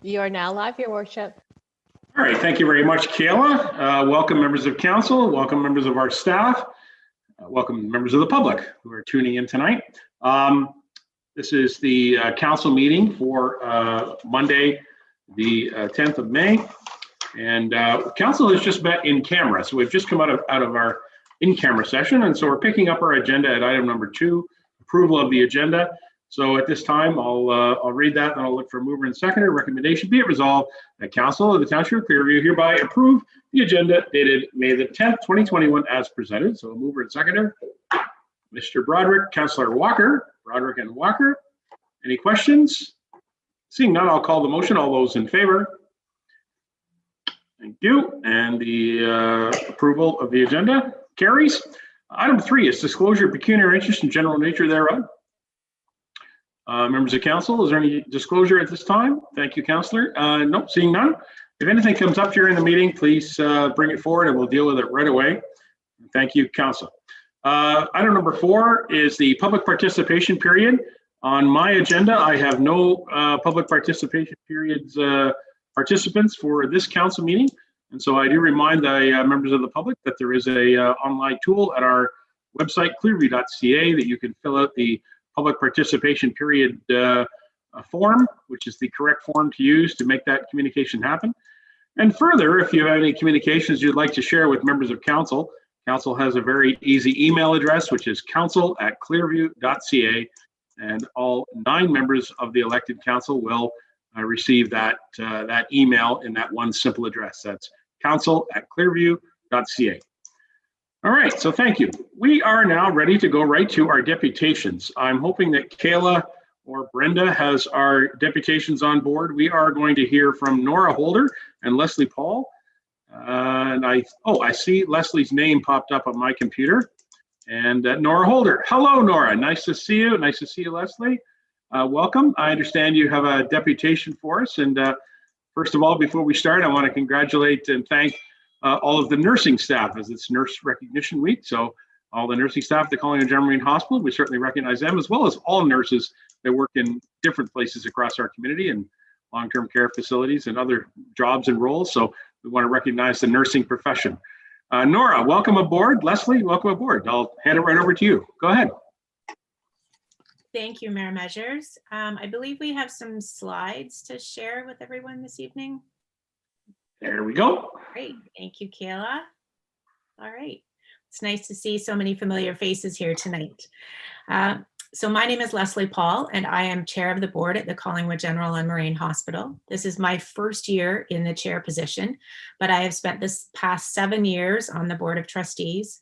You are now live, Your Worship. All right, thank you very much, Kayla. Welcome members of council, welcome members of our staff, welcome members of the public who are tuning in tonight. This is the council meeting for Monday, the 10th of May. And council has just met in camera. So we've just come out of our in-camera session. And so we're picking up our agenda at item number 2, approval of the agenda. So at this time, I'll read that and I'll look for a mover and seconder. Recommendation be it resolved that council of the Township of Clearview hereby approve the agenda dated May the 10th, 2021 as presented. So a mover and seconder, Mr. Broderick, Councillor Walker, Broderick and Walker. Any questions? Seeing none, I'll call the motion. All those in favor? Thank you. And the approval of the agenda carries. Item 3 is disclosure of pecuniary interest and general nature thereof. Members of council, is there any disclosure at this time? Thank you, Councillor. Nope, seeing none. If anything comes up during the meeting, please bring it forward and we'll deal with it right away. Thank you, council. Item number 4 is the public participation period. On my agenda, I have no public participation periods participants for this council meeting. And so I do remind the members of the public that there is a online tool at our website, clearview.ca, that you can fill out the public participation period form, which is the correct form to use to make that communication happen. And further, if you have any communications you'd like to share with members of council, council has a very easy email address, which is council@clearview.ca, and all 9 members of the elected council will receive that email in that one simple address. That's council@clearview.ca. All right, so thank you. We are now ready to go right to our deputations. I'm hoping that Kayla or Brenda has our deputations on board. We are going to hear from Nora Holder and Leslie Paul. And I see Leslie's name popped up on my computer. And Nora Holder. Hello, Nora. Nice to see you. Nice to see you, Leslie. Welcome. I understand you have a deputation for us. And first of all, before we start, I want to congratulate and thank all of the nursing staff, as it's Nurse Recognition Week. So all the nursing staff at the Collingwood General Marine Hospital, we certainly recognize them, as well as all nurses that work in different places across our community and long-term care facilities and other jobs and roles. So we want to recognize the nursing profession. Nora, welcome aboard. Leslie, welcome aboard. I'll hand it right over to you. Go ahead. Thank you, Mayor Measures. I believe we have some slides to share with everyone this evening. There we go. Great, thank you, Kayla. All right, it's nice to see so many familiar faces here tonight. So my name is Leslie Paul, and I am chair of the board at the Collingwood General and Marine Hospital. This is my first year in the chair position, but I have spent this past 7 years on the board of trustees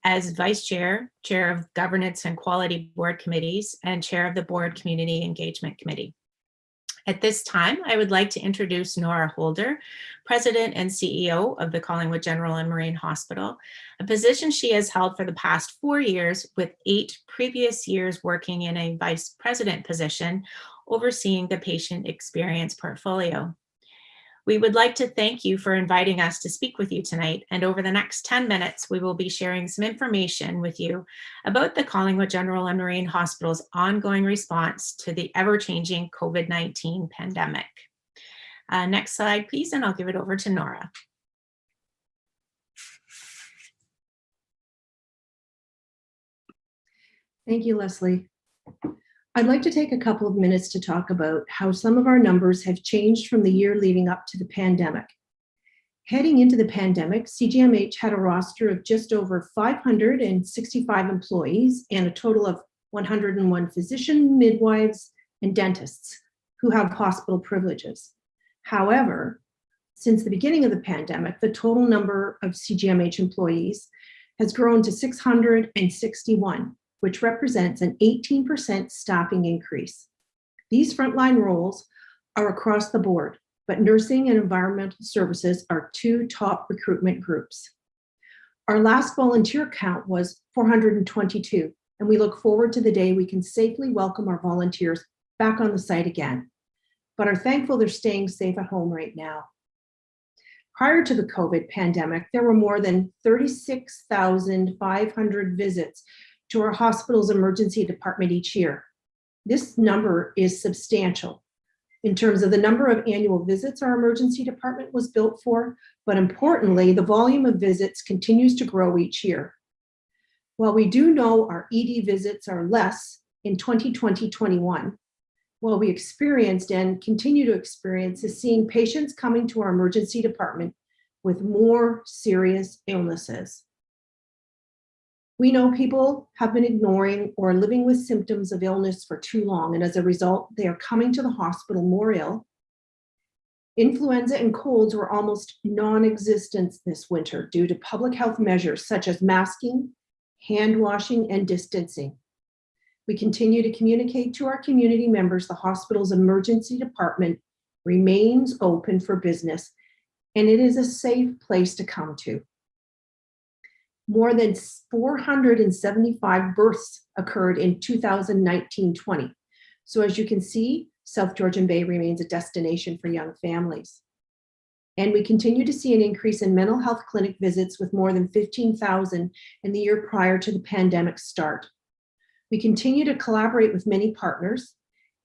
as vice chair, chair of governance and quality board committees, and chair of the board community engagement committee. At this time, I would like to introduce Nora Holder, President and CEO of the Collingwood General and Marine Hospital, a position she has held for the past 4 years, with 8 previous years working in a vice president position, overseeing the patient experience portfolio. We would like to thank you for inviting us to speak with you tonight, and over the next 10 minutes, we will be sharing some information with you about the Collingwood General and Marine Hospital's ongoing response to the ever-changing COVID-19 pandemic. Next slide, please, and I'll give it over to Nora. Thank you, Leslie. I'd like to take a couple of minutes to talk about how some of our numbers have changed from the year leading up to the pandemic. Heading into the pandemic, CGMH had a roster of just over 565 employees and a total of 101 physicians, midwives, and dentists who have hospital privileges. However, since the beginning of the pandemic, the total number of CGMH employees has grown to 661. Which represents an 18% staffing increase. These frontline roles are across the board, but nursing and environmental services are 2 top recruitment groups. Our last volunteer count was 422, and we look forward to the day we can safely welcome our volunteers back on the site again, but are thankful they're staying safe at home right now. Prior to the COVID pandemic, there were more than 36,500 visits to our hospital's emergency department each year. This number is substantial, in terms of the number of annual visits our emergency department was built for, but importantly, the volume of visits continues to grow each year. While we do know our ED visits are less in 2020-21, what we experienced and continue to experience is seeing patients coming to our emergency department with more serious illnesses. We know people have been ignoring or living with symptoms of illness for too long, and as a result, they are coming to the hospital more ill. Influenza and colds were almost non-existent this winter due to public health measures such as masking, hand washing, and distancing. We continue to communicate to our community members the hospital's emergency department remains open for business, and it is a safe place to come to. More than 475 births occurred in 2019-20. So as you can see, South Georgian Bay remains a destination for young families. And we continue to see an increase in mental health clinic visits with more than 15,000 in the year prior to the pandemic start. We continue to collaborate with many partners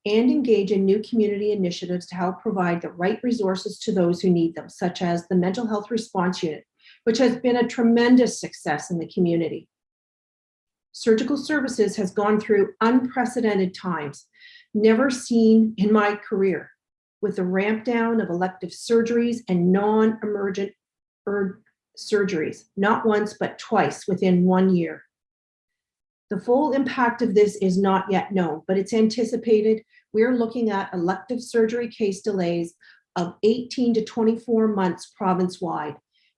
and engage in new community initiatives to help provide the right resources to those who need them, such as the Mental Health Response Unit, which has been a tremendous success in the community. Surgical services has gone through unprecedented times, never seen in my career, with the ramp down of elective surgeries and non-emergent surgeries, not once, but twice within 1 year. The full impact of this is not yet known, but it's anticipated. We're looking at elective surgery case delays of 18 to 24 months province-wide,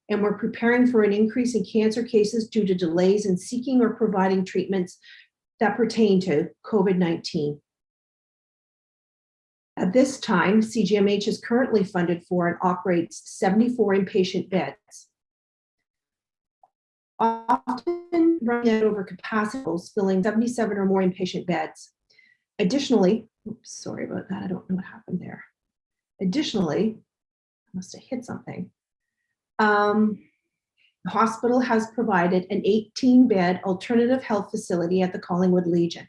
and we're preparing for an increase in cancer cases due to delays in seeking or providing treatments that pertain to COVID-19. At this time, CGMH is currently funded for and operates 74 inpatient beds, often running out over capacity, filling 77 or more inpatient beds. Additionally, oops, sorry about that, I don't know what happened there. Additionally, I must have hit something. The hospital has provided an 18-bed alternative health facility at the Collingwood Legion,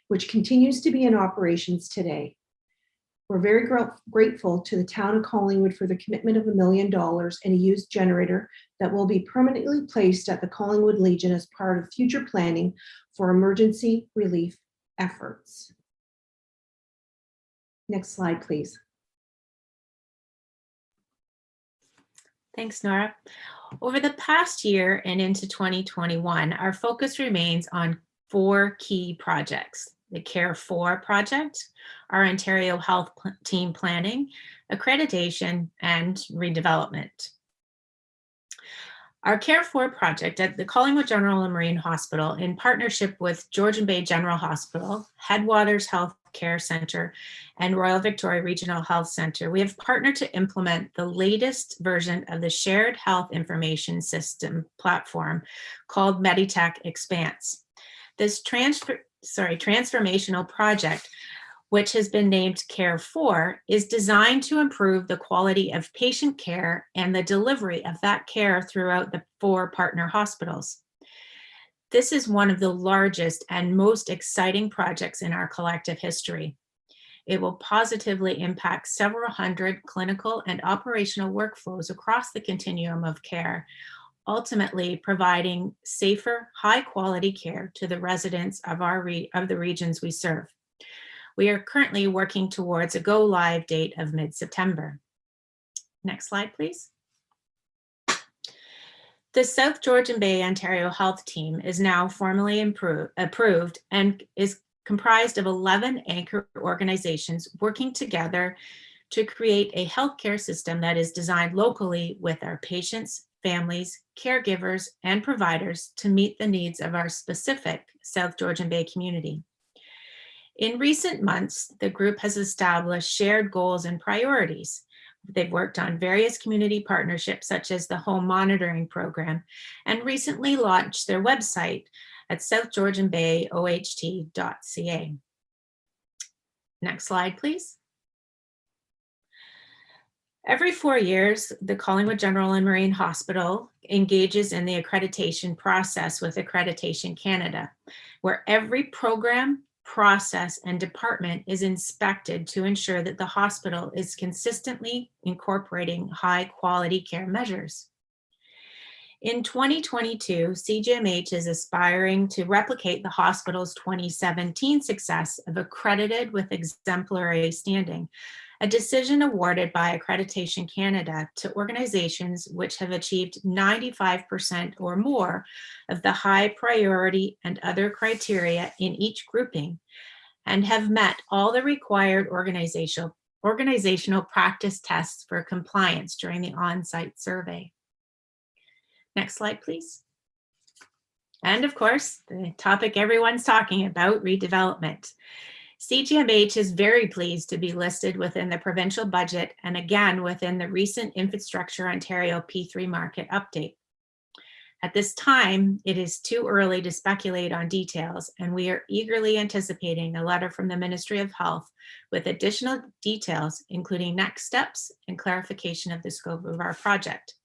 which continues to be in operations today. We're very grateful to the town of Collingwood for the commitment of $1 million and a used generator that will be permanently placed at the Collingwood Legion as part of future planning for emergency relief efforts. Next slide, please. Thanks, Nora. Over the past year and into 2021, our focus remains on 4 key projects: the Care4 Project, our Ontario Health Team Planning, Accreditation, and Redevelopment. Our Care4 project at the Collingwood General and Marine Hospital, in partnership with Georgian Bay General Hospital, Headwaters Health Care Centre, and Royal Victoria Regional Health Centre, we have partnered to implement the latest version of the Shared Health Information System platform called Meditech Expanse. This transformational project, which has been named Care4, is designed to improve the quality of patient care and the delivery of that care throughout the 4 partner hospitals. This is one of the largest and most exciting projects in our collective history. It will positively impact several hundred clinical and operational workflows across the continuum of care, ultimately providing safer, high-quality care to the residents of the regions we serve. We are currently working towards a go-live date of mid-September. Next slide, please. The South Georgian Bay Ontario Health Team is now formally approved and is comprised of 11 anchor organizations working together to create a healthcare system that is designed locally with our patients, families, caregivers, and providers to meet the needs of our specific South Georgian Bay community. In recent months, the group has established shared goals and priorities. They've worked on various community partnerships, such as the Home Monitoring Program, and recently launched their website at southgeorgianbayoht.ca. Next slide, please. Every 4 years, the Collingwood General and Marine Hospital engages in the accreditation process with Accreditation Canada, where every program, process, and department is inspected to ensure that the hospital is consistently incorporating high-quality care measures. In 2022, CGMH is aspiring to replicate the hospital's 2017 success of accredited with exemplary standing, a decision awarded by Accreditation Canada to organizations which have achieved 95% or more of the high priority and other criteria in each grouping and have met all the required organizational practice tests for compliance during the on-site survey. Next slide, please. And of course, the topic everyone's talking about, redevelopment. CGMH is very pleased to be listed within the provincial budget and again within the recent Infrastructure Ontario P3 market update. At this time, it is too early to speculate on details, and we are eagerly anticipating a letter from the Ministry of Health with additional details, including next steps and clarification of the scope of our project.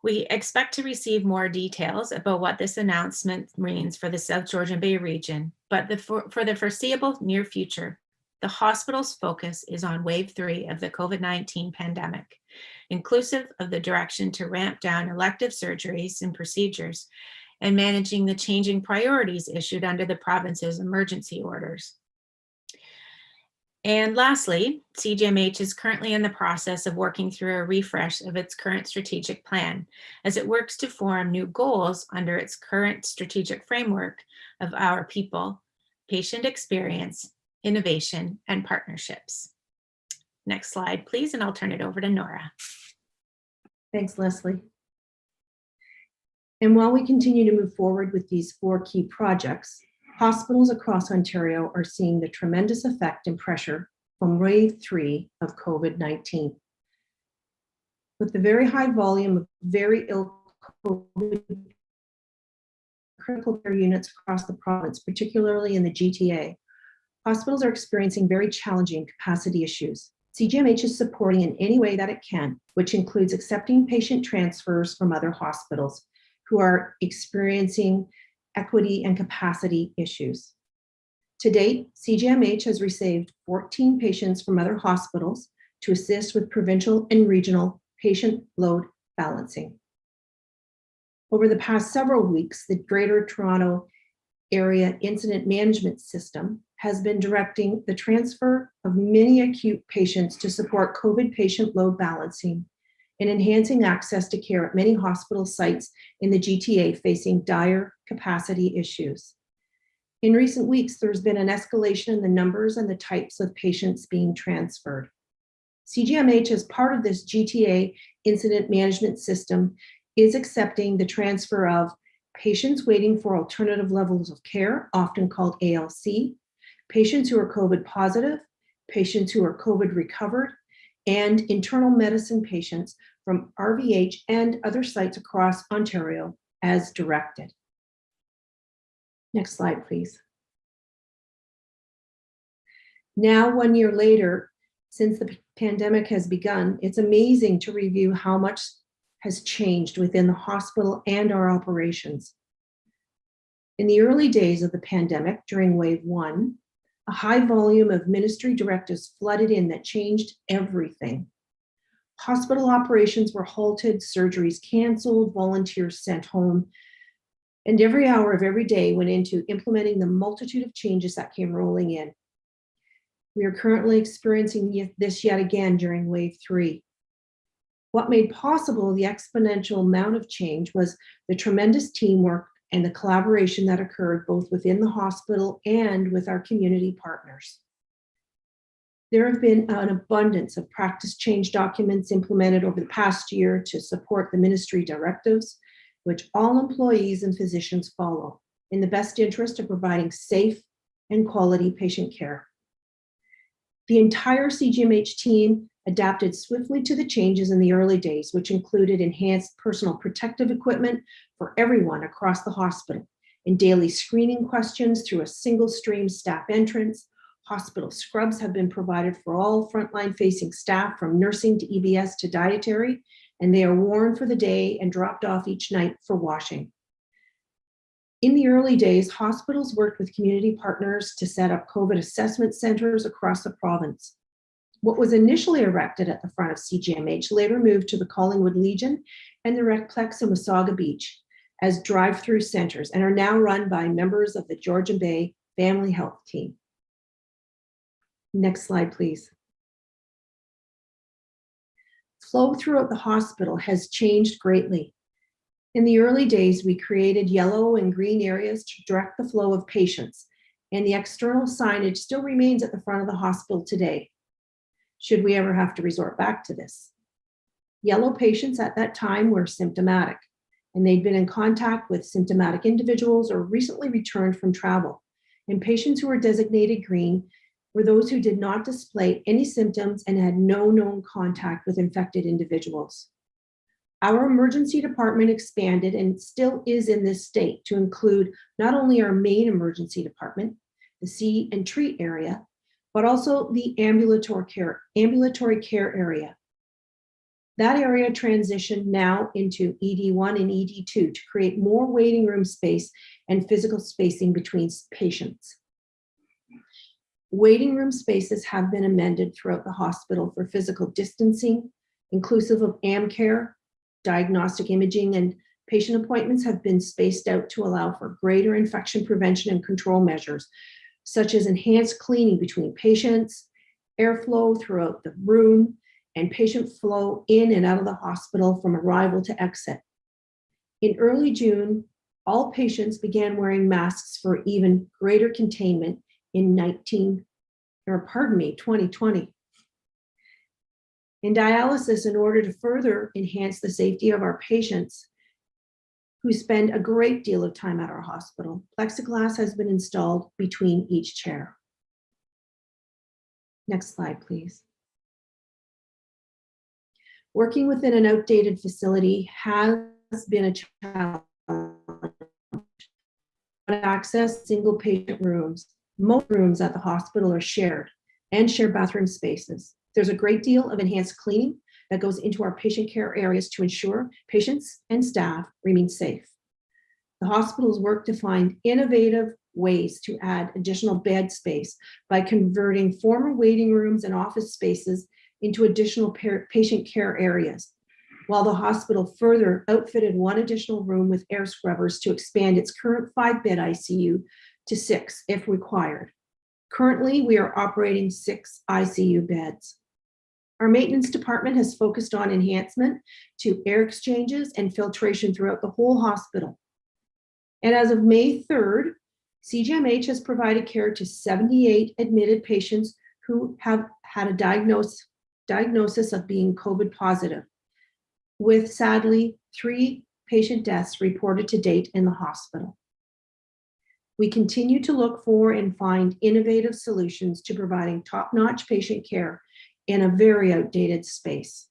We expect to receive more details about what this announcement means for the South Georgian Bay region, but for the foreseeable near future, the hospital's focus is on wave 3 of the COVID-19 pandemic, inclusive of the direction to ramp down elective surgeries and procedures and managing the changing priorities issued under the province's emergency orders. And lastly, CGMH is currently in the process of working through a refresh of its current strategic plan as it works to form new goals under its current strategic framework of our people, patient experience, innovation, and partnerships. Next slide, please, and I'll turn it over to Nora. Thanks, Leslie. And while we continue to move forward with these 4 key projects, hospitals across Ontario are seeing the tremendous effect and pressure from wave 3 of COVID-19. With the very high volume of very ill COVID critical care units across the province, particularly in the GTA, hospitals are experiencing very challenging capacity issues. CGMH is supporting in any way that it can, which includes accepting patient transfers from other hospitals who are experiencing equity and capacity issues. To date, CGMH has received 14 patients from other hospitals to assist with provincial and regional patient load balancing. Over the past several weeks, the Greater Toronto Area Incident Management System has been directing the transfer of many acute patients to support COVID patient load balancing and enhancing access to care at many hospital sites in the GTA facing dire capacity issues. In recent weeks, there's been an escalation in the numbers and the types of patients being transferred. CGMH, as part of this GTA incident management system, is accepting the transfer of patients waiting for alternative levels of care, often called ALC, patients who are COVID positive, patients who are COVID recovered, and internal medicine patients from RVH and other sites across Ontario as directed. Next slide, please. Now, 1 year later, since the pandemic has begun, it's amazing to review how much has changed within the hospital and our operations. In the early days of the pandemic, during wave 1, a high volume of ministry directives flooded in that changed everything. Hospital operations were halted, surgeries canceled, volunteers sent home, and every hour of every day went into implementing the multitude of changes that came rolling in. We are currently experiencing this yet again during wave 3. What made possible the exponential amount of change was the tremendous teamwork and the collaboration that occurred both within the hospital and with our community partners. There have been an abundance of practice change documents implemented over the past year to support the ministry directives, which all employees and physicians follow in the best interest of providing safe and quality patient care. The entire CGMH team adapted swiftly to the changes in the early days, which included enhanced personal protective equipment for everyone across the hospital, and daily screening questions through a single stream staff entrance. Hospital scrubs have been provided for all frontline facing staff from nursing to EBS to dietary, and they are worn for the day and dropped off each night for washing. In the early days, hospitals worked with community partners to set up COVID assessment centers across the province. What was initially erected at the front of CGMH later moved to the Collingwood Legion and the Recplex in Wasaga Beach as drive-through centers and are now run by members of the Georgian Bay Family Health Team. Next slide, please. Flow throughout the hospital has changed greatly. In the early days, we created yellow and green areas to direct the flow of patients, and the external signage still remains at the front of the hospital today, should we ever have to resort back to this. Yellow patients at that time were symptomatic, and they'd been in contact with symptomatic individuals or recently returned from travel. And patients who were designated green were those who did not display any symptoms and had no known contact with infected individuals. Our emergency department expanded and still is in this state to include not only our main emergency department, the see and treat area, but also the ambulatory care area. That area transitioned now into ED1 and ED2 to create more waiting room space and physical spacing between patients. Waiting room spaces have been amended throughout the hospital for physical distancing, inclusive of AmCare, diagnostic imaging, and patient appointments have been spaced out to allow for greater infection prevention and control measures, such as enhanced cleaning between patients, airflow throughout the room, and patient flow in and out of the hospital from arrival to exit. In early June, all patients began wearing masks for even greater containment in 2020. In dialysis, in order to further enhance the safety of our patients who spend a great deal of time at our hospital, plexiglass has been installed between each chair. Next slide, please. Working within an outdated facility has been a challenge. Access single patient rooms. Most rooms at the hospital are shared and share bathroom spaces. There's a great deal of enhanced cleaning that goes into our patient care areas to ensure patients and staff remain safe. The hospitals work to find innovative ways to add additional bed space by converting former waiting rooms and office spaces into additional patient care areas, while the hospital further outfitted one additional room with air scrubbers to expand its current 5-bed ICU to 6 if required. Currently, we are operating 6 ICU beds. Our maintenance department has focused on enhancement to air exchanges and filtration throughout the whole hospital. And as of May 3rd, CGMH has provided care to 78 admitted patients who have had a diagnosis of being COVID positive, with sadly 3 patient deaths reported to date in the hospital. We continue to look for and find innovative solutions to providing top-notch patient care in a very outdated space.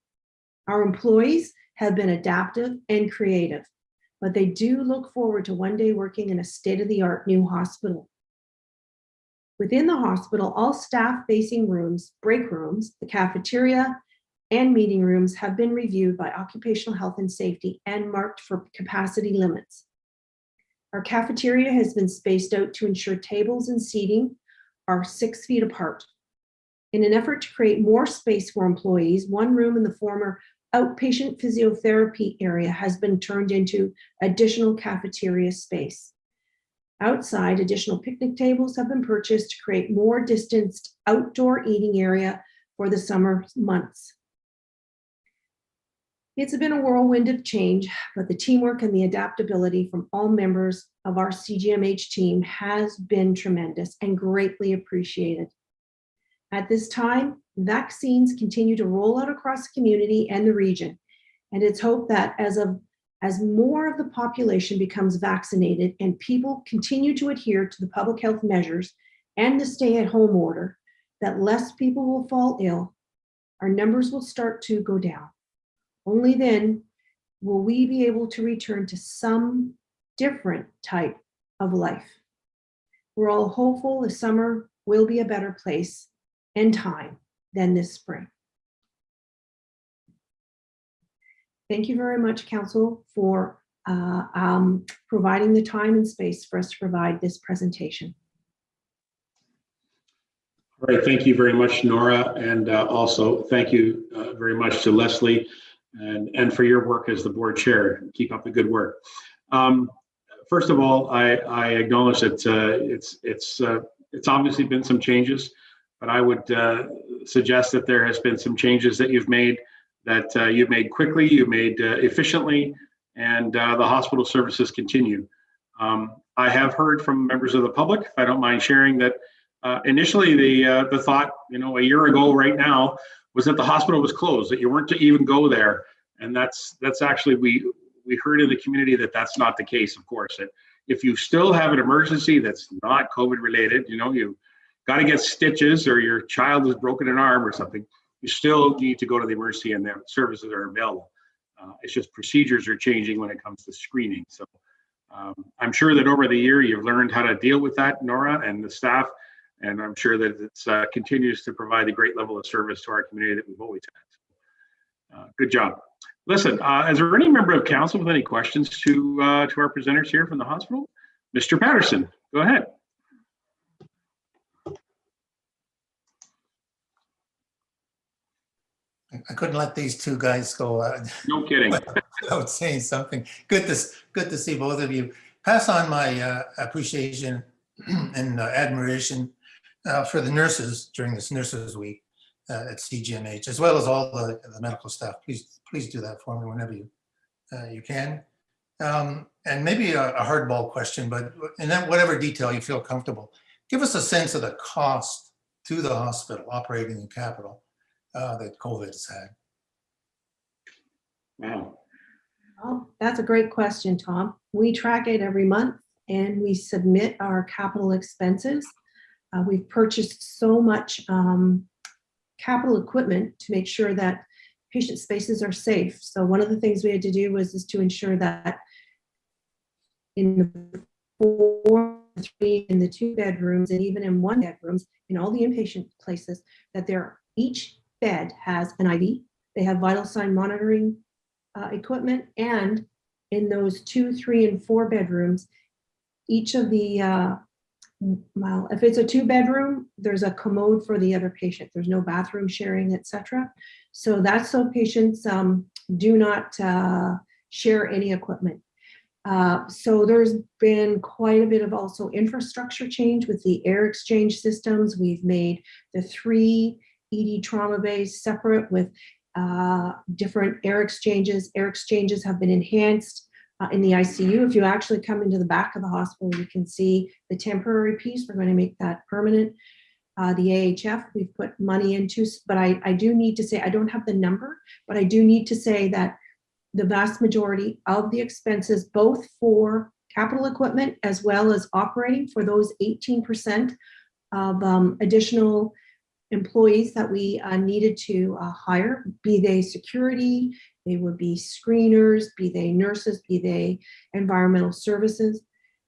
Our employees have been adaptive and creative, but they do look forward to one day working in a state-of-the-art new hospital. Within the hospital, all staff-facing rooms, break rooms, the cafeteria, and meeting rooms have been reviewed by Occupational Health and Safety and marked for capacity limits. Our cafeteria has been spaced out to ensure tables and seating are 6 feet apart. In an effort to create more space for employees, one room in the former outpatient physiotherapy area has been turned into additional cafeteria space. Outside, additional picnic tables have been purchased to create more distanced outdoor eating area for the summer months. It's been a whirlwind of change, but the teamwork and the adaptability from all members of our CGMH team has been tremendous and greatly appreciated. At this time, vaccines continue to roll out across the community and the region, and it's hoped that as more of the population becomes vaccinated and people continue to adhere to the public health measures and the stay-at-home order, that less people will fall ill, our numbers will start to go down. Only then will we be able to return to some different type of life. We're all hopeful the summer will be a better place and time than this spring. Thank you very much, Council, for providing the time and space for us to provide this presentation. All right, thank you very much, Nora, and also thank you very much to Leslie and for your work as the board chair. Keep up the good work. First of all, I acknowledge that it's obviously been some changes, but I would suggest that there has been some changes that you've made quickly, you've made efficiently, and the hospital services continue. I have heard from members of the public, if I don't mind sharing, that initially the thought, a year ago right now, was that the hospital was closed, that you weren't to even go there. And that's actually, we heard in the community that that's not the case, of course. That if you still have an emergency that's not COVID related, you got to get stitches or your child has broken an arm or something, you still need to go to the emergency and the services are available. It's just procedures are changing when it comes to screening. So I'm sure that over the year you've learned how to deal with that, Nora, and the staff. And I'm sure that it continues to provide a great level of service to our community that we've always had. Good job. Listen, is there any member of council with any questions to our presenters here from the hospital? Mr. Patterson, go ahead. I couldn't let these two guys go No kidding. without saying something. Good to see both of you. Pass on my appreciation and admiration for the nurses during this Nurses Week at CGMH, as well as all the medical staff. Please do that for me whenever you can. And maybe a hardball question, but in that whatever detail you feel comfortable, give us a sense of the cost to the hospital operating in capital that COVID has had. Wow. Oh, that's a great question, Tom. We track it every month and we submit our capital expenses. We've purchased so much capital equipment to make sure that patient spaces are safe. So one of the things we had to do was to ensure that in the 4, 3, in the 2 bedrooms, and even in 1 bedrooms, in all the inpatient places, that each bed has an IV. They have vital sign monitoring equipment, and in those 2, 3, and 4 bedrooms, each of the well, if it's a 2-bedroom, there's a commode for the other patient. There's no bathroom sharing, etc. So that's so patients do not share any equipment. So there's been quite a bit of also infrastructure change with the air exchange systems. We've made the 3 ED trauma bays separate with different air exchanges. Air exchanges have been enhanced. In the ICU, if you actually come into the back of the hospital, you can see the temporary piece. We're going to make that permanent. The AHF, we've put money into, but I do need to say, I don't have the number, but I do need to say that the vast majority of the expenses, both for capital equipment as well as operating, for those 18% of additional employees that we needed to hire, be they security, they would be screeners, be they nurses, be they environmental services.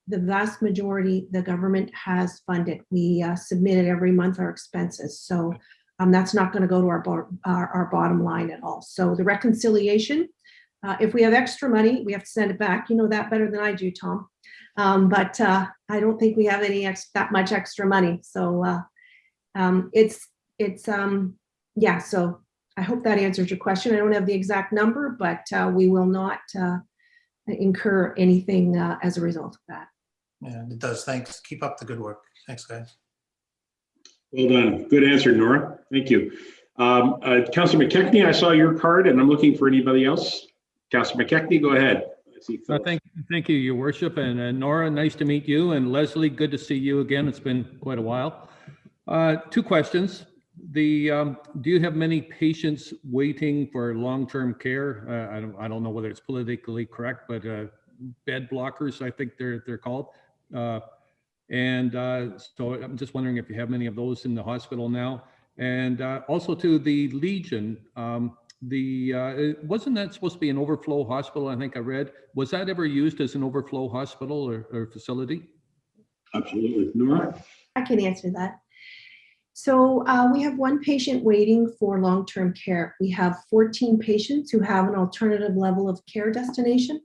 The vast majority the government has funded. We submitted every month our expenses. So that's not going to go to our bottom line at all. So the reconciliation, if we have extra money, we have to send it back. You know that better than I do, Tom. But I don't think we have that much extra money. So yeah, so I hope that answers your question. I don't have the exact number, but we will not incur anything as a result of that. Yeah, it does. Thanks. Keep up the good work. Thanks, guys. Well done. Good answer, Nora. Thank you. Councillor McKechnie, I saw your card and I'm looking for anybody else. Councillor McKechnie, go ahead. I see thank you, Your Worship. And Nora, nice to meet you. And Leslie, good to see you again. It's been quite a while. 2 questions. Do you have many patients waiting for long-term care? I don't know whether it's politically correct, but bed blockers, I think they're called. So I'm just wondering if you have many of those in the hospital now. And also to the Legion, wasn't that supposed to be an overflow hospital? I think I read. Was that ever used as an overflow hospital or facility? Absolutely. Nora? I can answer that. So we have 1 patient waiting for long-term care. We have 14 patients who have an alternative level of care destination.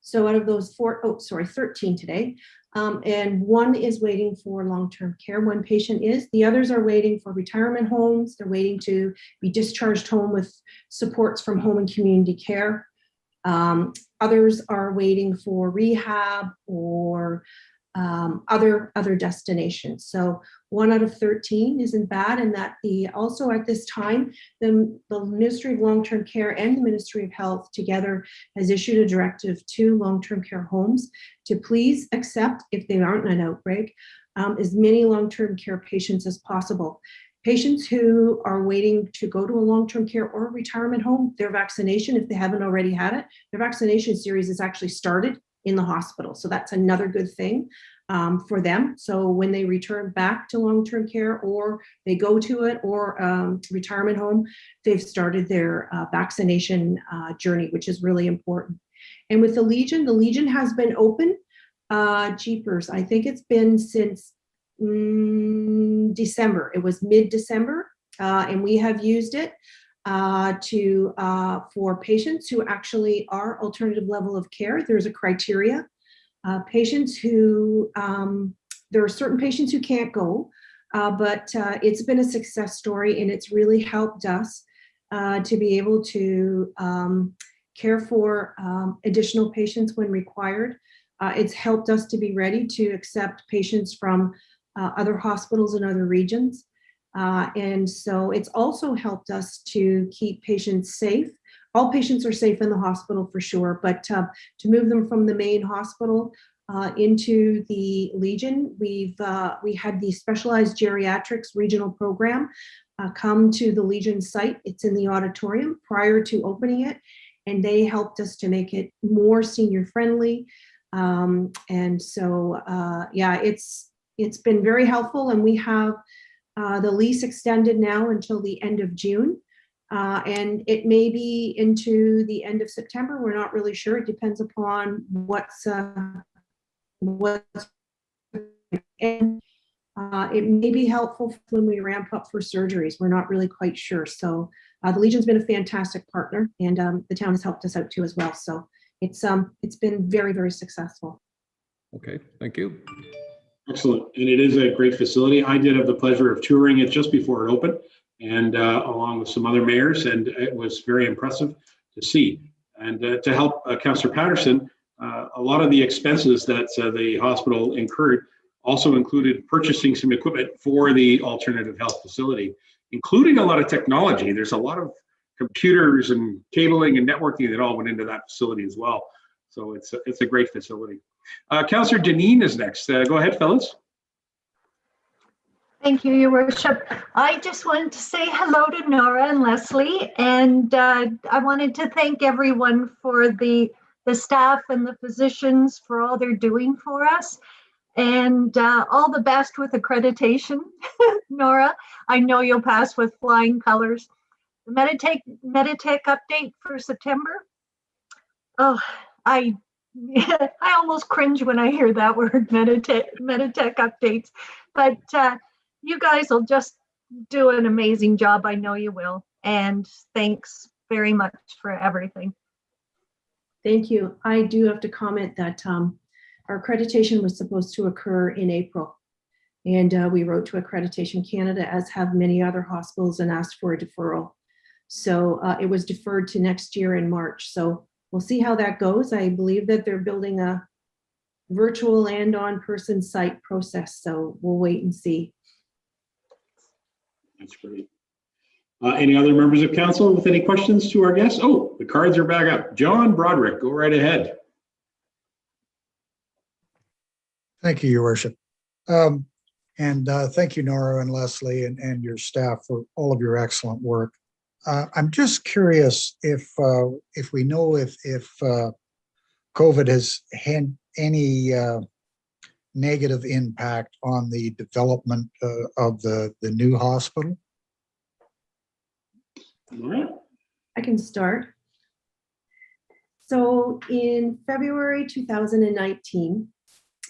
So out of those 13 today, and one is waiting for long-term care. One patient is. The others are waiting for retirement homes. They're waiting to be discharged home with supports from home and community care. Others are waiting for rehab or other destinations. So 1 out of 13 isn't bad, and that also at this time, the Ministry of Long-Term Care and the Ministry of Health together has issued a directive to long-term care homes to please accept, if they aren't in an outbreak, as many long-term care patients as possible. Patients who are waiting to go to a long-term care or a retirement home, their vaccination, if they haven't already had it, their vaccination series is actually started in the hospital. So that's another good thing for them. So when they return back to long-term care or they go to it or retirement home, they've started their vaccination journey, which is really important. And with the Legion has been open, jeepers, I think it's been since December. It was mid-December, and we have used it for patients who actually are alternative level of care. There's a criteria. Patients who, there are certain patients who can't go, but it's been a success story, and it's really helped us to be able to care for additional patients when required. It's helped us to be ready to accept patients from other hospitals in other regions. And so it's also helped us to keep patients safe. All patients are safe in the hospital for sure, but to move them from the main hospital into the Legion, we had the specialized geriatrics regional program come to the Legion site. It's in the auditorium prior to opening it, and they helped us to make it more senior friendly. And so, yeah, it's been very helpful, and we have the lease extended now until the end of June. And it may be into the end of September. We're not really sure. It depends upon what's and it may be helpful when we ramp up for surgeries. We're not really quite sure. So the Legion's been a fantastic partner, and the town has helped us out too as well. So it's been very, very successful. Okay, thank you. Excellent. And it is a great facility. I did have the pleasure of touring it just before it opened, and along with some other mayors, and it was very impressive to see. And to help Councillor Patterson, a lot of the expenses that the hospital incurred also included purchasing some equipment for the alternative health facility, including a lot of technology. There's a lot of computers and cabling and networking that all went into that facility as well. So it's a great facility. Councillor Deneen is next. Go ahead, fellas. Thank you, Your Worship. I just wanted to say hello to Nora and Leslie, and I wanted to thank everyone for the staff and the physicians for all they're doing for us, and all the best with accreditation. Nora, I know you'll pass with flying colors. The Meditech update for September. Oh, I almost cringe when I hear that word, Meditech updates, but you guys will just do an amazing job. I know you will. And thanks very much for everything. Thank you. I do have to comment that our accreditation was supposed to occur in April. And we wrote to Accreditation Canada, as have many other hospitals, and asked for a deferral. So it was deferred to next year in March. So we'll see how that goes. I believe that they're building a virtual and on-person site process. So we'll wait and see. That's great. Any other members of council with any questions to our guests? Oh, the cards are back up. John Broderick, go right ahead. Thank you, Your Worship. And thank you, Nora and Leslie and your staff for all of your excellent work. I'm just curious if we know if COVID has had any negative impact on the development of the new hospital. All right. I can start. So in February 2019,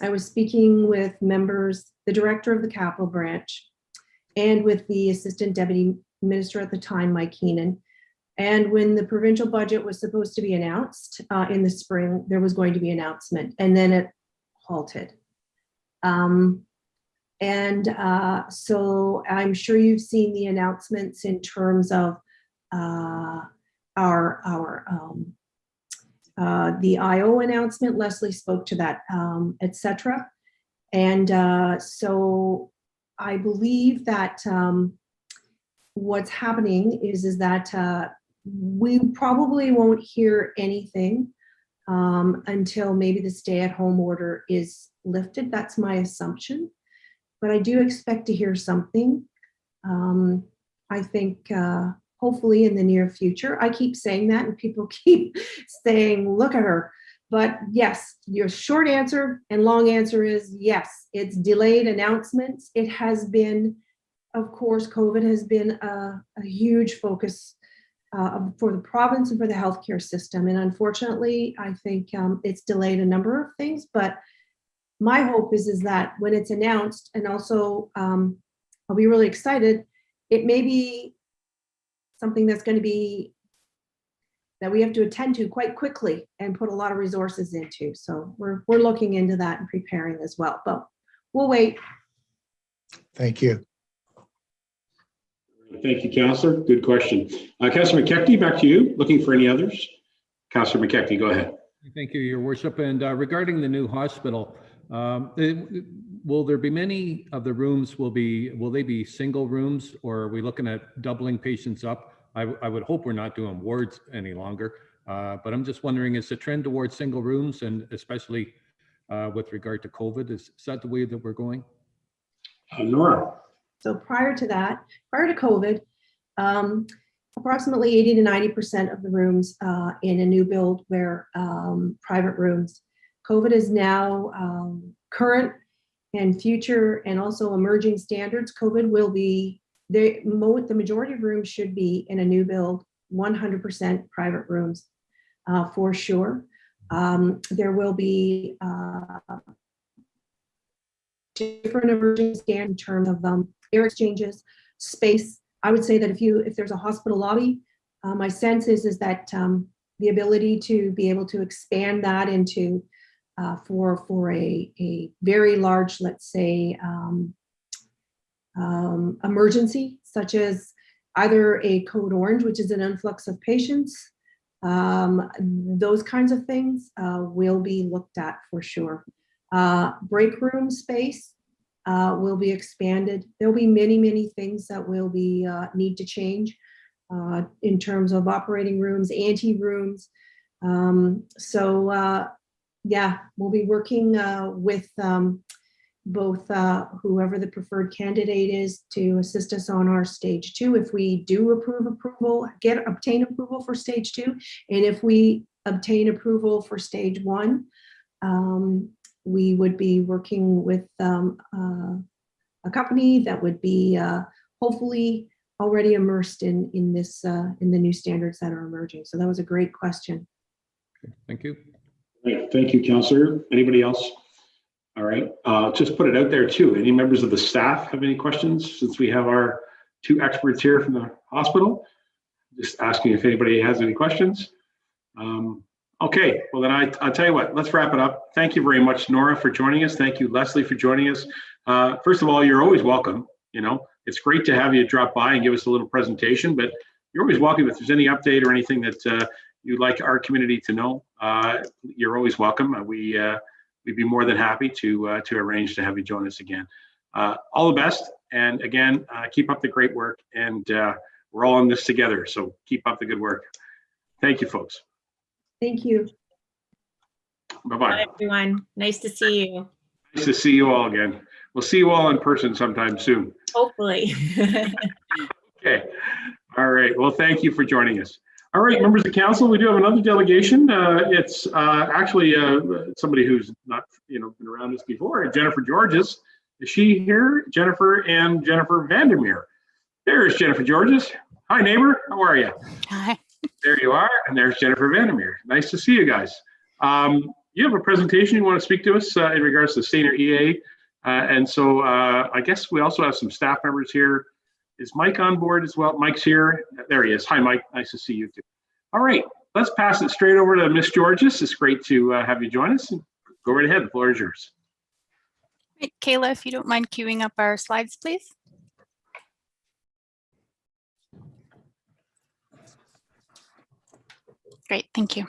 I was speaking with members, the director of the Capital Branch, and with the Assistant Deputy Minister at the time, Mike Keenan. And when the provincial budget was supposed to be announced in the spring, there was going to be an announcement, and then it halted. So I'm sure you've seen the announcements in terms of the IO announcement. Leslie spoke to that, etc. And so I believe that what's happening is that we probably won't hear anything until maybe the stay-at-home order is lifted. That's my assumption, but I do expect to hear something. I think hopefully in the near future. I keep saying that and people keep saying, look at her. But yes, your short answer and long answer is yes, it's delayed announcements. It has been, of course, COVID has been a huge focus for the province and for the healthcare system. And unfortunately, I think it's delayed a number of things, but my hope is that when it's announced, and also I'll be really excited, it may be something that's going to be that we have to attend to quite quickly and put a lot of resources into. So we're looking into that and preparing as well, but we'll wait. Thank you. Thank you, Councillor. Good question. Councillor McKechnie, back to you. Looking for any others? Councillor McKechnie, go ahead. Thank you, Your Worship. And regarding the new hospital, will there be many of the rooms will they be single rooms, or are we looking at doubling patients up? I would hope we're not doing wards any longer, but I'm just wondering, is the trend towards single rooms, and especially with regard to COVID, is that the way that we're going? Nora. So prior to COVID, approximately 80 to 90% of the rooms in a new build were private rooms. COVID is now current and future and also emerging standards. COVID will be, the majority of rooms should be in a new build, 100% private rooms for sure. There will be different emerging standards in terms of air exchanges, space. I would say that if there's a hospital lobby, my sense is that the ability to be able to expand that into for a very large, let's say, emergency, such as either a code orange, which is an influx of patients, those kinds of things will be looked at for sure. Break room space will be expanded. There'll be many things that will be need to change in terms of operating rooms, ante rooms. Yeah, we'll be working with both whoever the preferred candidate is to assist us on our stage 2. If we do obtain approval for stage 2, and if we obtain approval for stage 1, we would be working with a company that would be hopefully already immersed in the new standards that are emerging. So that was a great question. Thank you. Great. Thank you, Councillor. Anybody else? All right. Just put it out there too. Any members of the staff have any questions, since we have our 2 experts here from the hospital? Just asking if anybody has any questions. Okay, well then I'll tell you what, let's wrap it up. Thank you very much, Nora, for joining us. Thank you, Leslie, for joining us. First of all, you're always welcome. You know, it's great to have you drop by and give us a little presentation, but you're always welcome. If there's any update or anything that you'd like our community to know, you're always welcome. We'd be more than happy to arrange to have you join us again. All the best, and again, keep up the great work, and we're all in this together, so keep up the good work. Thank you, folks. Thank you. Bye-bye. Bye, everyone. Nice to see you. Nice to see you all again. We'll see you all in person sometime soon. Hopefully. Okay. All right. Well, thank you for joining us. All right, members of council, we do have another delegation. It's actually somebody who's not, been around us before. Jennifer Georges. Is she here? Jennifer and Jennifer Vandermeer. There's Jennifer Georges. Hi, neighbor. How are you? Hi. There you are. And there's Jennifer Vandermeer. Nice to see you guys. You have a presentation you want to speak to us in regards to senior EA. And so I guess we also have some staff members here Is Mike on board as well? Mike's here. There he is. Hi, Mike. Nice to see you too. All right, let's pass it straight over to Miss Georges. It's great to have you join us. Go right ahead. The floor is yours. Great. Kayla, if you don't mind queuing up our slides, please. Great, thank you.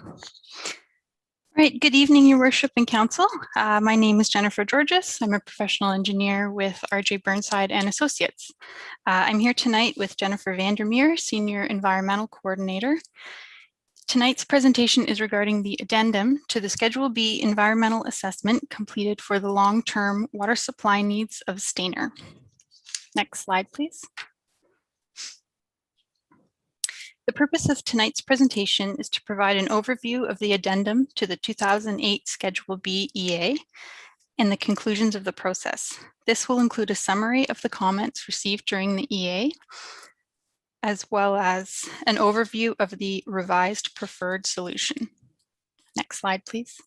All right, good evening, Your Worship and Council. My name is Jennifer Georges. I'm a professional engineer with RJ Burnside and Associates. I'm here tonight with Jennifer Vandermeer, Senior Environmental Coordinator. Tonight's presentation is regarding the addendum to the Schedule B environmental assessment completed for the long-term water supply needs of Stayner. Next slide, please. The purpose of tonight's presentation is to provide an overview of the addendum to the 2008 Schedule B EA and the conclusions of the process. This will include a summary of the comments received during the EA, as well as an overview of the revised preferred solution. Next slide, please.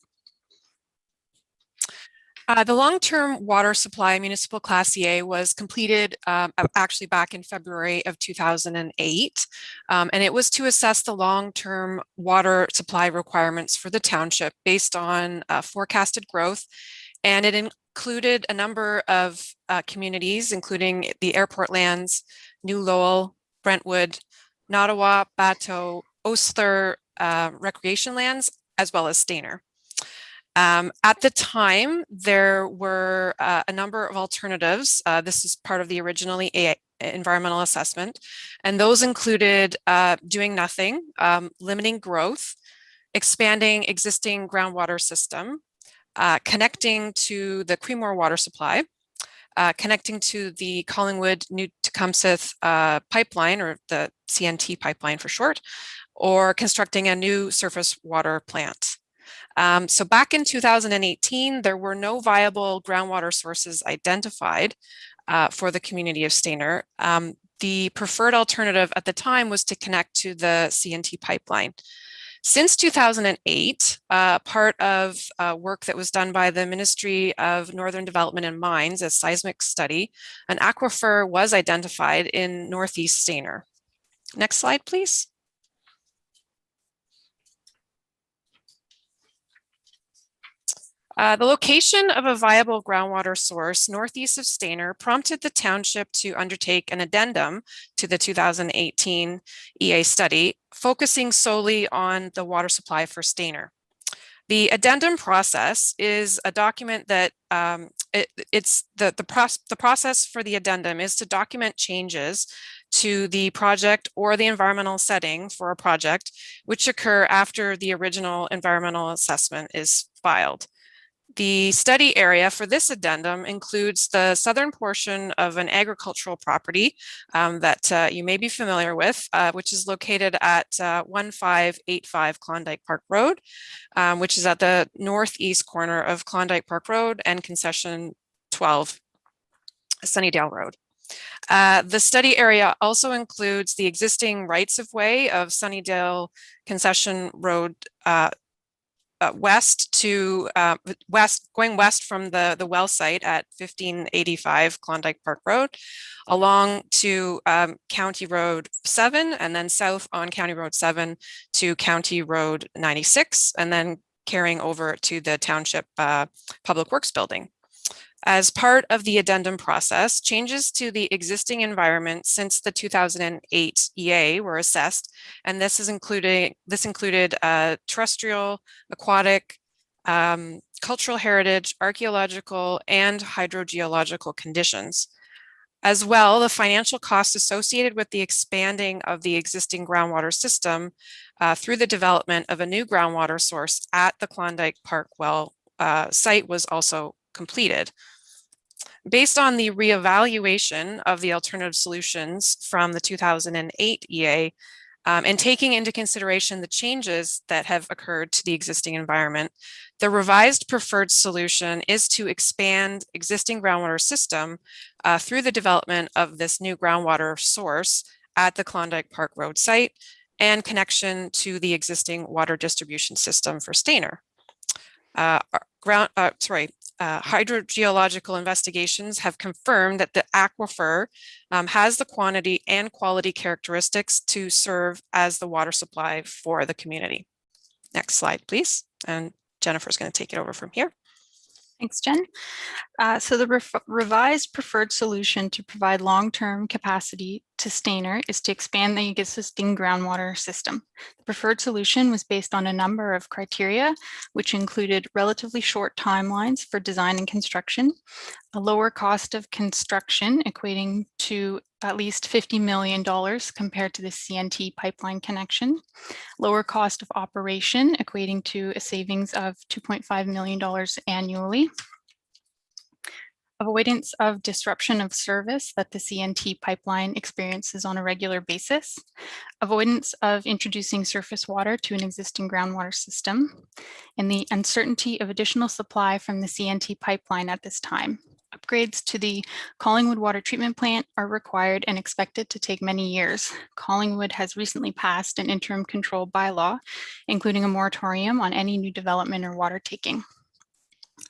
The long-term water supply municipal class EA was completed actually back in February of 2008, and it was to assess the long-term water supply requirements for the township based on forecasted growth, and it included a number of communities, including the airport lands, New Lowell, Brentwood, Nottawa, Bateau, Osler recreation lands, as well as Stayner. At the time, there were a number of alternatives. This is part of the original environmental assessment, and those included doing nothing, limiting growth, expanding existing groundwater system, connecting to the Creemore water supply, connecting to the Collingwood New Tecumseth pipeline, or the CNT pipeline for short, or constructing a new surface water plant. So back in 2018, there were no viable groundwater sources identified for the community of Stayner. The preferred alternative at the time was to connect to the CNT pipeline. Since 2008, part of work that was done by the Ministry of Northern Development and Mines, a seismic study, an aquifer was identified in Northeast Stayner. Next slide, please. The location of a viable groundwater source northeast of Stayner prompted the township to undertake an addendum to the 2018 EA study, focusing solely on the water supply for Stayner. The addendum process is a document that the process for the addendum is to document changes to the project or the environmental setting for a project, which occur after the original environmental assessment is filed. The study area for this addendum includes the southern portion of an agricultural property that you may be familiar with, which is located at 1585 Klondike Park Road, which is at the northeast corner of Klondike Park Road and Concession 12, Sunnydale Road. The study area also includes the existing rights-of-way of Sunnydale Concession Road going west from the well site at 1585 Klondike Park Road, along to County Road 7, and then south on County Road 7 to County Road 96, and then carrying over to the Township Public Works Building. As part of the addendum process, changes to the existing environment since the 2008 EA were assessed, and this included terrestrial, aquatic, cultural heritage, archaeological, and hydrogeological conditions. As well, the financial costs associated with the expanding of the existing groundwater system through the development of a new groundwater source at the Klondike Park well site was also completed. Based on the reevaluation of the alternative solutions from the 2008 EA, and taking into consideration the changes that have occurred to the existing environment, the revised preferred solution is to expand existing groundwater system through the development of this new groundwater source at the Klondike Park Road site and connection to the existing water distribution system for Stayner. hydrogeological investigations have confirmed that the aquifer has the quantity and quality characteristics to serve as the water supply for the community. Next slide, please. And Jennifer's going to take it over from here. Thanks, Jen. So the revised preferred solution to provide long-term capacity to Stainer is to expand the existing groundwater system. The preferred solution was based on a number of criteria, which included relatively short timelines for design and construction, a lower cost of construction equating to at least $50 million compared to the CNT pipeline connection, lower cost of operation equating to a savings of $2.5 million annually, avoidance of disruption of service that the CNT pipeline experiences on a regular basis, avoidance of introducing surface water to an existing groundwater system, and the uncertainty of additional supply from the CNT pipeline at this time. Upgrades to the Collingwood water treatment plant are required and expected to take many years. Collingwood has recently passed an interim control bylaw, including a moratorium on any new development or water taking.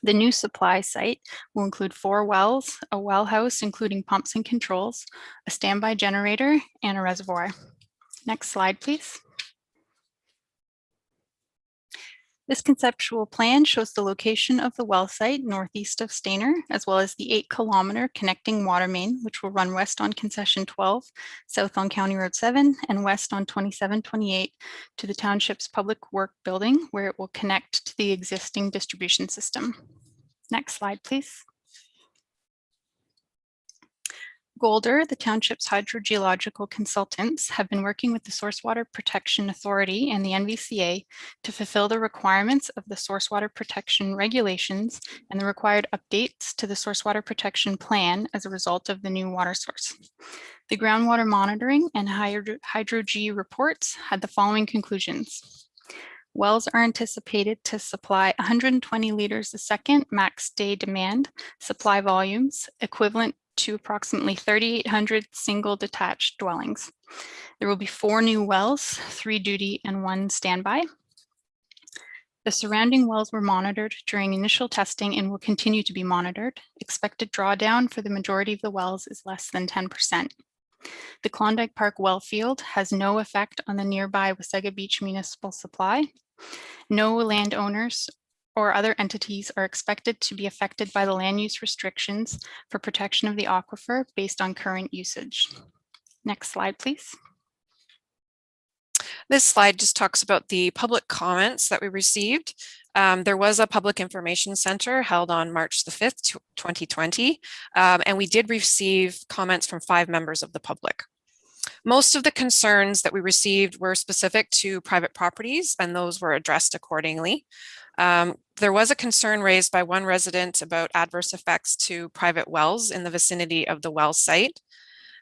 The new supply site will include 4 wells, a well house including pumps and controls, a standby generator, and a reservoir. Next slide, please. This conceptual plan shows the location of the well site northeast of Stainer, as well as the 8-kilometer connecting water main, which will run west on concession 12, south on County Road 7, and west on 2728 to the township's public work building, where it will connect to the existing distribution system. Next slide, please. Golder, the township's hydrogeological consultants, have been working with the Source Water Protection Authority and the NVCA to fulfill the requirements of the Source Water Protection regulations and the required updates to the Source Water Protection Plan as a result of the new water source. The groundwater monitoring and hydro-G reports had the following conclusions. Wells are anticipated to supply 120 liters a second max day demand supply volumes equivalent to approximately 3,800 single detached dwellings. There will be 4 new wells, 3 duty and 1 standby. The surrounding wells were monitored during initial testing and will continue to be monitored. Expected drawdown for the majority of the wells is less than 10%. The Klondike Park well field has no effect on the nearby Wasaga Beach municipal supply. No landowners or other entities are expected to be affected by the land use restrictions for protection of the aquifer based on current usage. Next slide, please. This slide just talks about the public comments that we received. There was a public information center held on March the 5th, 2020, and we did receive comments from 5 members of the public. Most of the concerns that we received were specific to private properties, and those were addressed accordingly. There was a concern raised by one resident about adverse effects to private wells in the vicinity of the well site.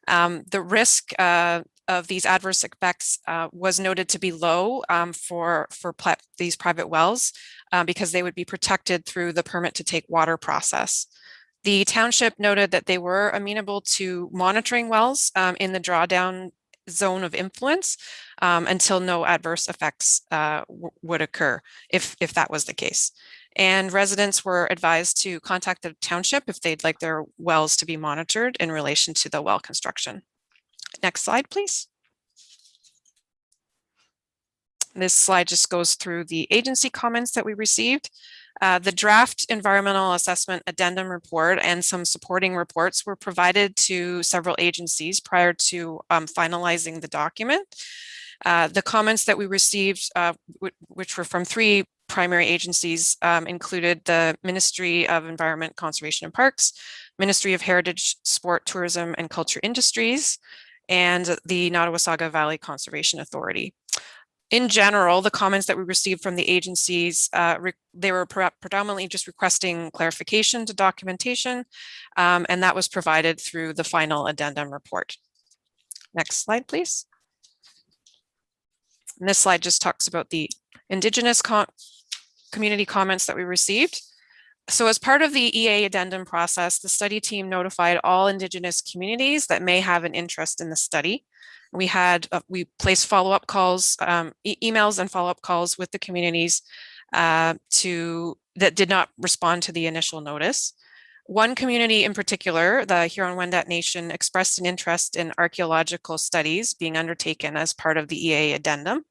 The risk of these adverse effects was noted to be low for these private wells because they would be protected through the permit to take water process. The township noted that they were amenable to monitoring wells in the drawdown zone of influence until no adverse effects would occur if that was the case. And residents were advised to contact the township if they'd like their wells to be monitored in relation to the well construction. Next slide, please. This slide just goes through the agency comments that we received. The draft environmental assessment addendum report and some supporting reports were provided to several agencies prior to finalizing the document. The comments that we received, which were from 3 primary agencies, included the Ministry of Environment, Conservation and Parks, Ministry of Heritage, Sport, Tourism and Culture Industries, and the Nottawasaga Valley Conservation Authority. In general, the comments that we received from the agencies, they were predominantly just requesting clarification to documentation, and that was provided through the final addendum report. Next slide, please. And this slide just talks about the Indigenous community comments that we received. So as part of the EA addendum process, the study team notified all Indigenous communities that may have an interest in the study. We placed follow-up calls, emails and follow-up calls with the communities that did not respond to the initial notice. One community in particular, the Huron-Wendat Nation, expressed an interest in archaeological studies being undertaken as part of the EA addendum.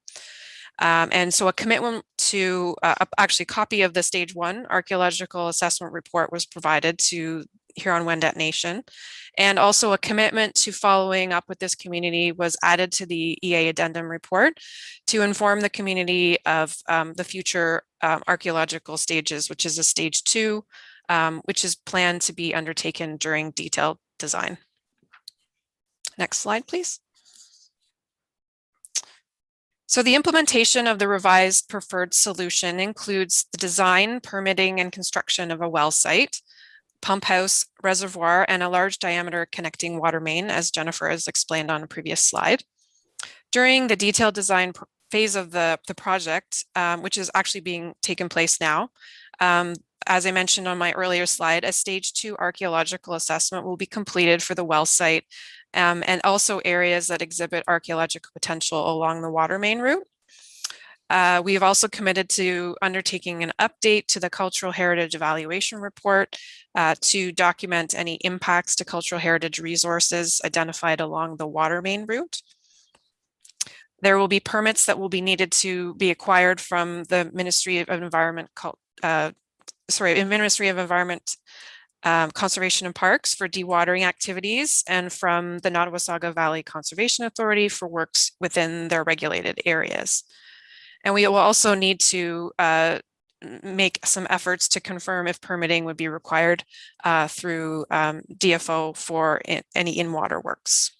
And so a commitment to actually a copy of the stage 1 archaeological assessment report was provided to Huron-Wendat Nation. And also a commitment to following up with this community was added to the EA addendum report to inform the community of the future archaeological stages, which is a stage 2, which is planned to be undertaken during detailed design. Next slide, please. So the implementation of the revised preferred solution includes the design, permitting, and construction of a well site, pump house, reservoir, and a large diameter connecting water main, as Jennifer has explained on a previous slide. During the detailed design phase of the project, which is actually being taken place now, as I mentioned on my earlier slide, a stage 2 archaeological assessment will be completed for the well site and also areas that exhibit archaeological potential along the water main route. We have also committed to undertaking an update to the cultural heritage evaluation report to document any impacts to cultural heritage resources identified along the water main route. There will be permits that will be needed to be acquired from the Ministry of Environment, Conservation and Parks for dewatering activities, and from the Nottawasaga Valley Conservation Authority for works within their regulated areas. And we will also need to make some efforts to confirm if permitting would be required through DFO for any in-water works.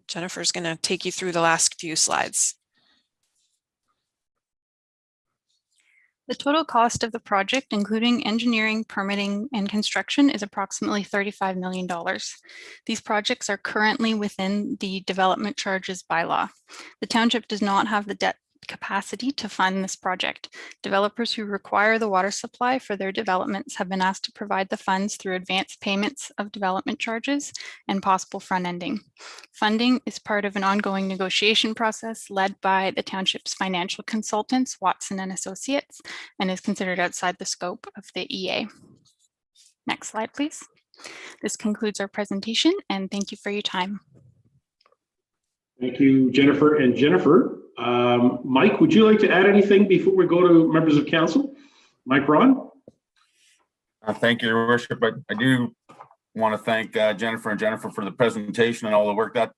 Jennifer's going to take you through the last few slides. The total cost of the project, including engineering, permitting, and construction, is approximately $35 million. These projects are currently within the development charges bylaw. The township does not have the debt capacity to fund this project. Developers who require the water supply for their developments have been asked to provide the funds through advanced payments of development charges and possible front-ending. Funding is part of an ongoing negotiation process led by the township's financial consultants, Watson and Associates, and is considered outside the scope of the EA. Next slide, please. This concludes our presentation, and thank you for your time. Thank you, Jennifer. And Jennifer, Mike, would you like to add anything before we go to members of council? Mike Ron? Thank you, Your Worship. I do want to thank Jennifer for the presentation and all the work. That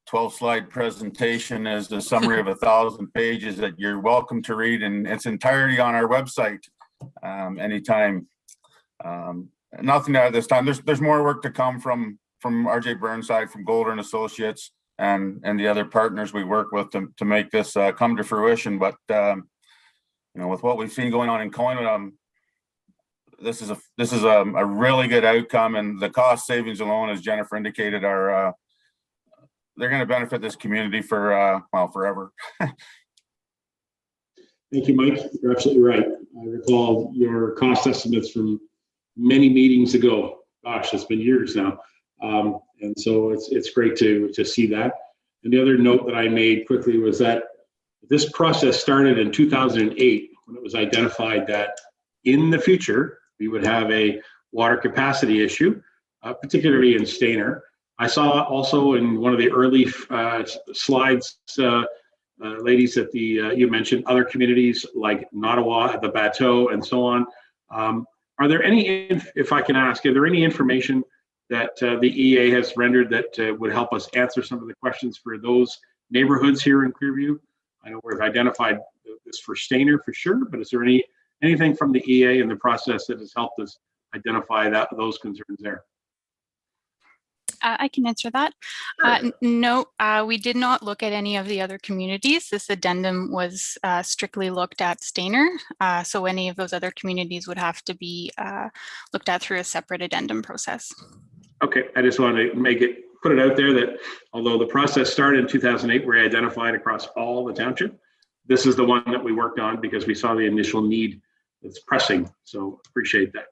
12-slide presentation is the summary of 1,000 pages that you're welcome to read in its entirety on our website anytime. Nothing to add this time. There's more work to come from RJ Burnside, from Golder and Associates, and the other partners we work with to make this come to fruition. But with what we've seen going on in Collingwood, this is a really good outcome, and the cost savings alone, as Jennifer indicated, are they're going to benefit this community for forever. Thank you, Mike. You're absolutely right. I recall your cost estimates from many meetings ago. Gosh, it's been years now. And so it's great to see that. And the other note that I made quickly was that this process started in 2008 when it was identified that in the future we would have a water capacity issue, particularly in Stayner. I saw also in one of the early slides, ladies, that you mentioned other communities like Nottawa, the Bateau, and so on. Are there any, if I can ask, are there any information that the EA has rendered that would help us answer some of the questions for those neighborhoods here in Clearview? I know we've identified this for Stayner for sure, but is there anything from the EA in the process that has helped us identify those concerns there? I can answer that. Sure. No, we did not look at any of the other communities. This addendum was strictly looked at Stayner. So any of those other communities would have to be looked at through a separate addendum process. Okay, I just wanted to put it out there that although the process started in 2008, we identified across all the township, this is the one that we worked on because we saw the initial need that's pressing. So appreciate that.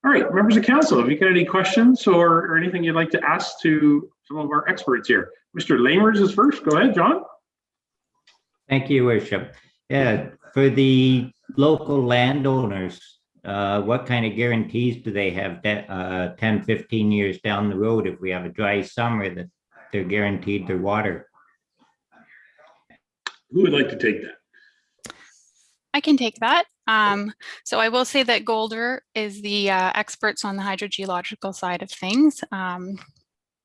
All right, members of council, have you got any questions or anything you'd like to ask to some of our experts here? Mr. Lamers is first. Go ahead, John. Thank you, Worship. Yeah, For the local landowners, what kind of guarantees do they have that 10, 15 years down the road if we have a dry summer that they're guaranteed their water? Who would like to take that? I can take that. So I will say that Golder is the experts on the hydrogeological side of things.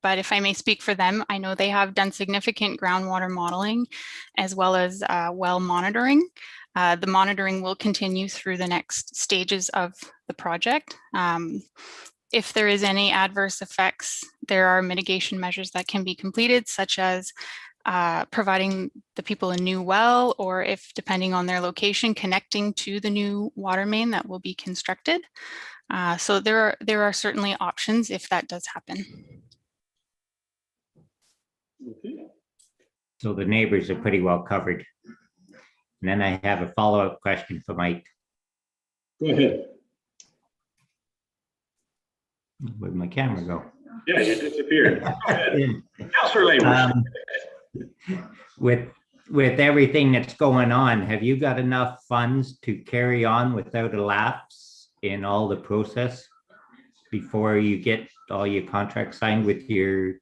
But if I may speak for them, I know they have done significant groundwater modeling as well as well monitoring. The monitoring will continue through the next stages of the project. If there is any adverse effects, there are mitigation measures that can be completed, such as providing the people a new well, or if depending on their location, connecting to the new water main that will be constructed. So there are certainly options if that does happen. Okay. So the neighbors are pretty well covered. And then I have a follow-up question for Mike. Go ahead. Where'd my camera go? Yeah, you disappeared. Go ahead. Councillor Lamers. With everything that's going on, have you got enough funds to carry on without a lapse in all the process before you get all your contracts signed with your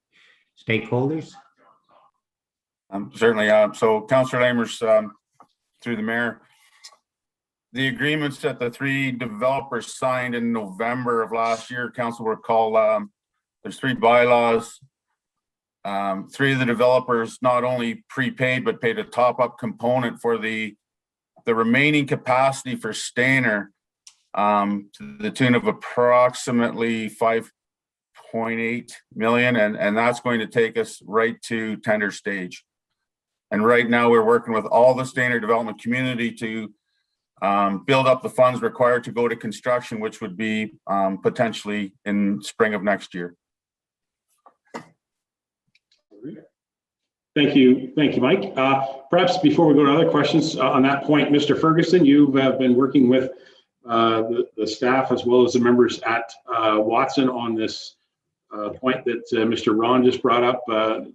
stakeholders? Certainly. So Councillor Lamers, through the mayor, the agreements that the three developers signed in November of last year, council will recall, there's three bylaws. Three of the developers not only prepaid, but paid a top-up component for the remaining capacity for Stainer, to the tune of approximately 5.8 million, and that's going to take us right to tender stage. And right now we're working with all the Stainer development community to build up the funds required to go to construction, which would be potentially in spring of next year. Thank you, Mike. Perhaps before we go to other questions on that point, Mr. Ferguson, you've been working with the staff as well as the members at Watson on this point that Mr. Ron just brought up.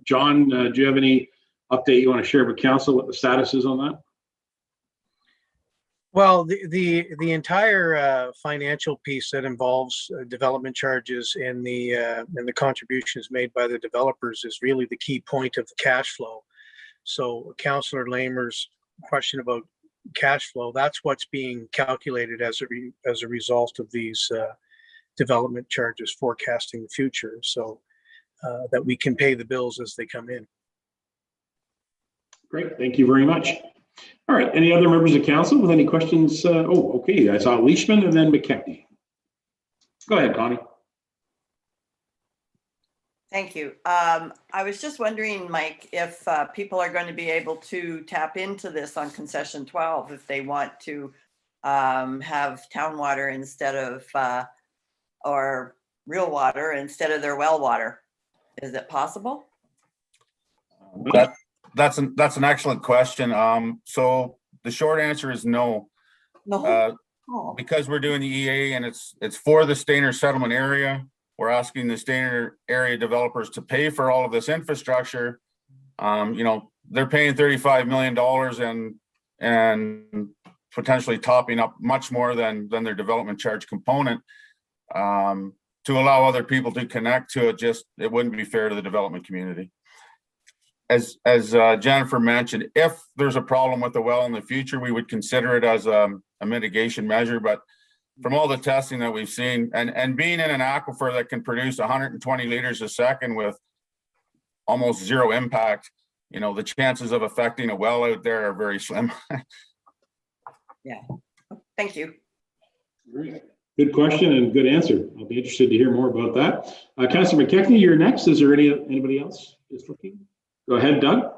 John, do you have any update you want to share with council what the status is on that? Well, the entire financial piece that involves development charges and the contributions made by the developers is really the key point of the cash flow. So Councillor Lamer's question about cash flow, that's what's being calculated as a result of these development charges forecasting the future, so that we can pay the bills as they come in. Great, thank you very much. All right, any other members of council with any questions? Oh, okay, I saw Leishman and then McKechnie. Go ahead, Connie. Thank you. I was just wondering, Mike, if people are going to be able to tap into this on concession 12 if they want to have town water instead of, or real water instead of their well water. Is it possible? That's an excellent question. So the short answer is no. No. Because we're doing the EA and it's for the Stainer settlement area. We're asking the Stainer area developers to pay for all of this infrastructure. You know, they're paying $35 million and potentially topping up much more than their development charge component. To allow other people to connect to it, it wouldn't be fair to the development community. As Jennifer mentioned, if there's a problem with the well in the future, we would consider it as a mitigation measure. But from all the testing that we've seen, and being in an aquifer that can produce 120 liters a second with almost zero impact, you know, the chances of affecting a well out there are very slim. Yeah, thank you. Great. Good question and good answer. I'll be interested to hear more about that. Councillor McKechnie, you're next. Is there anybody else is looking? Go ahead, Doug.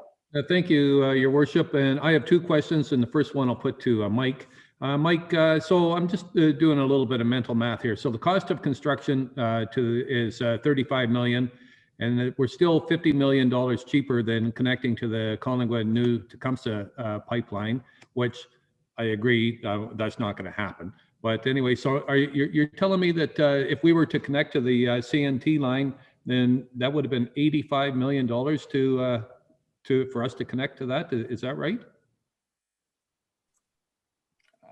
Thank you, Your Worship. And I have two questions, and the first one I'll put to Mike. Mike, so I'm just doing a little bit of mental math here. So the cost of construction is 35 million, and we're still $50 million cheaper than connecting to the Collingwood new Tecumseh pipeline, which I agree that's not going to happen. But anyway, so you're telling me that if we were to connect to the CNT line, then that would have been $85 million for us to connect to that. Is that right?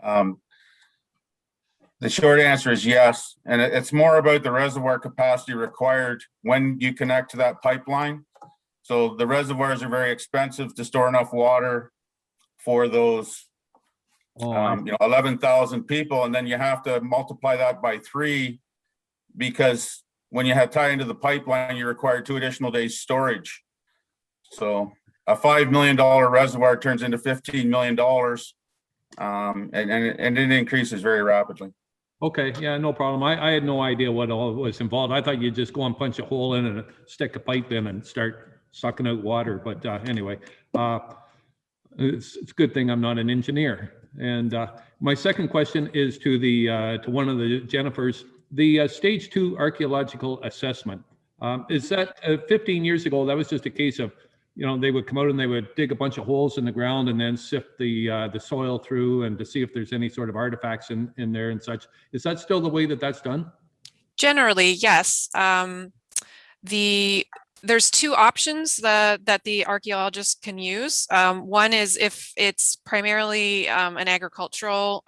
The short answer is yes, and it's more about the reservoir capacity required when you connect to that pipeline. So the reservoirs are very expensive to store enough water for those 11,000 people, and then you have to multiply that by 3 because when you have tie into the pipeline, you require 2 additional days storage. So a $5 million reservoir turns into $15 million, and it increases very rapidly. Okay, yeah, no problem. I had no idea what all was involved. I thought you'd just go and punch a hole in and stick a pipe in and start sucking out water. But anyway, it's a good thing I'm not an engineer. And my second question is to to one of the Jennifers. The stage 2 archaeological assessment. Is that 15 years ago? That was just a case of, they would come out and they would dig a bunch of holes in the ground and then sift the soil through and to see if there's any sort of artifacts in there and such. Is that still the way that that's done? Generally, yes. There's 2 options that the archaeologists can use. One is if it's primarily an agricultural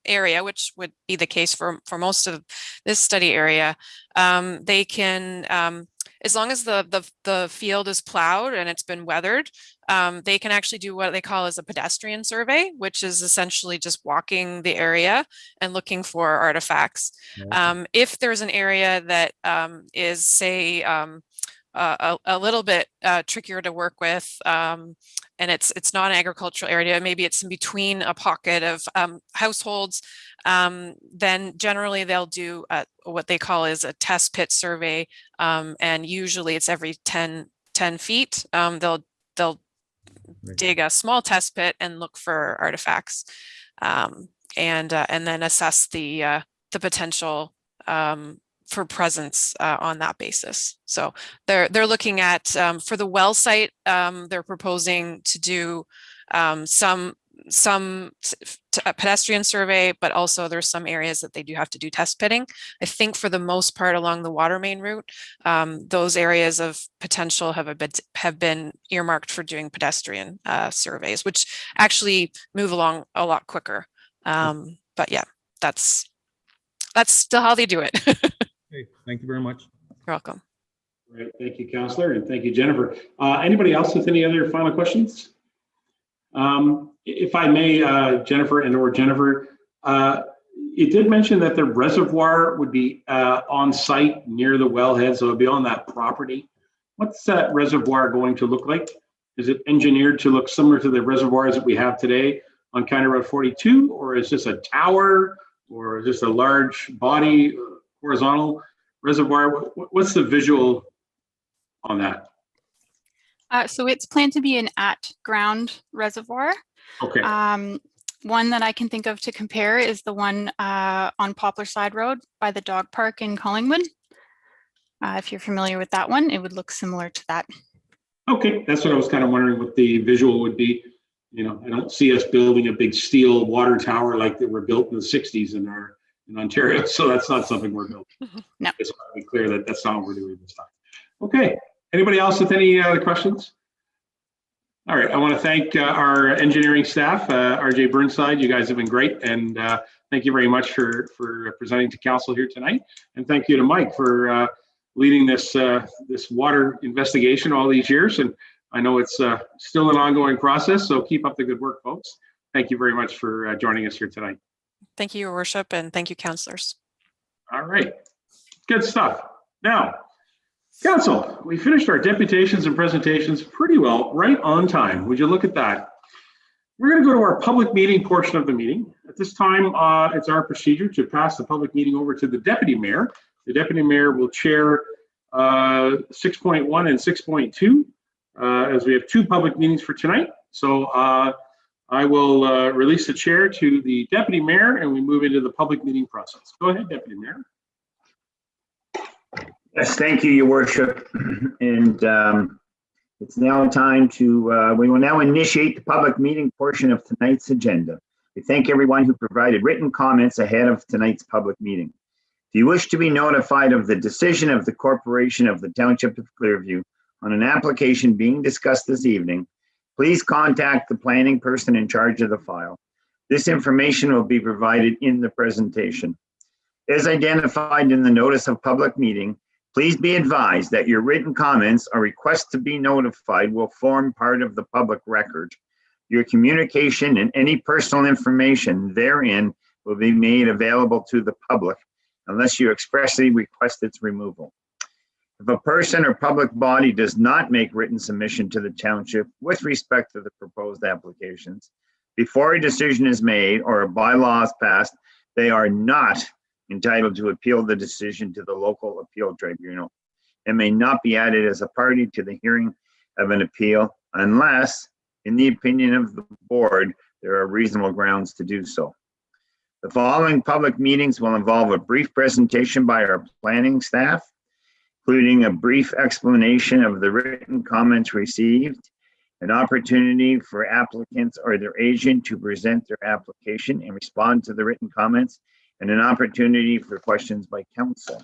area, which would be the case for most of this study area. They can, as long as the field is plowed and it's been weathered, they can actually do what they call as a pedestrian survey, which is essentially just walking the area and looking for artifacts. Okay. If there's an area that is, say, a little bit trickier to work with, and it's not an agricultural area, maybe it's in between a pocket of households, then generally they'll do what they call is a test pit survey, and usually it's every 10 feet. They'll dig a small test pit and look for artifacts, and then assess the potential for presence on that basis. So they're looking at, for the well site, they're proposing to do some a pedestrian survey, but also there's some areas that they do have to do test pitting. I think for the most part along the water main route, those areas of potential have been earmarked for doing pedestrian surveys, which actually move along a lot quicker. But yeah, that's still how they do it. Okay, thank you very much. You're welcome. All right, thank you, Councillor, and thank you, Jennifer. Anybody else with any other final questions? If I may, Jennifer or Jennifer, you did mention that the reservoir would be on site near the wellhead, so it would be on that property. What's that reservoir going to look like? Is it engineered to look similar to the reservoirs that we have today on County Road 42, or is this a tower, or is this a large body, horizontal reservoir? What's the visual on that? So it's planned to be an at-ground reservoir. Okay. One that I can think of to compare is the one on Poplar Side Road by the dog park in Collingwood. If you're familiar with that one, it would look similar to that. Okay, that's what I was kind of wondering what the visual would be. I don't see us building a big steel water tower like they were built in the 60s in Ontario, so that's not something we're building. No. Just want to be clear that that's not what we're doing this time. Okay, anybody else with any other questions? All right, I want to thank our engineering staff, RJ Burnside. You guys have been great, and thank you very much for presenting to council here tonight. And thank you to Mike for leading this water investigation all these years. And I know it's still an ongoing process, so keep up the good work, folks. Thank you very much for joining us here tonight. Thank you, Your Worship, and thank you, councillors. All right, good stuff. Now, council, we finished our deputations and presentations pretty well, right on time. Would you look at that? We're going to go to our public meeting portion of the meeting. At this time, it's our procedure to pass the public meeting over to the deputy mayor. The deputy mayor will chair 6.1 and 6.2, as we have 2 public meetings for tonight. So I will release the chair to the deputy mayor, and we move into the public meeting process. Go ahead, deputy mayor. Yes, thank you, Your Worship. And it's now time to, we will now initiate the public meeting portion of tonight's agenda. We thank everyone who provided written comments ahead of tonight's public meeting. If you wish to be notified of the decision of the Corporation of the Township of Clearview on an application being discussed this evening, please contact the planning person in charge of the file. This information will be provided in the presentation. As identified in the notice of public meeting, please be advised that your written comments or requests to be notified will form part of the public record. Your communication and any personal information therein will be made available to the public unless you expressly request its removal. If a person or public body does not make written submission to the township with respect to the proposed applications, before a decision is made or a bylaw is passed, they are not entitled to appeal the decision to the local appeal tribunal and may not be added as a party to the hearing of an appeal unless, in the opinion of the board, there are reasonable grounds to do so. The following public meetings will involve a brief presentation by our planning staff, including a brief explanation of the written comments received, an opportunity for applicants or their agent to present their application and respond to the written comments, and an opportunity for questions by council.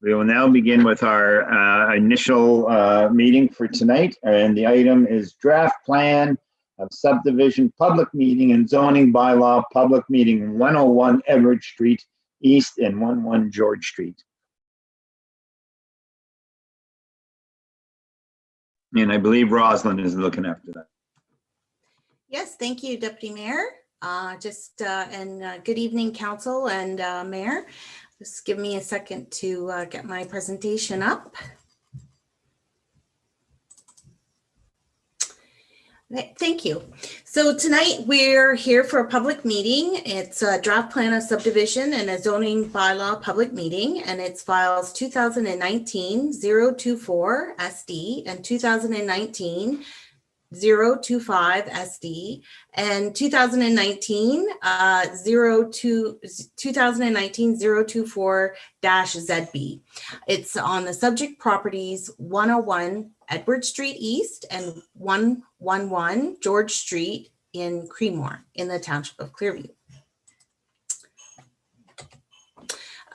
We will now begin with our initial meeting for tonight, and the item is draft plan of subdivision public meeting and zoning bylaw public meeting 101 Edward Street East and 11 George Street. And I believe Rosalind is looking after that. Yes, thank you, Deputy Mayor. Good evening, Council and Mayor. Just give me a second to get my presentation up. Thank you. So tonight we're here for a public meeting. It's a draft plan of subdivision and a zoning bylaw public meeting, and it's files 2019-024 SD and 2019-025 SD and 2019-024-ZB. It's on the subject properties 101 Edward Street East and 111 George Street in Creemore in the township of Clearview.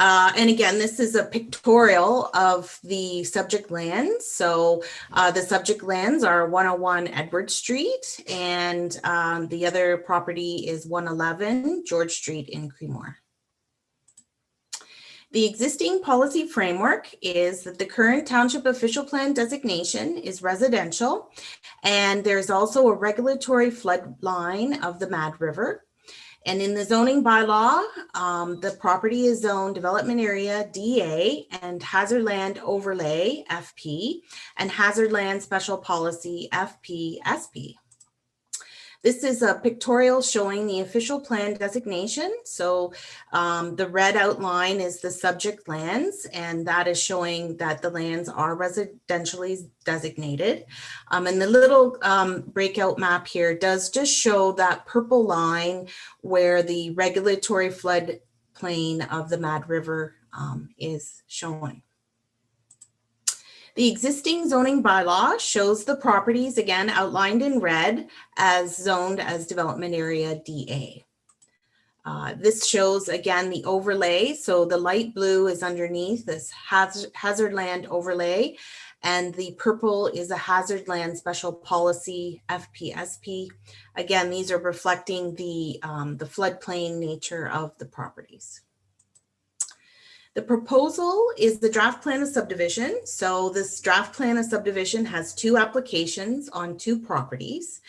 And again, this is a pictorial of the subject lands. So the subject lands are 101 Edward Street, and the other property is 111 George Street in Creemore. The existing policy framework is that the current township official plan designation is residential, and there's also a regulatory flood line of the Mad River. And in the zoning bylaw, the property is zoned development area DA and hazard land overlay FP and hazard land special policy FP-SP. This is a pictorial showing the official plan designation. So the red outline is the subject lands, and that is showing that the lands are residentially designated. And the little breakout map here does just show that purple line where the regulatory flood plain of the Mad River is showing. The existing zoning bylaw shows the properties, again, outlined in red as zoned as development area DA. This shows, again, the overlay. So the light blue is underneath this hazard land overlay, and the purple is a hazard land special policy FPSP. Again, these are reflecting the floodplain nature of the properties. The proposal is the draft plan of subdivision. So this draft plan of subdivision has two applications on two properties,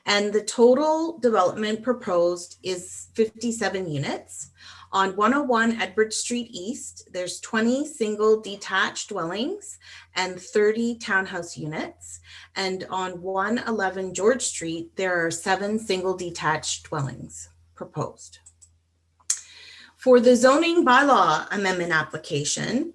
and the total development proposed is 57 units. On 101 Edward Street East, there's 20 single detached dwellings and 30 townhouse units. And on 111 George Street, there are 7 single detached dwellings proposed. For the zoning bylaw amendment application,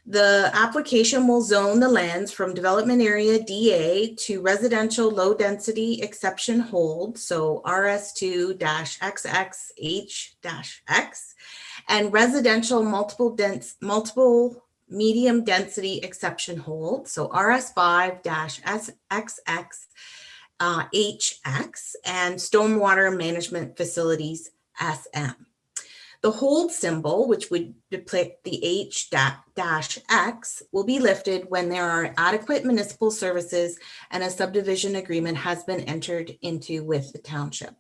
the application will zone the lands from development area DA to residential low density exception hold, so RS2-XX-H-X, and residential multiple medium density exception hold, so RS5-XX-HX, and stormwater management facilities SM. The hold symbol, which would depict the H-X, will be lifted when there are adequate municipal services and a subdivision agreement has been entered into with the township.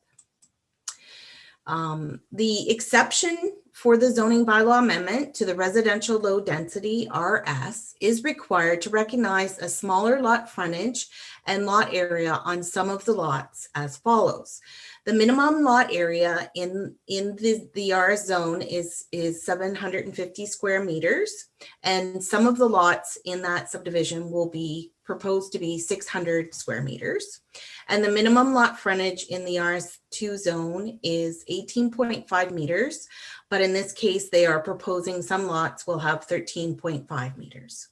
The exception for the zoning bylaw amendment to the residential low density RS is required to recognize a smaller lot frontage and lot area on some of the lots as follows. The minimum lot area in the RS zone is 750 square meters, and some of the lots in that subdivision will be proposed to be 600 square meters. And the minimum lot frontage in the RS2 zone is 18.5 meters, but in this case, they are proposing some lots will have 13.5 meters.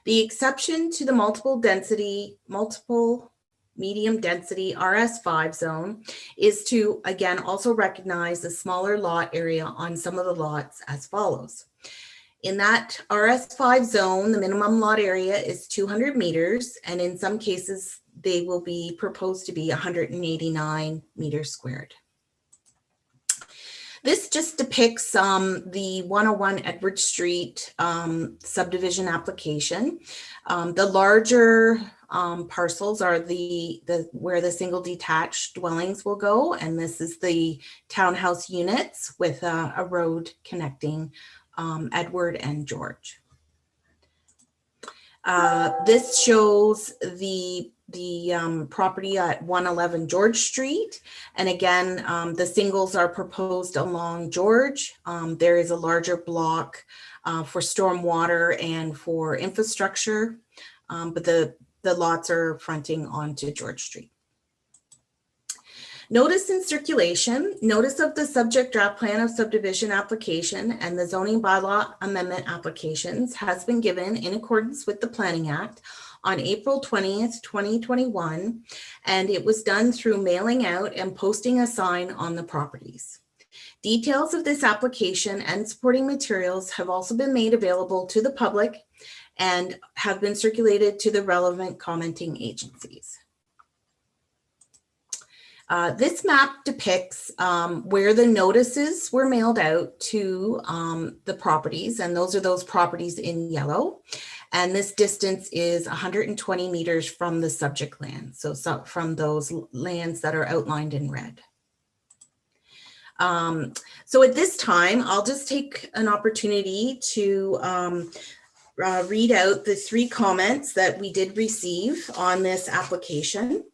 The exception to the multiple medium density RS5 zone is to, again, also recognize the smaller lot area on some of the lots as follows. In that RS5 zone, the minimum lot area is 200 meters, and in some cases, they will be proposed to be 189 meters squared. This just depicts the 101 Edward Street subdivision application. The larger parcels are where the single detached dwellings will go, and this is the townhouse units with a road connecting Edward and George. This shows the property at 111 George Street. And again, the singles are proposed along George. There is a larger block for stormwater and for infrastructure, but the lots are fronting onto George Street. Notice in circulation, notice of the subject draft plan of subdivision application and the zoning bylaw amendment applications has been given in accordance with the Planning Act on April 20th, 2021, and it was done through mailing out and posting a sign on the properties. Details of this application and supporting materials have also been made available to the public and have been circulated to the relevant commenting agencies. This map depicts where the notices were mailed out to the properties, and those are those properties in yellow. And this distance is 120 meters from the subject land, so from those lands that are outlined in red. So at this time, I'll just take an opportunity to read out the 3 comments that we did receive on this application.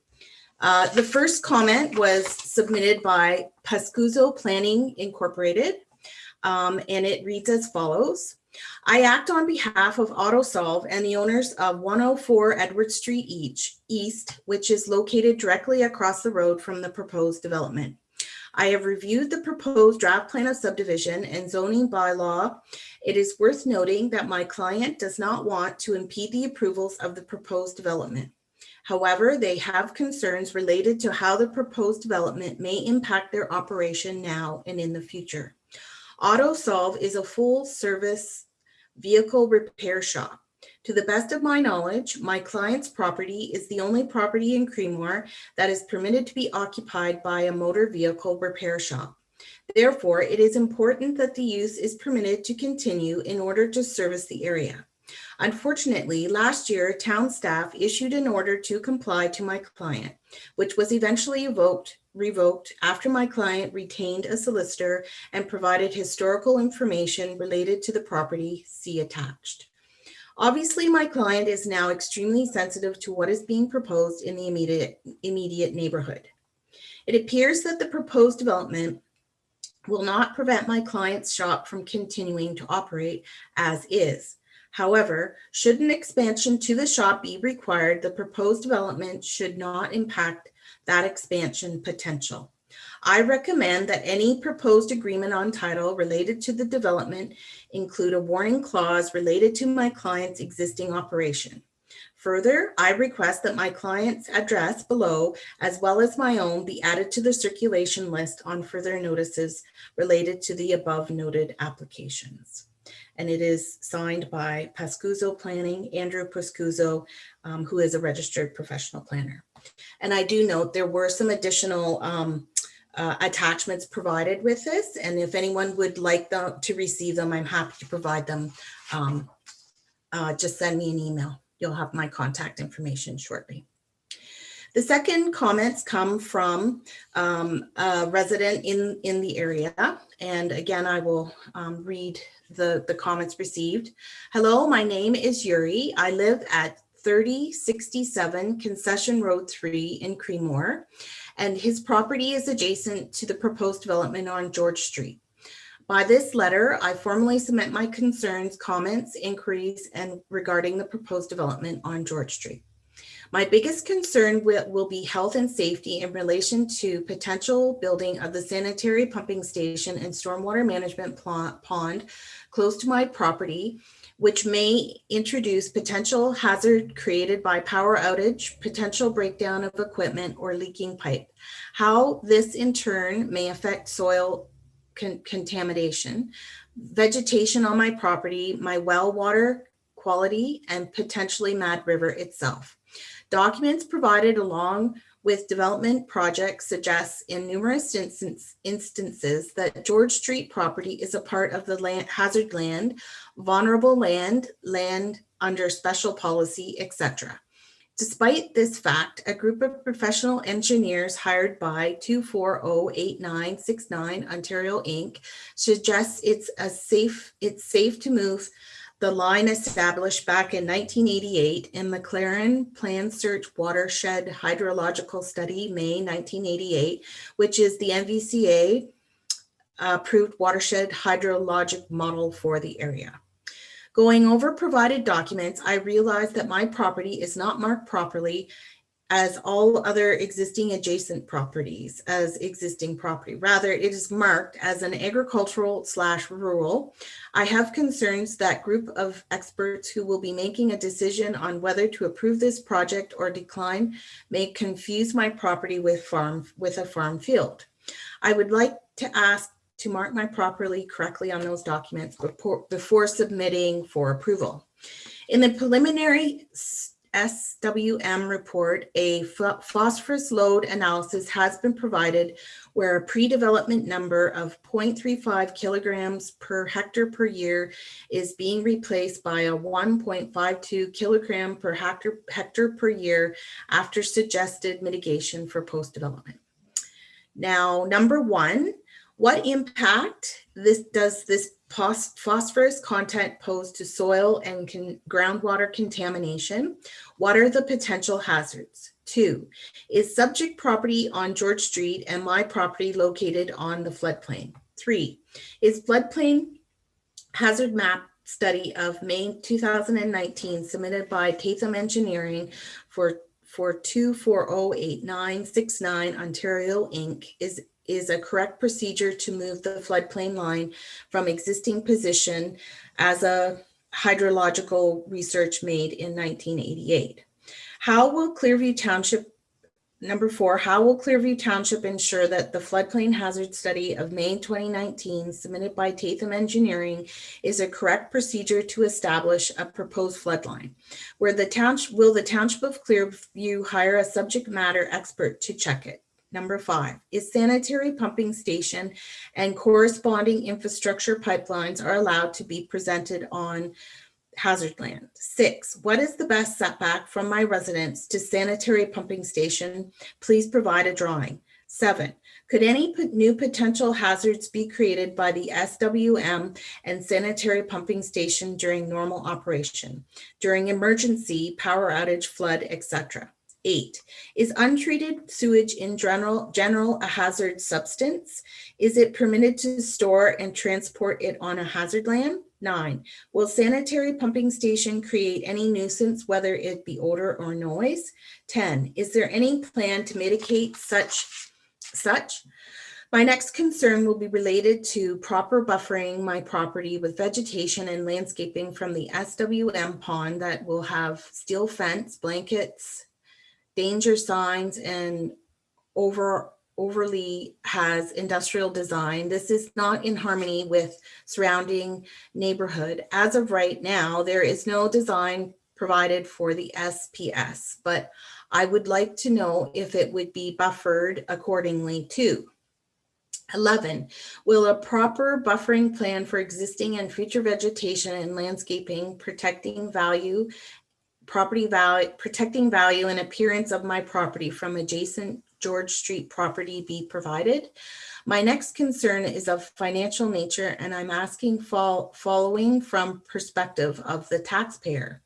The first comment was submitted by Pascuzo Planning Incorporated, and it reads as follows. I act on behalf of AutoSolve and the owners of 104 Edward Street East, which is located directly across the road from the proposed development. I have reviewed the proposed draft plan of subdivision and zoning bylaw. It is worth noting that my client does not want to impede the approvals of the proposed development. However, they have concerns related to how the proposed development may impact their operation now and in the future. AutoSolve is a full-service vehicle repair shop. To the best of my knowledge, my client's property is the only property in Creemore that is permitted to be occupied by a motor vehicle repair shop. Therefore, it is important that the use is permitted to continue in order to service the area. Unfortunately, last year, town staff issued an order to comply to my client, which was eventually revoked after my client retained a solicitor and provided historical information related to the property, see attached. Obviously, my client is now extremely sensitive to what is being proposed in the immediate neighborhood. It appears that the proposed development will not prevent my client's shop from continuing to operate as is. However, should an expansion to the shop be required, the proposed development should not impact that expansion potential. I recommend that any proposed agreement on title related to the development include a warning clause related to my client's existing operation. Further, I request that my client's address below, as well as my own, be added to the circulation list on further notices related to the above noted applications. And it is signed by Pascuzo Planning, Andrew Pascuzo, who is a registered professional planner. And I do note there were some additional attachments provided with this. And if anyone would like to receive them, I'm happy to provide them. Just send me an email. You'll have my contact information shortly. The second comments come from a resident in the area. And again, I will read the comments received. Hello, my name is Yuri. I live at 3067 Concession Road 3 in Creemore, and his property is adjacent to the proposed development on George Street. By this letter, I formally submit my concerns, comments, inquiries, and regarding the proposed development on George Street. My biggest concern will be health and safety in relation to potential building of the sanitary pumping station and stormwater management pond close to my property, which may introduce potential hazard created by power outage, potential breakdown of equipment, or leaking pipe. How this in turn may affect soil contamination, vegetation on my property, my well water quality, and potentially Mad River itself. Documents provided along with development projects suggest in numerous instances that George Street property is a part of the hazard land, vulnerable land under special policy, etc. Despite this fact, a group of professional engineers hired by 2408969 Ontario Inc. suggests it's safe to move the line established back in 1988 in McLaren Plan Search Watershed Hydrological Study, May 1988, which is the MVCA approved watershed hydrologic model for the area. Going over provided documents, I realized that my property is not marked properly as all other existing adjacent properties as existing property. Rather, it is marked as an agricultural/rural. I have concerns that group of experts who will be making a decision on whether to approve this project or decline may confuse my property with a farm field. I would like to ask to mark my property correctly on those documents before submitting for approval. In the preliminary SWM report, a phosphorus load analysis has been provided where a pre-development number of 0.35 kilograms per hectare per year is being replaced by a 1.52 kilogram per hectare per year after suggested mitigation for post-development. Now, number one, what impact does this phosphorus content pose to soil and groundwater contamination? What are the potential hazards? 2, is subject property on George Street and my property located on the floodplain? 3, is floodplain hazard map study of May 2019 submitted by Tatham Engineering for 2408969 Ontario Inc. is a correct procedure to move the floodplain line from existing position as a hydrological research made in 1988. How will Clearview Township, number 4, how will Clearview Township ensure that the floodplain hazard study of May 2019 submitted by Tatham Engineering is a correct procedure to establish a proposed floodline? Will the Township of Clearview hire a subject matter expert to check it? Number 5, is sanitary pumping station and corresponding infrastructure pipelines are allowed to be presented on hazard land? 6, what is the best setback from my residence to sanitary pumping station? Please provide a drawing. 7, could any new potential hazards be created by the SWM and sanitary pumping station during normal operation, during emergency, power outage, flood, etc.? 8, is untreated sewage in general a hazard substance? Is it permitted to store and transport it on a hazard land? 9, will sanitary pumping station create any nuisance, whether it be odor or noise? 10, is there any plan to mitigate such? My next concern will be related to proper buffering my property with vegetation and landscaping from the SWM pond that will have steel fence, blankets, danger signs, and overly has industrial design. This is not in harmony with surrounding neighborhood. As of right now, there is no design provided for the SPS, but I would like to know if it would be buffered accordingly too. 11, will a proper buffering plan for existing and future vegetation and landscaping protecting value property value, protecting value and appearance of my property from adjacent George Street property be provided. My next concern is of financial nature, and I'm asking following from perspective of the taxpayer.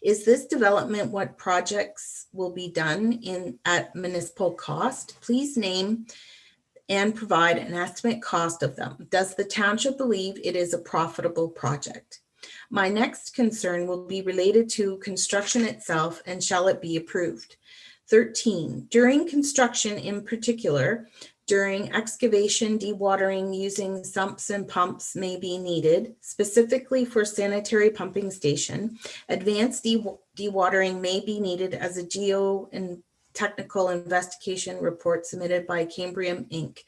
Is this development what projects will be done at municipal cost? Please name and provide an estimate cost of them. Does the township believe it is a profitable project? My next concern will be related to construction itself, and shall it be approved? 13, during construction in particular, during excavation, dewatering using sumps and pumps may be needed, specifically for sanitary pumping station. Advanced dewatering may be needed as a geo and technical investigation report submitted by Cambrian Inc.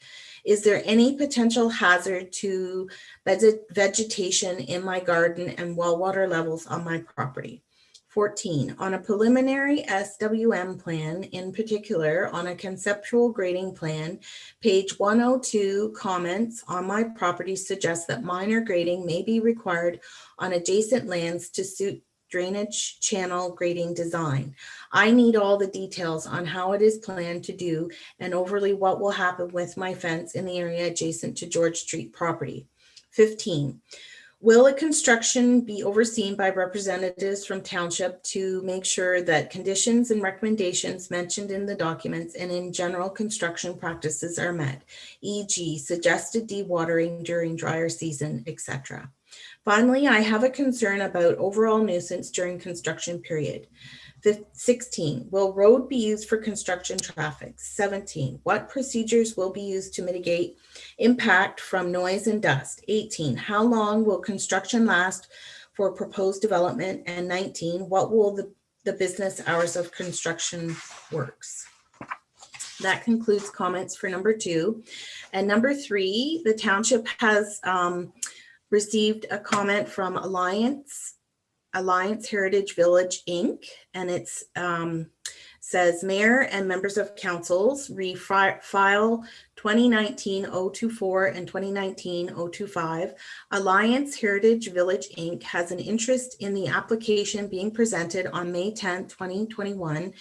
Is there any potential hazard to vegetation in my garden and well water levels on my property? 14, on a preliminary SWM plan, in particular on a conceptual grading plan, page 102 comments on my property suggest that minor grading may be required on adjacent lands to suit drainage channel grading design. I need all the details on how it is planned to do and overly what will happen with my fence in the area adjacent to George Street property. 15, will a construction be overseen by representatives from township to make sure that conditions and recommendations mentioned in the documents and in general construction practices are met, e.g. suggested dewatering during drier season, etc. Finally, I have a concern about overall nuisance during construction period. 16, will road be used for construction traffic? 17, what procedures will be used to mitigate impact from noise and dust? 18, how long will construction last for proposed development? And 19, what will the business hours of construction works? That concludes comments for number 2. And number 3, the township has received a comment from Alliance Heritage Village, Inc. And it's says, Mayor and members of councils, refile 2019-024 and 2019-025. Alliance Heritage Village, Inc. has an interest in the application being presented on May 10, 2021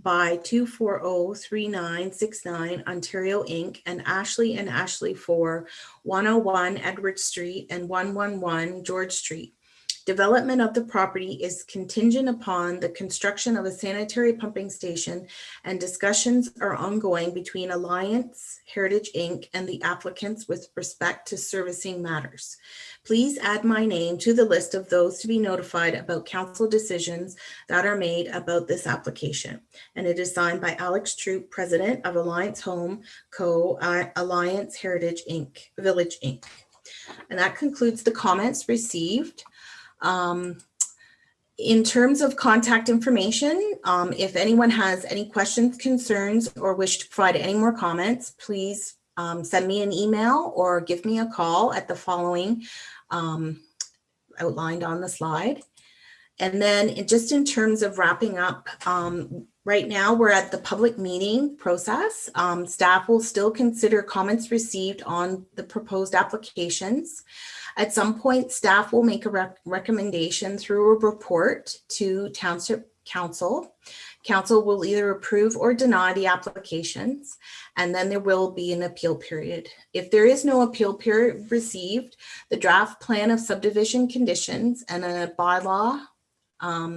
by 2403969 Ontario, Inc. and Ashley 4, 101 Edward Street and 111 George Street. Development of the property is contingent upon the construction of a sanitary pumping station, and discussions are ongoing between Alliance Heritage Inc. and the applicants with respect to servicing matters. Please add my name to the list of those to be notified about council decisions that are made about this application. And it is signed by Alex Troop, President of Alliance Home Co. Alliance Heritage Inc. Village Inc. And that concludes the comments received. In terms of contact information, if anyone has any questions, concerns, or wish to provide any more comments, please send me an email or give me a call at the following outlined on the slide. And then just in terms of wrapping up, right now we're at the public meeting process. Staff will still consider comments received on the proposed applications. At some point, staff will make a recommendation through a report to Township Council. Council will either approve or deny the applications, and then there will be an appeal period. If there is no appeal period received, the draft plan of subdivision conditions and a bylaw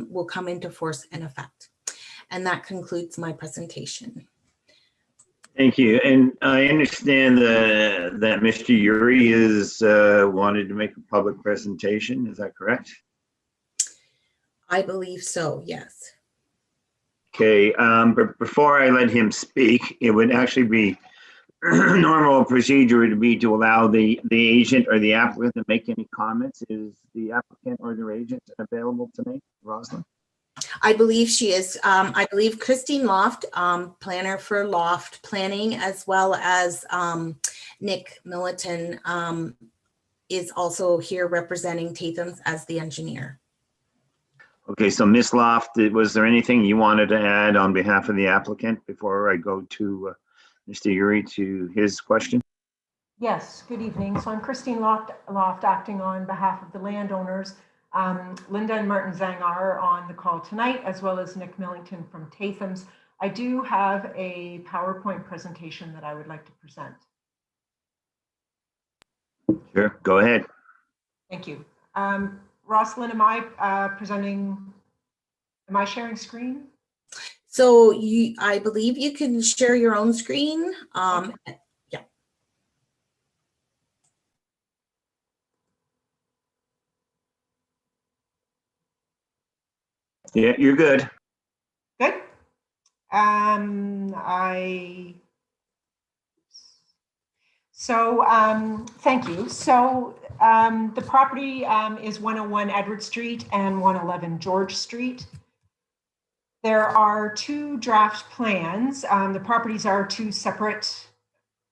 will come into force and effect. And that concludes my presentation. Thank you. And I understand that Mr. Yuri is wanted to make a public presentation. Is that correct? I believe so, yes. Okay, but before I let him speak, it would actually be normal procedure to be to allow the agent or the applicant to make any comments. Is the applicant or their agent available tonight, Rosalind? I believe she is. I believe Christine Loft, planner for Loft Planning, as well as Nick Milliton is also here representing Tatham's as the engineer. Okay, so Ms. Loft, was there anything you wanted to add on behalf of the applicant before I go to Mr. Yuri to his question? Yes, good evening. So I'm Christine Loft acting on behalf of the landowners. Linda and Martin Zhang are on the call tonight, as well as Nick Millington from Tatham's. I do have a PowerPoint presentation that I would like to present. Sure, go ahead. Thank you. Rosalind, am I am I sharing screen? So I believe you can share your own screen. Yeah. Yeah, you're good. Good. Thank you. So the property is 101 Edward Street and 111 George Street. There are two draft plans. The properties are two separate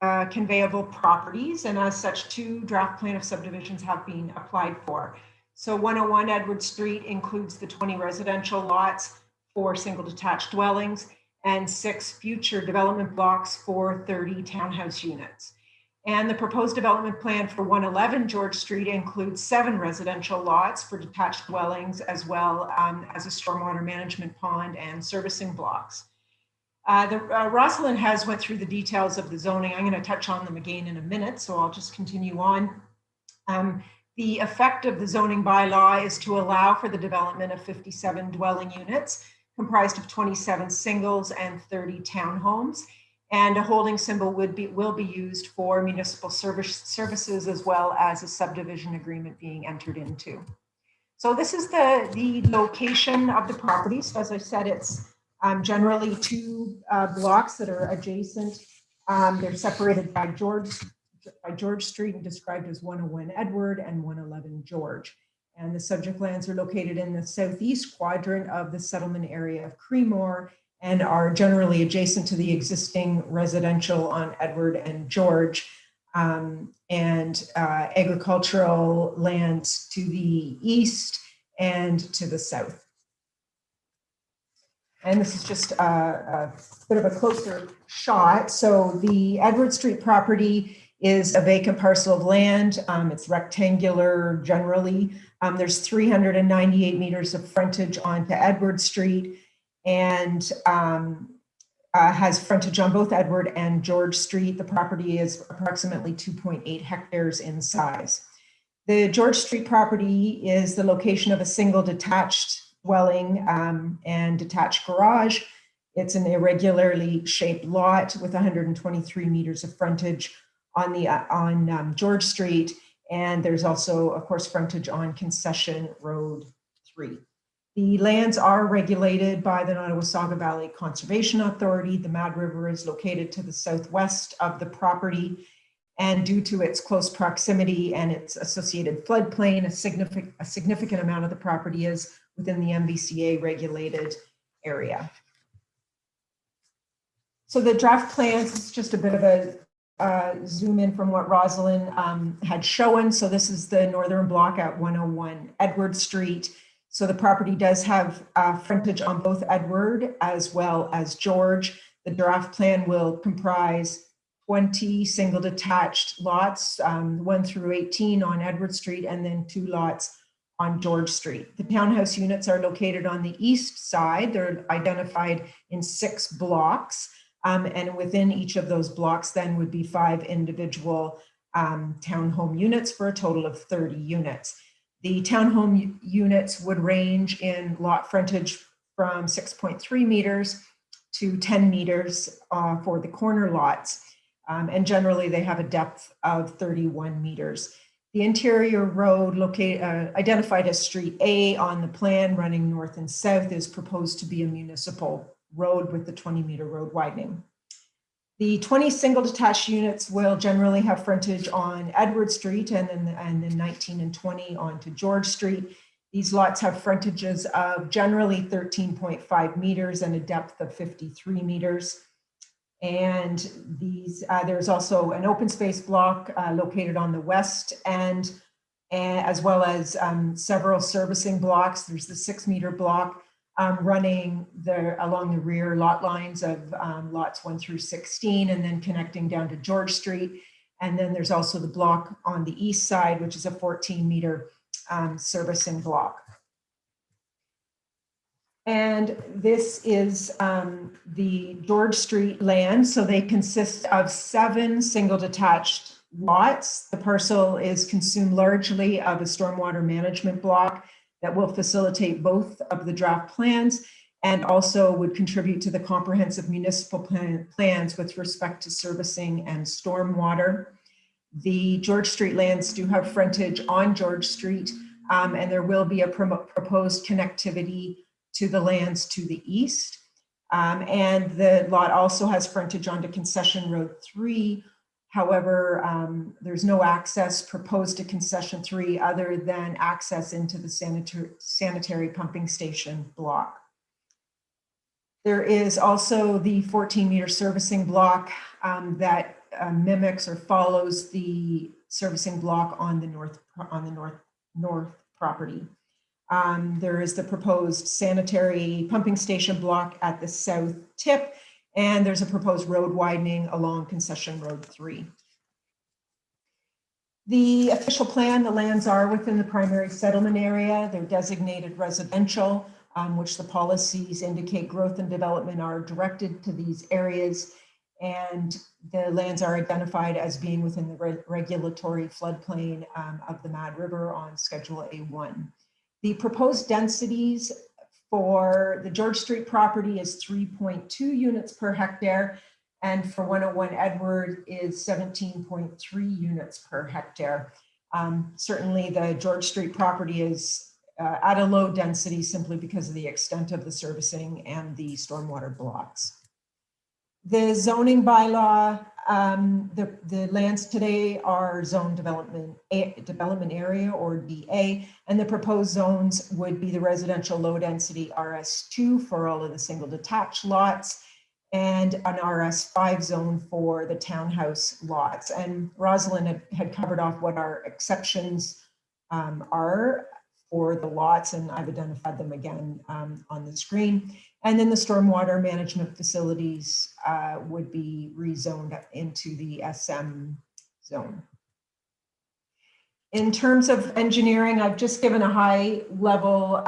conveyable properties, and as such, two draft plan of subdivisions have been applied for. So 101 Edward Street includes the 20 residential lots, 4 single detached dwellings, and 6 future development blocks for 30 townhouse units. And the proposed development plan for 111 George Street includes 7 residential lots for detached dwellings, as well as a stormwater management pond and servicing blocks. Rosalind has went through the details of the zoning. I'm going to touch on them again in a minute, so I'll just continue on. The effect of the zoning bylaw is to allow for the development of 57 dwelling units, comprised of 27 singles and 30 townhomes. And a holding symbol will be used for municipal services, as well as a subdivision agreement being entered into. So this is the location of the property. So as I said, it's generally 2 blocks that are adjacent. They're separated by George Street and described as 101 Edward and 111 George. And the subject lands are located in the southeast quadrant of the settlement area of Creemore, and are generally adjacent to the existing residential on Edward and George, and agricultural lands to the east and to the south. And this is just a bit of a closer shot. So the Edward Street property is a vacant parcel of land. It's rectangular generally. There's 398 meters of frontage onto Edward Street, and has frontage on both Edward and George Street. The property is approximately 2.8 hectares in size. The George Street property is the location of a single detached dwelling and detached garage. It's an irregularly shaped lot with 123 meters of frontage on George Street. And there's also, of course, frontage on Concession Road 3. The lands are regulated by the Nottawasaga Valley Conservation Authority. The Mad River is located to the southwest of the property, and due to its close proximity and its associated floodplain, a significant amount of the property is within the MVCA regulated area. So the draft plans is just a bit of a zoom in from what Rosalind had shown. So this is the northern block at 101 Edward Street. So the property does have frontage on both Edward as well as George. The draft plan will comprise 20 single detached lots, 1 through 18 on Edward Street, and then 2 lots on George Street. The townhouse units are located on the east side. They're identified in 6 blocks. And within each of those blocks then would be 5 individual townhome units for a total of 30 units. The townhome units would range in lot frontage from 6.3 meters to 10 meters for the corner lots. And generally they have a depth of 31 meters. The interior road identified as Street A on the plan running north and south is proposed to be a municipal road with the 20-meter road widening. The 20 single detached units will generally have frontage on Edward Street and then 19 and 20 onto George Street. These lots have frontages of generally 13.5 meters and a depth of 53 meters. And these there's also an open space block located on the west end, as well as several servicing blocks. There's the 6-meter block running along the rear lot lines of lots 1 through 16, and then connecting down to George Street. And then there's also the block on the east side, which is a 14-meter servicing block. And this is the George Street land. So they consist of 7 single detached lots. The parcel is consumed largely of a stormwater management block that will facilitate both of the draft plans and also would contribute to the comprehensive municipal plans with respect to servicing and stormwater. The George Street lands do have frontage on George Street, and there will be a proposed connectivity to the lands to the east. And the lot also has frontage onto Concession Road 3. However, there's no access proposed to Concession 3 other than access into the sanitary pumping station block. There is also the 14-meter servicing block that mimics or follows the servicing block on the north property. There is the proposed sanitary pumping station block at the south tip, and there's a proposed road widening along Concession Road 3. The official plan, the lands are within the primary settlement area. They're designated residential, which the policies indicate growth and development are directed to these areas. And the lands are identified as being within the regulatory floodplain of the Mad River on Schedule A1. The proposed densities for the George Street property is 3.2 units per hectare, and for 101 Edward is 17.3 units per hectare. Certainly the George Street property is at a low density simply because of the extent of the servicing and the stormwater blocks. The zoning bylaw, the lands today are zone development area or DA, and the proposed zones would be the residential low density RS2 for all of the single detached lots and an RS5 zone for the townhouse lots. And Rosalind had covered off what our exceptions are for the lots, and I've identified them again on the screen. And then the stormwater management facilities would be rezoned into the SM zone. In terms of engineering, I've just given a high level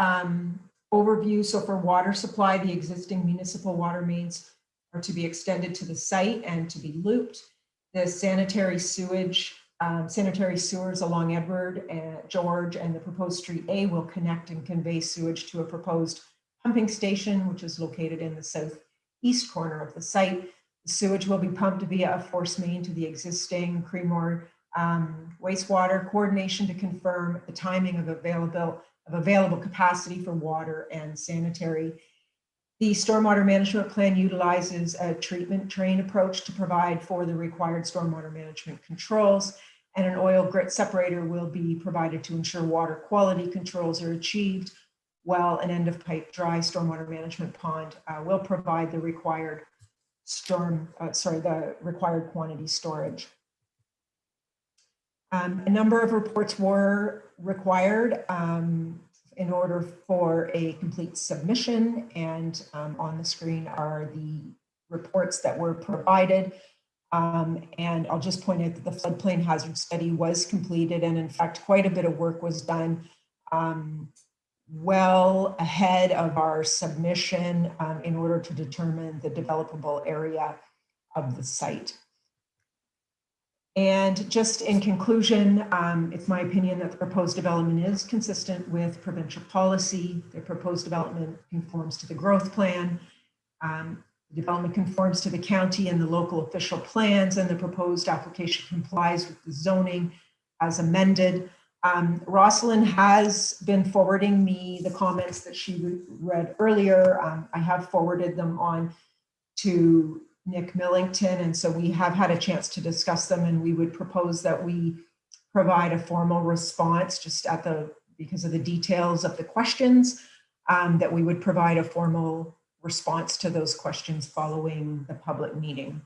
overview. So for water supply, the existing municipal water mains are to be extended to the site and to be looped. The sanitary sewers along Edward and George and the proposed Street A will connect and convey sewage to a proposed pumping station, which is located in the southeast corner of the site. The sewage will be pumped via a force main to the existing Creemore wastewater. Coordination to confirm the timing of available capacity for water and sanitary. The stormwater management plan utilizes a treatment train approach to provide for the required stormwater management controls, and an oil grit separator will be provided to ensure water quality controls are achieved, while an end of pipe dry stormwater management pond will provide the required required quantity storage. A number of reports were required in order for a complete submission, and on the screen are the reports that were provided. And I'll just point out that the floodplain hazard study was completed, and in fact, quite a bit of work was done well ahead of our submission in order to determine the developable area of the site. And just in conclusion, it's my opinion that the proposed development is consistent with provincial policy. The proposed development conforms to the growth plan. The development conforms to the county and the local official plans, and the proposed application complies with the zoning as amended. Rosalind has been forwarding me the comments that she read earlier. I have forwarded them on to Nick Millington, and so we have had a chance to discuss them, and we would propose that we provide a formal response just because of the details of the questions, that we would provide a formal response to those questions following the public meeting.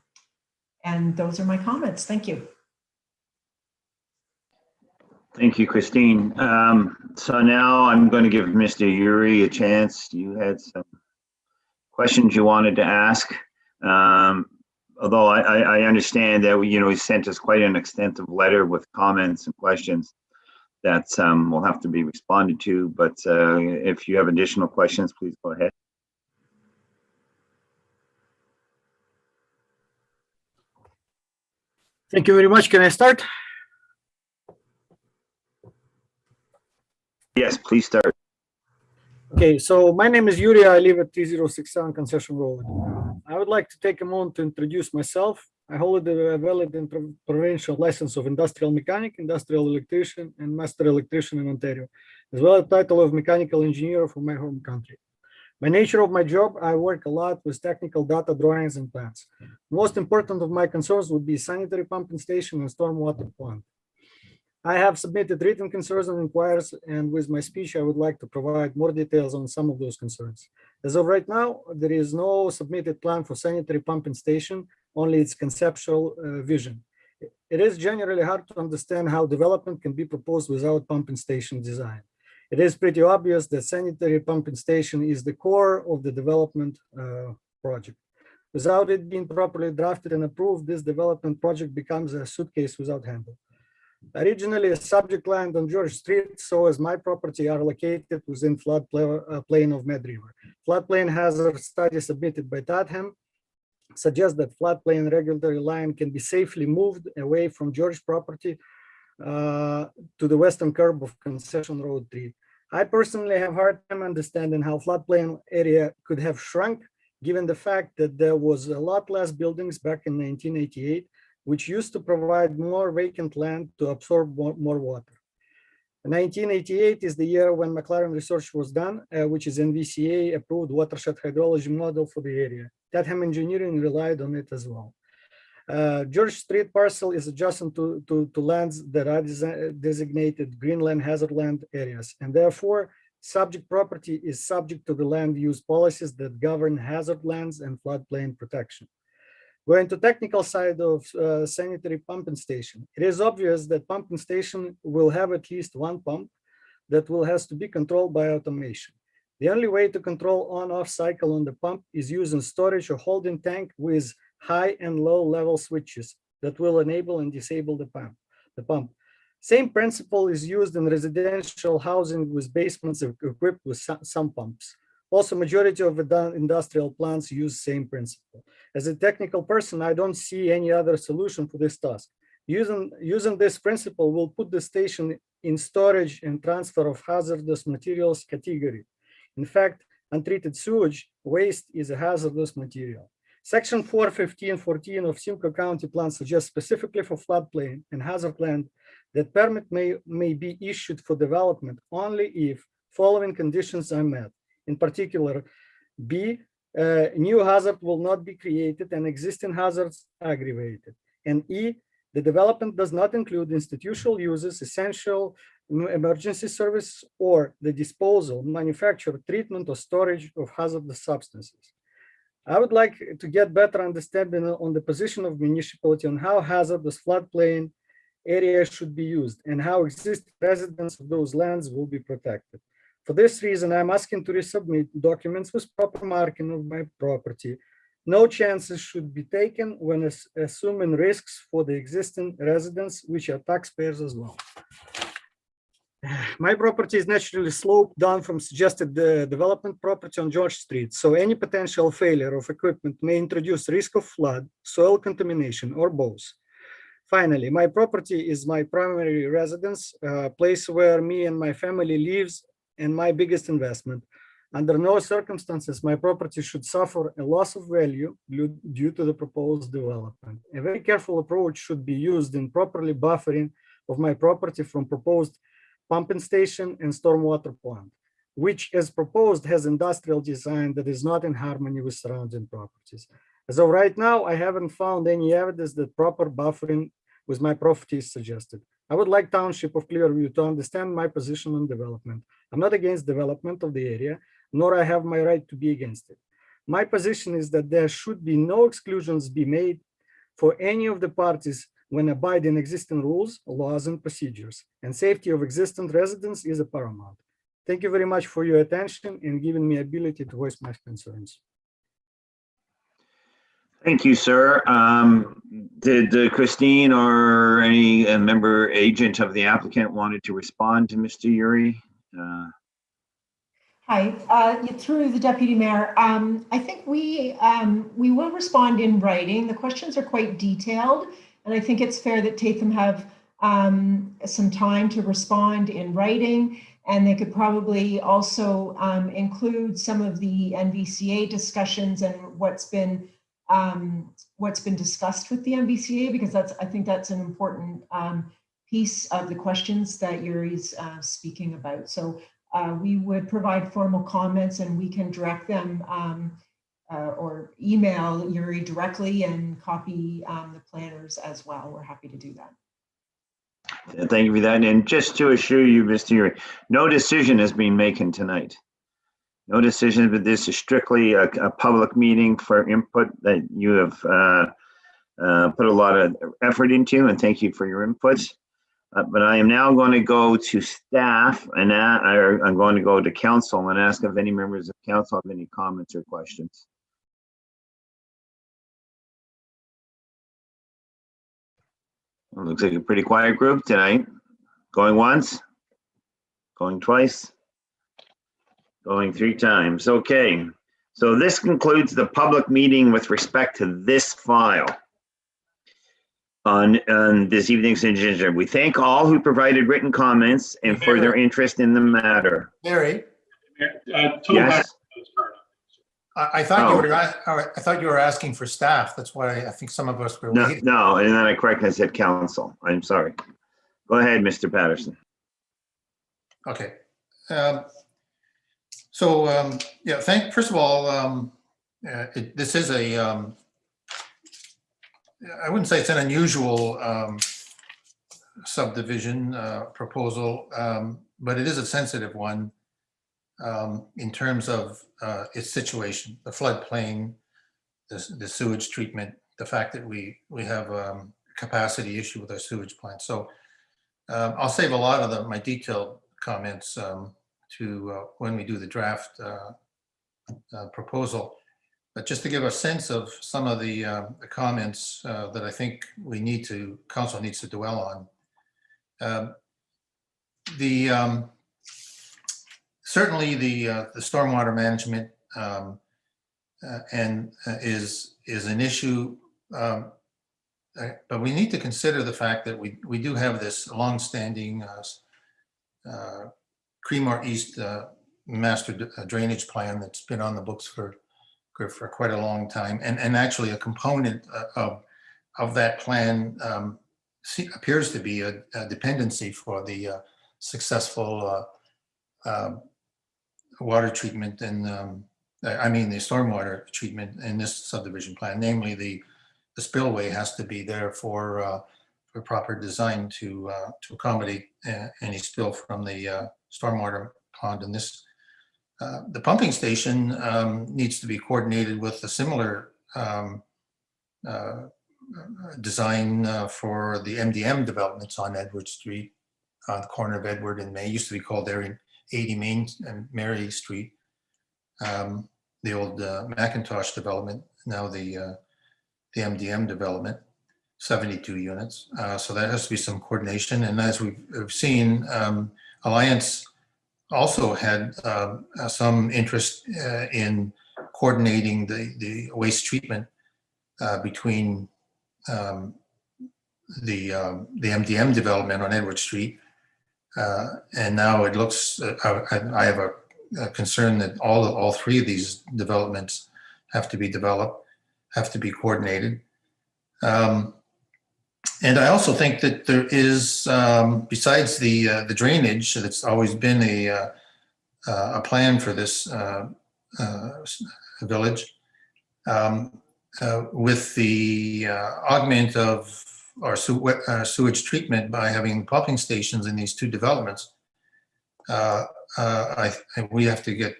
And those are my comments. Thank you. Thank you, Christine. So now I'm going to give Mr. Uri a chance. You had some questions you wanted to ask. Although I understand that he sent us quite an extensive letter with comments and questions. that will have to be responded to. But if you have additional questions, please go ahead. Thank you very much. Can I start? Yes, please start. Okay, so my name is Yuri. I live at 3067 Concession Road. I would like to take a moment to introduce myself. I hold a valid and provincial license of industrial mechanic, industrial electrician, and master electrician in Ontario, as well as title of mechanical engineer for my home country. By nature of my job, I work a lot with technical data drawings and plans. Most important of my concerns would be sanitary pumping station and stormwater plant. I have submitted written concerns and inquiries, and with my speech, I would like to provide more details on some of those concerns. As of right now, there is no submitted plan for sanitary pumping station, only its conceptual vision. It is generally hard to understand how development can be proposed without pumping station design. It is pretty obvious that sanitary pumping station is the core of the development project. Without it being properly drafted and approved, this development project becomes a suitcase without handle. Originally, a subject land on George Street, so as my property are located within floodplain of Med River. Floodplain hazard study submitted by Tatham suggests that floodplain regulatory line can be safely moved away from George property to the western curb of Concession Road 3. I personally have a hard time understanding how floodplain area could have shrunk, given the fact that there was a lot less buildings back in 1988, which used to provide more vacant land to absorb more water. 1988 is the year when McLaren research was done, which is NVCA approved watershed hydrology model for the area. Tatham Engineering relied on it as well. George Street parcel is adjacent to lands that are designated Greenland hazard land areas, and therefore subject property is subject to the land use policies that govern hazard lands and floodplain protection. Going to technical side of sanitary pumping station, it is obvious that pumping station will have at least one pump that will has to be controlled by automation. The only way to control on-off cycle on the pump is using storage or holding tank with high and low level switches that will enable and disable the pump. Same principle is used in residential housing with basements equipped with some pumps. Also, majority of the industrial plants use same principle. As a technical person, I don't see any other solution for this task. Using this principle will put the station in storage and transfer of hazardous materials category. In fact, untreated sewage waste is a hazardous material. Section 415.14 of Simcoe County Plan suggests specifically for floodplain and hazard land that permit may be issued for development only if following conditions are met. In particular, B, new hazard will not be created and existing hazards aggravated. And E, the development does not include institutional uses, essential emergency service, or the disposal, manufacture, treatment, or storage of hazardous substances. I would like to get better understanding on the position of municipality on how hazardous floodplain areas should be used and how existing residents of those lands will be protected. For this reason, I'm asking to resubmit documents with proper marking of my property. No chances should be taken when assuming risks for the existing residents, which are taxpayers as well. My property is naturally sloped down from suggested development property on George Street, so any potential failure of equipment may introduce risk of flood, soil contamination, or both. Finally, my property is my primary residence, place where me and my family lives, and my biggest investment. Under no circumstances, my property should suffer a loss of value due to the proposed development. A very careful approach should be used in properly buffering of my property from proposed pumping station and stormwater plant, which as proposed has industrial design that is not in harmony with surrounding properties. As of right now, I haven't found any evidence that proper buffering with my property is suggested. I would like Township of Clearview to understand my position on development. I'm not against development of the area, nor I have my right to be against it. My position is that there should be no exclusions be made for any of the parties when abiding existing rules, laws, and procedures, and safety of existing residents is a paramount. Thank you very much for your attention and giving me ability to voice my concerns. Thank you, sir. Did Christine or any member agent of the applicant wanted to respond to Mr. Yuri? Hi, through the deputy mayor. I think we will respond in writing. The questions are quite detailed, and I think it's fair that Tatham have some time to respond in writing, and they could probably also include some of the NVCA discussions and what's been discussed with the NVCA, because I think that's an important piece of the questions that Yuri's speaking about. So we would provide formal comments, and we can direct them or email Yuri directly and copy the planners as well. We're happy to do that. Thank you for that. And just to assure you, Mr. Yuri, no decision has been made tonight. No decision, but this is strictly a public meeting for input that you have put a lot of effort into, and thank you for your input. But I am now going to go to staff, and I'm going to go to council and ask if any members of council have any comments or questions. It looks like a pretty quiet group tonight. Going once, going twice, going 3 times. Okay, so this concludes the public meeting with respect to this file on this evening's agenda. We thank all who provided written comments and for their interest in the matter. Barry, Yes. I thought you were asking for staff. That's why I think some of us were waiting. No, and then I correctly said council. I'm sorry. Go ahead, Mr. Patterson. Okay. First of all, this is a, I wouldn't say it's an unusual subdivision proposal, but it is a sensitive one in terms of its situation, the floodplain, the sewage treatment, the fact that we have a capacity issue with our sewage plant. So I'll save a lot of my detailed comments to when we do the draft proposal. But just to give a sense of some of the comments that I think council needs to dwell on. Certainly the stormwater management is an issue, but we need to consider the fact that we do have this longstanding Creemore East master drainage plan that's been on the books for quite a long time, and actually a component of that plan appears to be a dependency for the successful water treatment and the stormwater treatment in this subdivision plan. Namely, the spillway has to be there for proper design to accommodate any spill from the stormwater pond. And this, the pumping station needs to be coordinated with a similar design for the MDM developments on Edward Street, on the corner of Edward and May. It used to be called there in 80 Main and Mary Street, the old Macintosh development, now the MDM development, 72 units. So there has to be some coordination. And as we've seen, Alliance also had some interest in coordinating the waste treatment between the MDM development on Edward Street. And now it looks, I have a concern that all 3 of these developments have to be developed, have to be coordinated. And I also think that there is, besides the drainage, that's always been a plan for this village, with the augment of our sewage treatment by having pumping stations in these 2 developments, we have to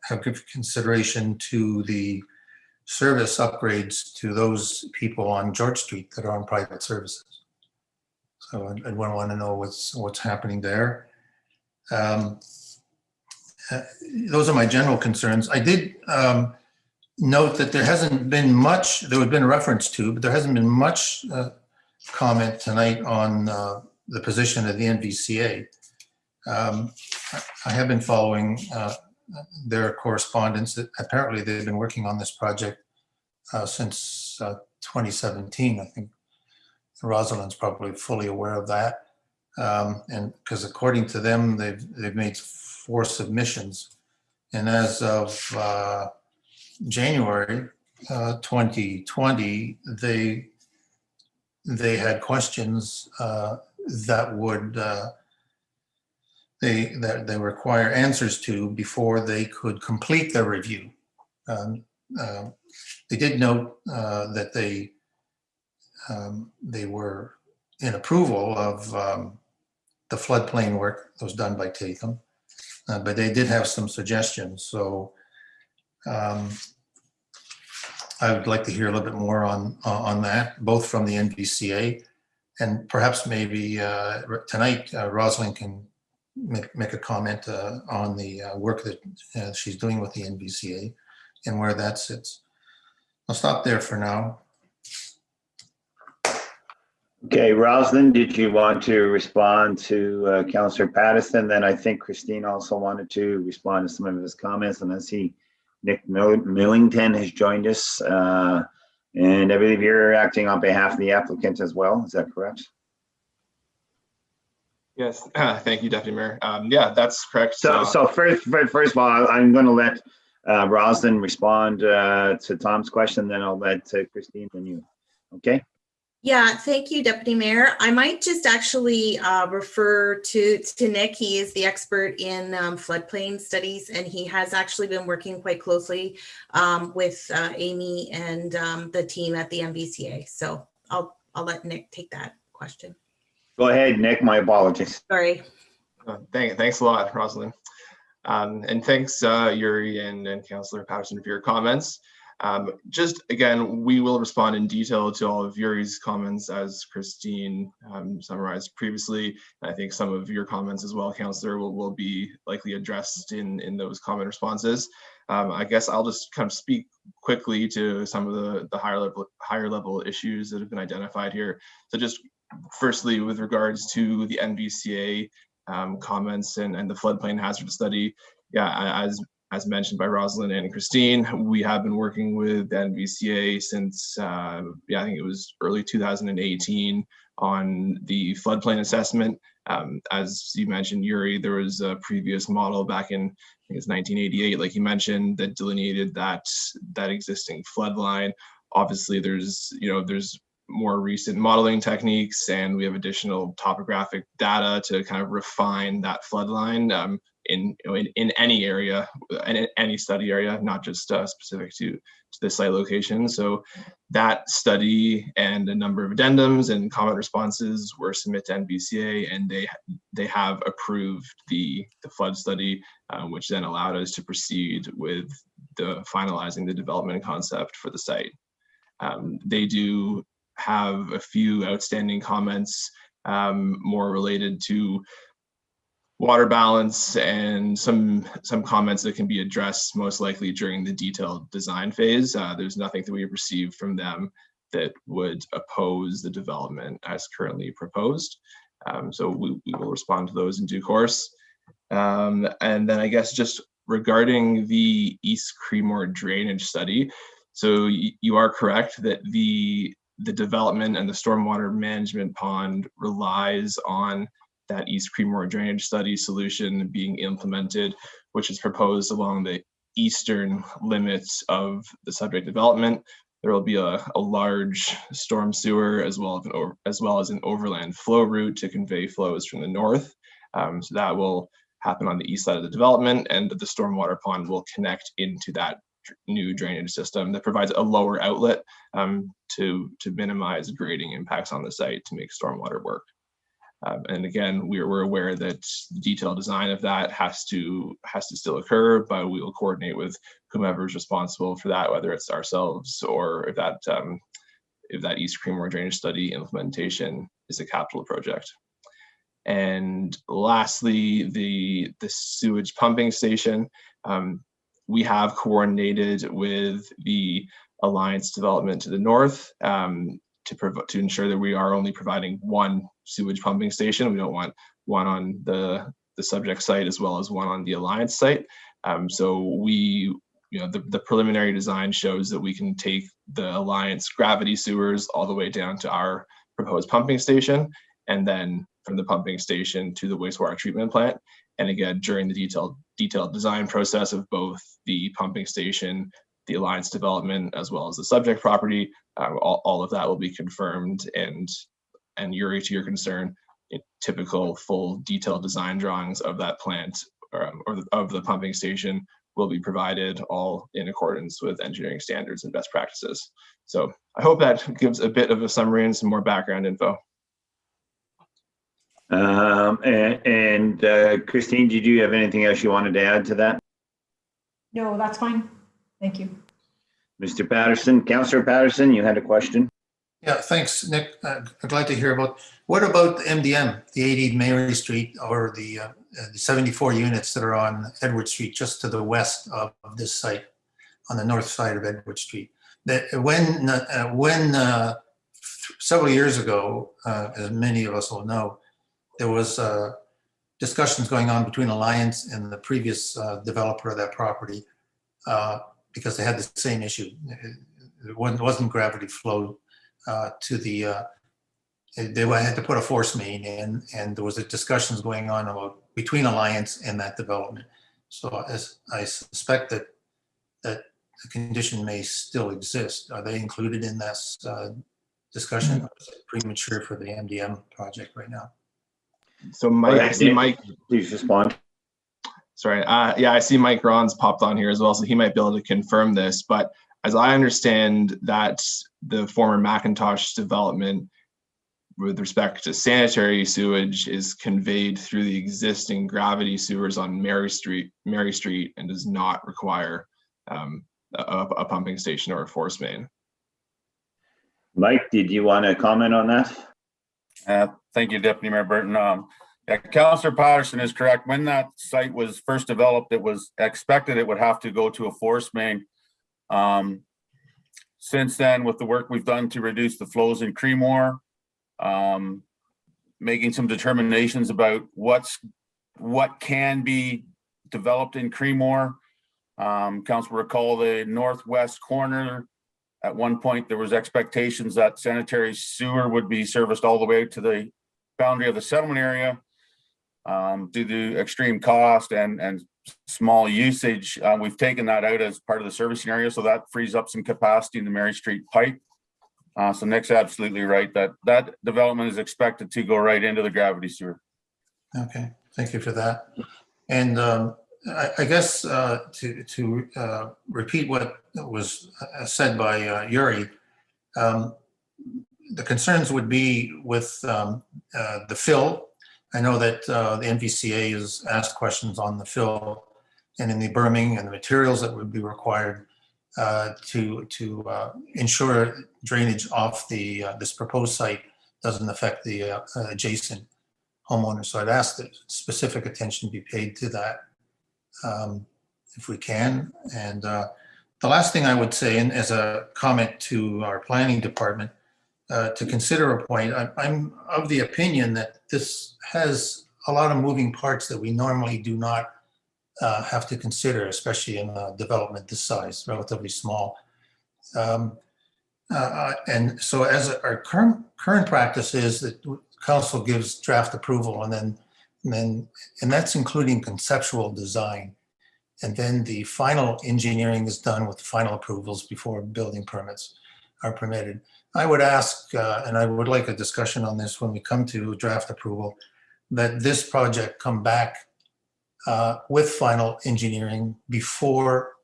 have good consideration to the service upgrades to those people on George Street that are on private services. So I'd want to know what's happening there. Those are my general concerns. I did note that there hasn't been much, there had been reference to, but there hasn't been much comment tonight on the position of the NVCA. I have been following their correspondence. Apparently, they've been working on this project since 2017. I think Rosalind's probably fully aware of that. And because according to them, they've made 4 submissions. And as of January 2020, they had questions that would they require answers to before they could complete their review. They did note that they were in approval of the floodplain work that was done by Tatham, but they did have some suggestions. So I would like to hear a little bit more on that, both from the NVCA and perhaps maybe tonight Rosalind can make a comment on the work that she's doing with the NVCA and where that sits. I'll stop there for now. Okay, Rosalind, did you want to respond to Councillor Patterson? Then I think Christine also wanted to respond to some of his comments, and I see Nick Millington has joined us. And I believe you're acting on behalf of the applicant as well. Is that correct? Yes, thank you, Deputy Mayor. Yeah, that's correct. So first of all, I'm going to let Rosalind respond to Tom's question, then I'll let Christine and you. Okay. Yeah, thank you, Deputy Mayor. I might just actually refer to Nick. He is the expert in floodplain studies, and he has actually been working quite closely with Amy and the team at the MVCA. So I'll let Nick take that question. Go ahead, Nick. My apologies. Sorry. Thanks a lot, Rosalind. And thanks, Yuri and Councillor Patterson, for your comments. Just again, we will respond in detail to all of Yuri's comments as Christine summarized previously. And I think some of your comments as well, Councillor, will be likely addressed in those comment responses. I guess I'll just kind of speak quickly to some of the higher level issues that have been identified here. So just firstly, with regards to the NVCA comments and the floodplain hazard study, yeah, as mentioned by Rosalind and Christine, we have been working with the NVCA since, I think it was early 2018 on the floodplain assessment. As you mentioned, Yuri, there was a previous model back in, I think it's 1988, like you mentioned, that delineated that existing flood line. Obviously, there's more recent modeling techniques, and we have additional topographic data to kind of refine that flood line in any area, in any study area, not just specific to the site location. So that study and a number of addendums and comment responses were submitted to NVCA, and they have approved the flood study, which then allowed us to proceed with finalizing the development concept for the site. They do have a few outstanding comments more related to water balance and some comments that can be addressed most likely during the detailed design phase. There's nothing that we've received from them that would oppose the development as currently proposed. So we will respond to those in due course. And then I guess just regarding the East Creemore drainage study, so you are correct that the development and the stormwater management pond relies on that East Creemore drainage study solution being implemented, which is proposed along the eastern limits of the subject development. There will be a large storm sewer as well as an overland flow route to convey flows from the north. So that will happen on the east side of the development, and the stormwater pond will connect into that new drainage system that provides a lower outlet to minimize grading impacts on the site to make stormwater work. And again, we're aware that the detailed design of that has to still occur, but we will coordinate with whomever is responsible for that, whether it's ourselves or if that East Creemore drainage study implementation is a capital project. And lastly, the sewage pumping station. We have coordinated with the Alliance Development to the north to ensure that we are only providing one sewage pumping station. We don't want one on the subject site as well as one on the Alliance site. So the preliminary design shows that we can take the Alliance gravity sewers all the way down to our proposed pumping station, and then from the pumping station to the wastewater treatment plant. And again, during the detailed design process of both the pumping station, the Alliance development, as well as the subject property, all of that will be confirmed. And Yuri, to your concern, typical full detailed design drawings of that plant or of the pumping station will be provided, all in accordance with engineering standards and best practices. So I hope that gives a bit of a summary and some more background info. Christine, did you have anything else you wanted to add to that? No, that's fine. Thank you. Mr. Patterson, Councillor Patterson, you had a question? Yeah, thanks, Nick. I'm glad to hear about. What about the MDM, the 80 Mary Street, or the 74 units that are on Edward Street, just to the west of this site, on the north side of Edward Street? That when several years ago, as many of us will know, there was discussions going on between Alliance and the previous developer of that property because they had the same issue. It wasn't gravity flow to the, they had to put a force main in, and there was discussions going on about between Alliance and that development. So as I suspect that the condition may still exist. Are they included in this discussion? Or is it premature for the MDM project right now? So Mike, I see Mike. Please respond. Sorry. Yeah, I see Mike Ron's popped on here as well, so he might be able to confirm this. But as I understand that the former Macintosh development with respect to sanitary sewage is conveyed through the existing gravity sewers on Mary Street, and does not require a pumping station or a force main. Mike, did you want to comment on that? Thank you, Deputy Mayor Burton. Yeah, Councillor Patterson is correct. When that site was first developed, it was expected it would have to go to a force main. Since then, with the work we've done to reduce the flows in Creemore, making some determinations about what can be developed in Creemore. Council will recall the northwest corner. At one point, there was expectations that sanitary sewer would be serviced all the way to the boundary of the settlement area. Due to extreme cost and small usage, we've taken that out as part of the servicing area, so that frees up some capacity in the Mary Street pipe. So Nick's absolutely right that development is expected to go right into the gravity sewer. Okay, thank you for that. And I guess to repeat what was said by Yuri, the concerns would be with the fill. I know that the NVCA has asked questions on the fill and in the berming and the materials that would be required to ensure drainage off this proposed site doesn't affect the adjacent homeowners. So I'd ask that specific attention be paid to that if we can. And the last thing I would say, and as a comment to our planning department, to consider a point, I'm of the opinion that this has a lot of moving parts that we normally do not have to consider, especially in a development this size, relatively small. And so as our current practice is that council gives draft approval and that's including conceptual design. And then the final engineering is done with the final approvals before building permits are permitted. I would ask, and I would like a discussion on this when we come to draft approval, that this project come back with final engineering before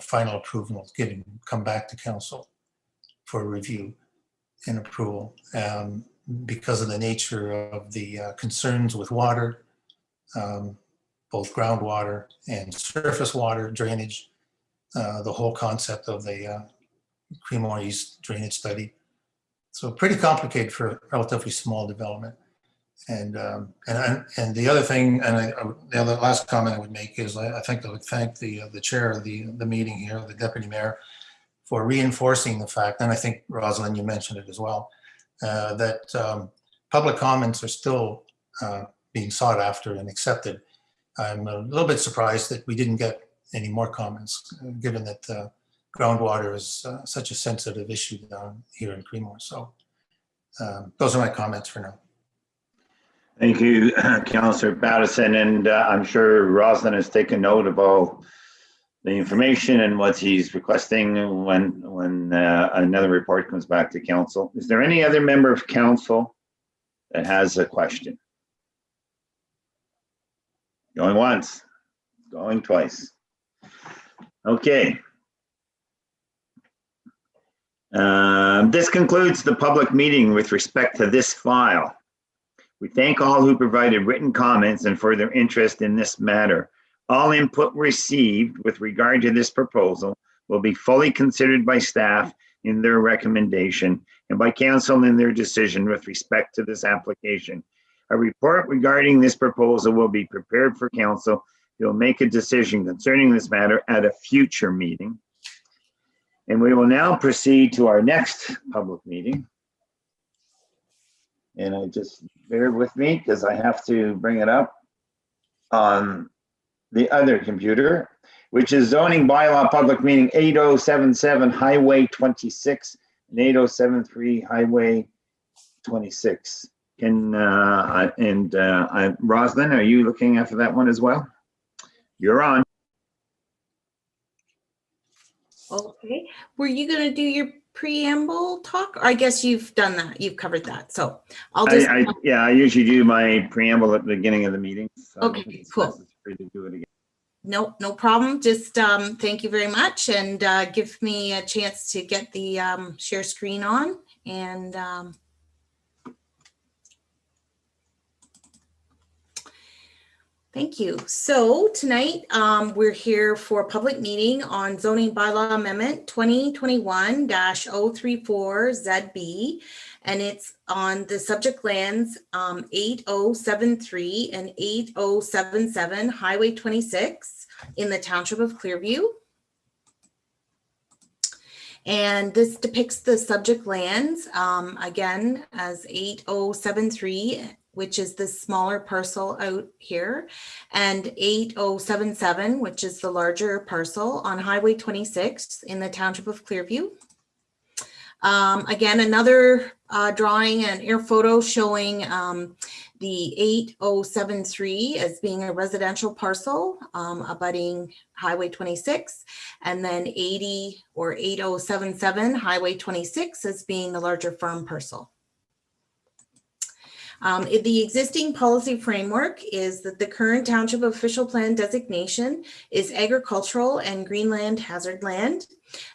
final approval is given, come back to council for review and approval because of the nature of the concerns with water, both groundwater and surface water drainage, the whole concept of the Creemore East drainage study. So pretty complicated for a relatively small development. And the other thing, the other last comment I would make is I think I would thank the chair of the meeting here, the deputy mayor, for reinforcing the fact, and I think Rosalind, you mentioned it as well, that public comments are still being sought after and accepted. I'm a little bit surprised that we didn't get any more comments, given that groundwater is such a sensitive issue down here in Creemore. So those are my comments for now. Thank you, Councillor Pattison, and I'm sure Rosalind has taken note of all the information and what he's requesting when another report comes back to council. Is there any other member of council that has a question? Going once, going twice. Okay. This concludes the public meeting with respect to this file. We thank all who provided written comments and for their interest in this matter. All input received with regard to this proposal will be fully considered by staff in their recommendation and by council in their decision with respect to this application. A report regarding this proposal will be prepared for council. You'll make a decision concerning this matter at a future meeting. And we will now proceed to our next public meeting. And I just bear with me because I have to bring it up on the other computer, which is zoning bylaw public meeting 8077 Highway 26 and 8073 Highway 26. Rosalind, are you looking after that one as well? You're on. Okay, were you going to do your preamble talk? Or I guess you've done that. You've covered that. So I'll just. Yeah, I usually do my preamble at the beginning of the meeting. So okay, cool. Free to do it again. No problem. Just thank you very much, and give me a chance to get the share screen on. And thank you. So tonight we're here for a public meeting on zoning bylaw amendment 2021-034 ZB, and it's on the subject lands 8073 and 8077 Highway 26 in the township of Clearview. And this depicts the subject lands again as 8073, which is the smaller parcel out here, and 8077, which is the larger parcel on Highway 26 in the township of Clearview. Again, another drawing and air photo showing the 8073 as being a residential parcel abutting Highway 26, and then 80 or 8077 Highway 26 as being the larger farm parcel. The existing policy framework is that the current township official plan designation is agricultural and greenland hazard land,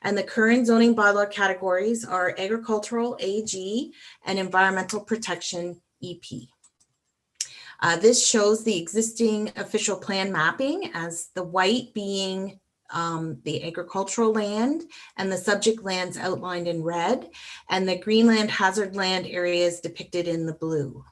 and the current zoning bylaw categories are agricultural AG and environmental protection EP. This shows the existing official plan mapping as the white being the agricultural land and the subject lands outlined in red, and the greenland hazard land areas depicted in the blue.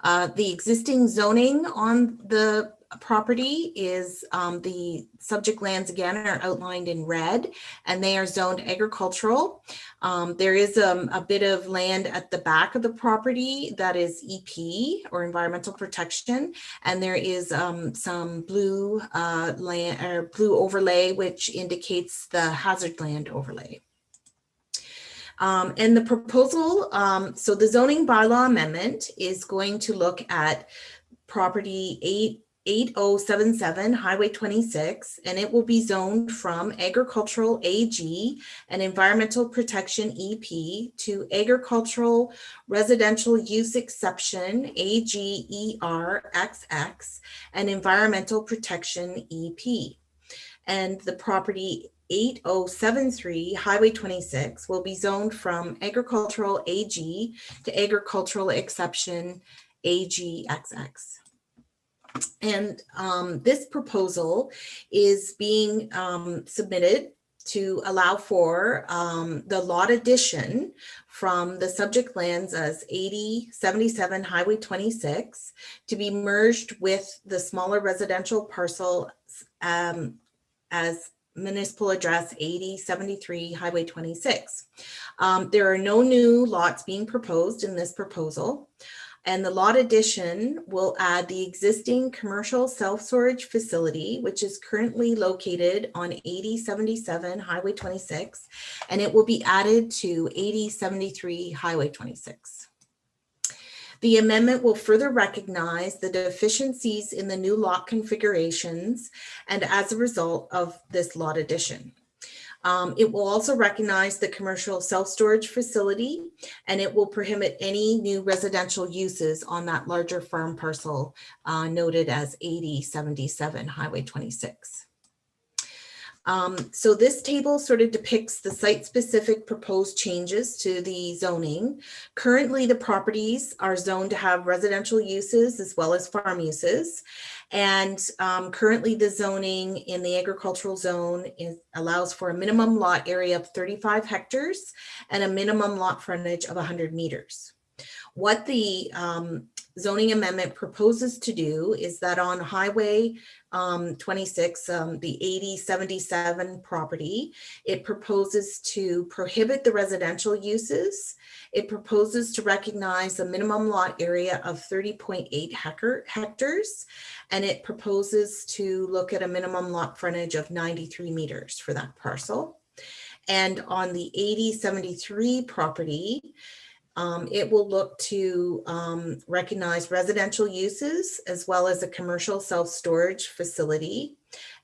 The existing zoning on the property is the subject lands again are outlined in red, and they are zoned agricultural. There is a bit of land at the back of the property that is EP or environmental protection, and there is some blue land or blue overlay which indicates the hazard land overlay. And the proposal, so the zoning bylaw amendment is going to look at property 8077 Highway 26, and it will be zoned from agricultural AG and environmental protection EP to agricultural residential use exception AGERXX and environmental protection EP. And the property 8073 Highway 26 will be zoned from agricultural AG to agricultural exception AGXX. And this proposal is being submitted to allow for the lot addition from the subject lands as 8077 Highway 26 to be merged with the smaller residential parcel as municipal address 8073 Highway 26. There are no new lots being proposed in this proposal. And the lot addition will add the existing commercial self-storage facility, which is currently located on 8077 Highway 26, and it will be added to 8073 Highway 26. The amendment will further recognize the deficiencies in the new lot configurations and as a result of this lot addition. It will also recognize the commercial self-storage facility, and it will prohibit any new residential uses on that larger farm parcel noted as 8077 Highway 26. So this table sort of depicts the site-specific proposed changes to the zoning. Currently, the properties are zoned to have residential uses as well as farm uses. And currently the zoning in the agricultural zone allows for a minimum lot area of 35 hectares and a minimum lot frontage of 100 meters. What the zoning amendment proposes to do is that on Highway 26, the 8077 property, it proposes to prohibit the residential uses. It proposes to recognize a minimum lot area of 30.8 hectares, and it proposes to look at a minimum lot frontage of 93 meters for that parcel. And on the 8073 property, it will look to recognize residential uses as well as a commercial self-storage facility.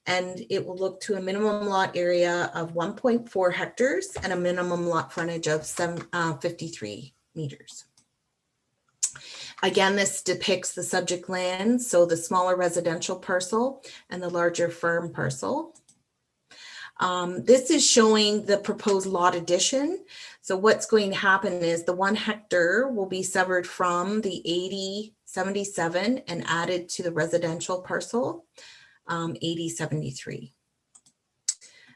And it will look to a minimum lot area of 1.4 hectares and a minimum lot frontage of 53 meters. Again, this depicts the subject land, so the smaller residential parcel and the larger farm parcel. This is showing the proposed lot addition. So what's going to happen is the 1 hectare will be severed from the 8077 and added to the residential parcel, 8073.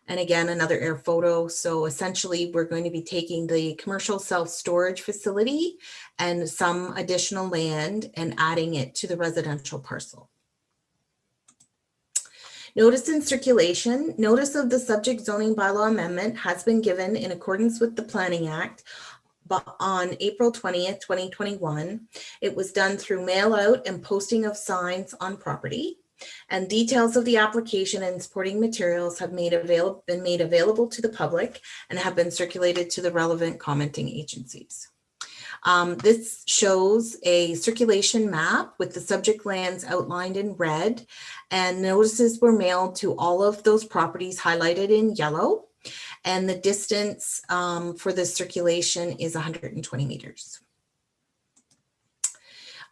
And again, another air photo. So essentially, we're going to be taking the commercial self-storage facility and some additional land and adding it to the residential parcel. Notice in circulation, notice of the subject zoning bylaw amendment has been given in accordance with the Planning Act but on April 20th, 2021. It was done through mail out and posting of signs on property, and details of the application and supporting materials have been made available to the public and have been circulated to the relevant commenting agencies. This shows a circulation map with the subject lands outlined in red, and notices were mailed to all of those properties highlighted in yellow, and the distance for this circulation is 120 meters.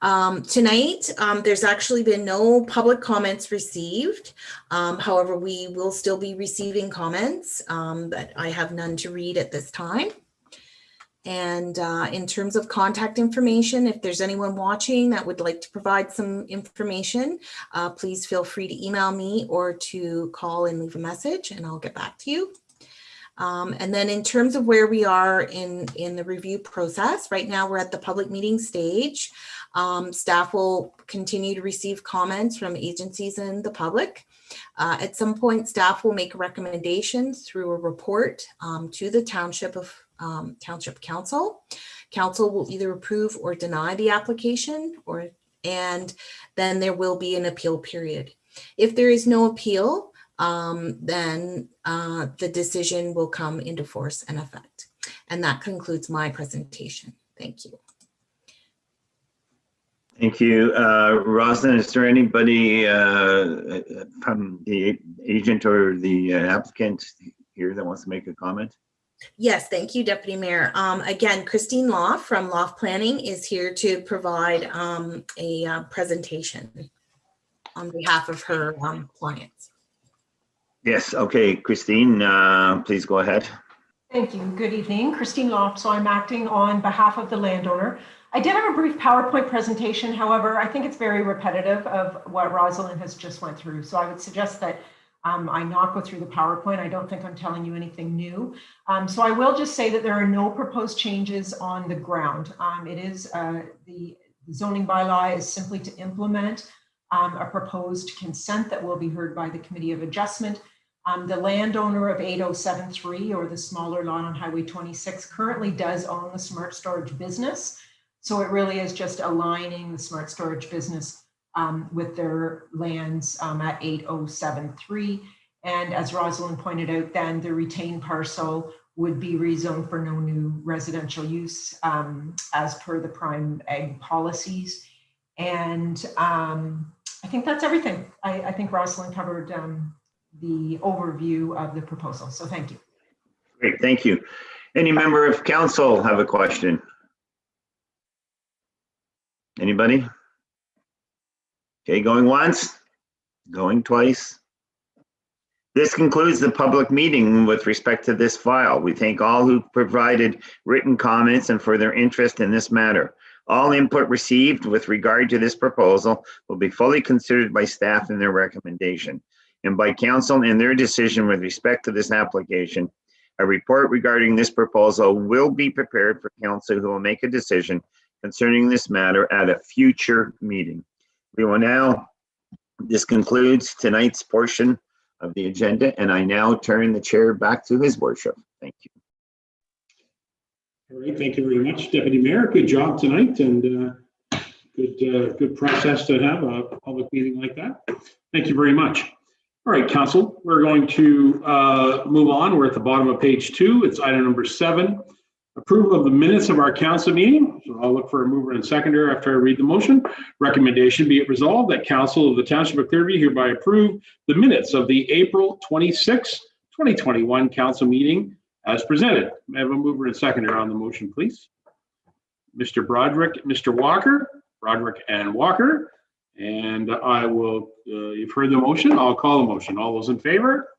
Tonight, there's actually been no public comments received. However, we will still be receiving comments, but I have none to read at this time. And in terms of contact information, if there's anyone watching that would like to provide some information, please feel free to email me or to call and leave a message, and I'll get back to you. And then in terms of where we are in the review process, right now we're at the public meeting stage. Staff will continue to receive comments from agencies and the public. At some point, staff will make a recommendation through a report to the Township Council. Council will either approve or deny the application, and then there will be an appeal period. If there is no appeal, then the decision will come into force and effect. And that concludes my presentation. Thank you. Thank you. Rosalind, is there anybody from the agent or the applicant here that wants to make a comment? Yes, thank you, Deputy Mayor. Again, Christine Law from Loft Planning is here to provide a presentation on behalf of her clients. Yes, okay, Christine, please go ahead. Thank you. Good evening. Christine Loft. So I'm acting on behalf of the landowner. I did have a brief PowerPoint presentation. However, I think it's very repetitive of what Rosalind has just went through. So I would suggest that I not go through the PowerPoint. I don't think I'm telling you anything new. So I will just say that there are no proposed changes on the ground. It is the zoning bylaw is simply to implement a proposed consent that will be heard by the Committee of Adjustment. The landowner of 8073, or the smaller lot on Highway 26, currently does own the smart storage business. So it really is just aligning the smart storage business with their lands at 8073. And as Rosalind pointed out, then the retained parcel would be rezoned for no new residential use as per the prime ag policies. And I think that's everything. I think Rosalind covered the overview of the proposal. So thank you. Great, thank you. Any member of council have a question? Anybody? Okay, going once, going twice. This concludes the public meeting with respect to this file. We thank all who provided written comments and for their interest in this matter. All input received with regard to this proposal will be fully considered by staff in their recommendation and by council in their decision with respect to this application. A report regarding this proposal will be prepared for council, who will make a decision concerning this matter at a future meeting. We will now, this concludes tonight's portion of the agenda, and I now turn the chair back to His Worship. Thank you. All right, thank you very much, Deputy Mayor. Good job tonight, and good process to have a public meeting like that. Thank you very much. All right, council, we're going to move on. We're at the bottom of page 2. It's item number 7, approval of the minutes of our council meeting. So I'll look for a mover and seconder after I read the motion. Recommendation, be it resolved that council of the Township of Clearview hereby approve the minutes of the April 26, 2021 council meeting as presented. May I have a mover and seconder on the motion, please? Mr. Broderick, Mr. Walker, Broderick and Walker. And I will, you've heard the motion. I'll call the motion. All those in favor?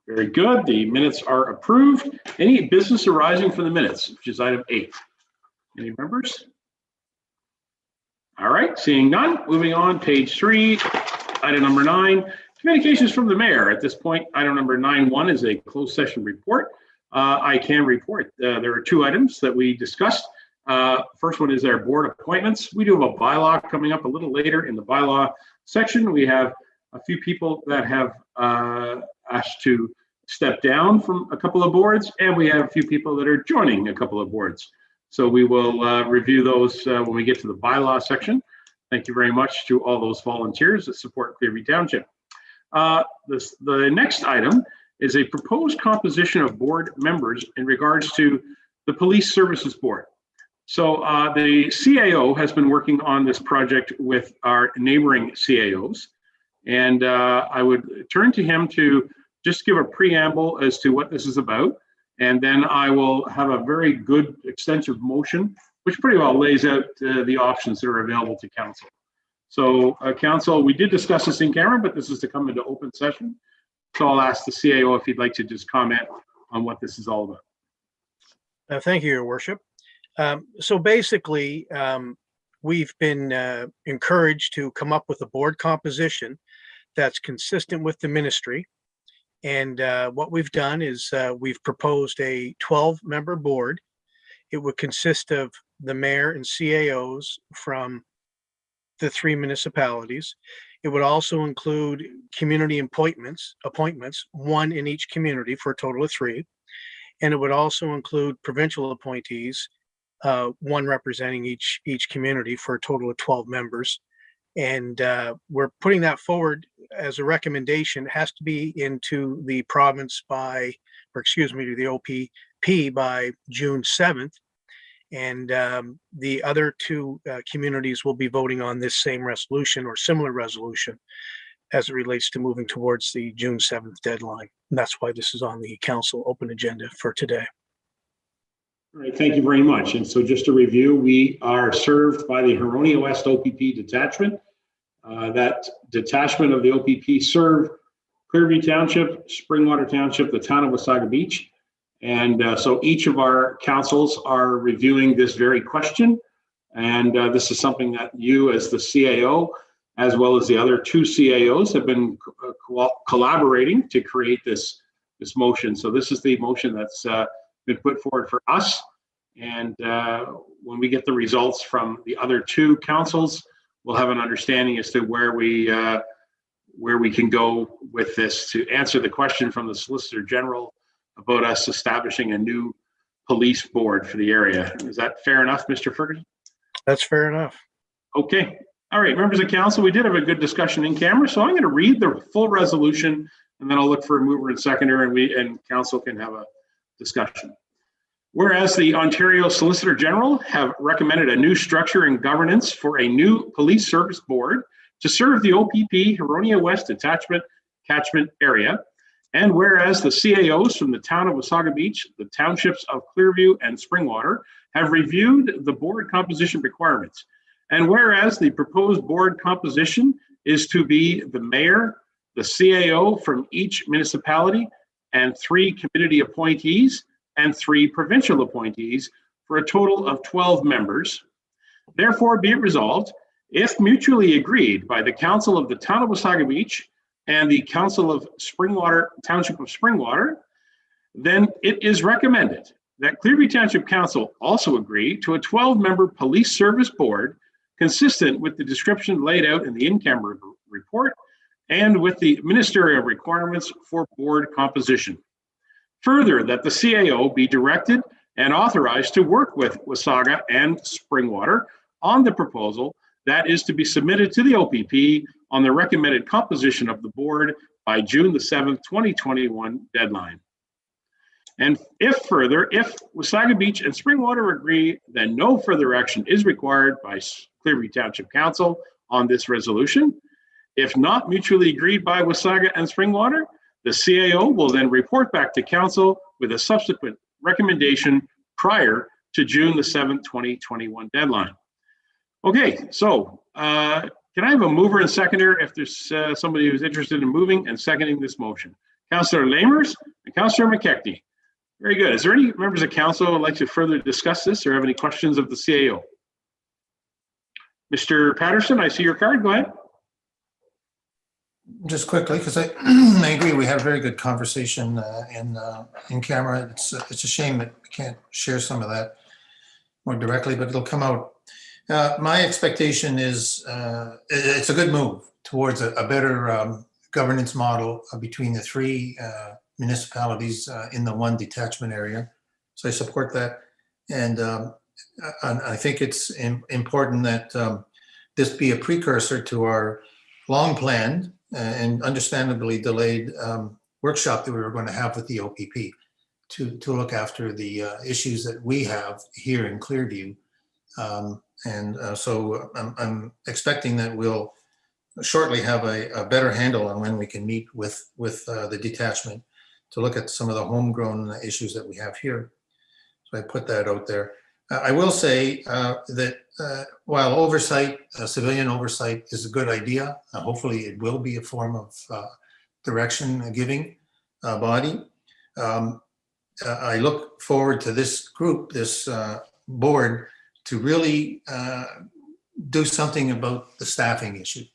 Very good. The minutes are approved. Any business arising from the minutes, which is item 8? Any members? All right, seeing none. Moving on, page 3, item number 9, communications from the mayor. At this point, item number 9.1 is a closed session report. I can report there are 2 items that we discussed. First one is our board appointments. We do have a bylaw coming up a little later in the bylaw section. We have a few people that have asked to step down from a couple of boards, and we have a few people that are joining a couple of boards. So we will review those when we get to the bylaw section. Thank you very much to all those volunteers that support Clearview Township. The next item is a proposed composition of board members in regards to the Police Services Board. So the CAO has been working on this project with our neighboring CAOs, and I would turn to him to just give a preamble as to what this is about, and then I will have a very good extensive motion, which pretty well lays out the options that are available to council. So council, we did discuss this in camera, but this is to come into open session. So I'll ask the CAO if he'd like to just comment on what this is all about. Thank you, Your Worship. So basically, we've been encouraged to come up with a board composition that's consistent with the ministry. And what we've done is we've proposed a 12-member board. It would consist of the mayor and CAOs from the 3 municipalities. It would also include community appointments, 1 in each community for a total of 3. And it would also include provincial appointees, 1 representing each community for a total of 12 members. And we're putting that forward as a recommendation. It has to be into the province by, or excuse me, to the OPP by June 7th. And the other 2 communities will be voting on this same resolution or similar resolution as it relates to moving towards the June 7th deadline. And that's why this is on the council open agenda for today. All right, thank you very much. And so just to review, we are served by the Huronia West OPP detachment. That detachment of the OPP serve Clearview Township, Springwater Township, the town of Wasaga Beach. And so each of our councils are reviewing this very question. And this is something that you as the CAO as well as the other two CAOs, have been collaborating to create this motion. So this is the motion that's been put forward for us. And when we get the results from the other two councils, we'll have an understanding as to where we can go with this to answer the question from the Solicitor General about us establishing a new police board for the area. Is that fair enough, Mr. Ferguson? That's fair enough. Okay. All right, members of council, we did have a good discussion in camera, so I'm going to read the full resolution, and then I'll look for a mover and seconder, and council can have a discussion. Whereas the Ontario Solicitor General have recommended a new structure and governance for a new police service board to serve the OPP Huronia West Detachment catchment area, and whereas the CAOs from the town of Wasaga Beach, the townships of Clearview and Springwater have reviewed the board composition requirements, and whereas the proposed board composition is to be the mayor, the CAO from each municipality, and 3 community appointees and 3 provincial appointees for a total of 12 members. Therefore, be it resolved, if mutually agreed by the Council of the Town of Wasaga Beach and the Council of Springwater, Township of Springwater, then it is recommended that Clearview Township Council also agree to a 12-member police service board consistent with the description laid out in the in-camera report and with the ministerial requirements for board composition. Further, that the CAO be directed and authorized to work with Wasaga and Springwater on the proposal that is to be submitted to the OPP on the recommended composition of the board by June the 7th, 2021 deadline. And if Wasaga Beach and Springwater agree, then no further action is required by Clearview Township Council on this resolution. If not mutually agreed by Wasaga and Springwater, the CAO will then report back to Council with a subsequent recommendation prior to June the 7th, 2021 deadline. Okay, so can I have a mover and seconder if there's somebody who's interested in moving and seconding this motion? Councillor Lamers and Councillor McKechnie. Very good. Is there any members of council who would like to further discuss this or have any questions of the CAO? Mr. Patterson, I see your card. Go ahead. Just quickly, because I agree, we had a very good conversation in camera. It's a shame that we can't share some of that more directly, but it'll come out. My expectation is it's a good move towards a better governance model between the 3 municipalities in the 1 detachment area. So I support that. And I think it's important that this be a precursor to our long planned and understandably delayed workshop that we were going to have with the OPP to look after the issues that we have here in Clearview. So I'm expecting that we'll shortly have a better handle on when we can meet with the detachment to look at some of the homegrown issues that we have here. So I put that out there. I will say that while oversight, civilian oversight is a good idea, hopefully it will be a form of direction giving body. I look forward to this group, this board, to really do something about the staffing issue.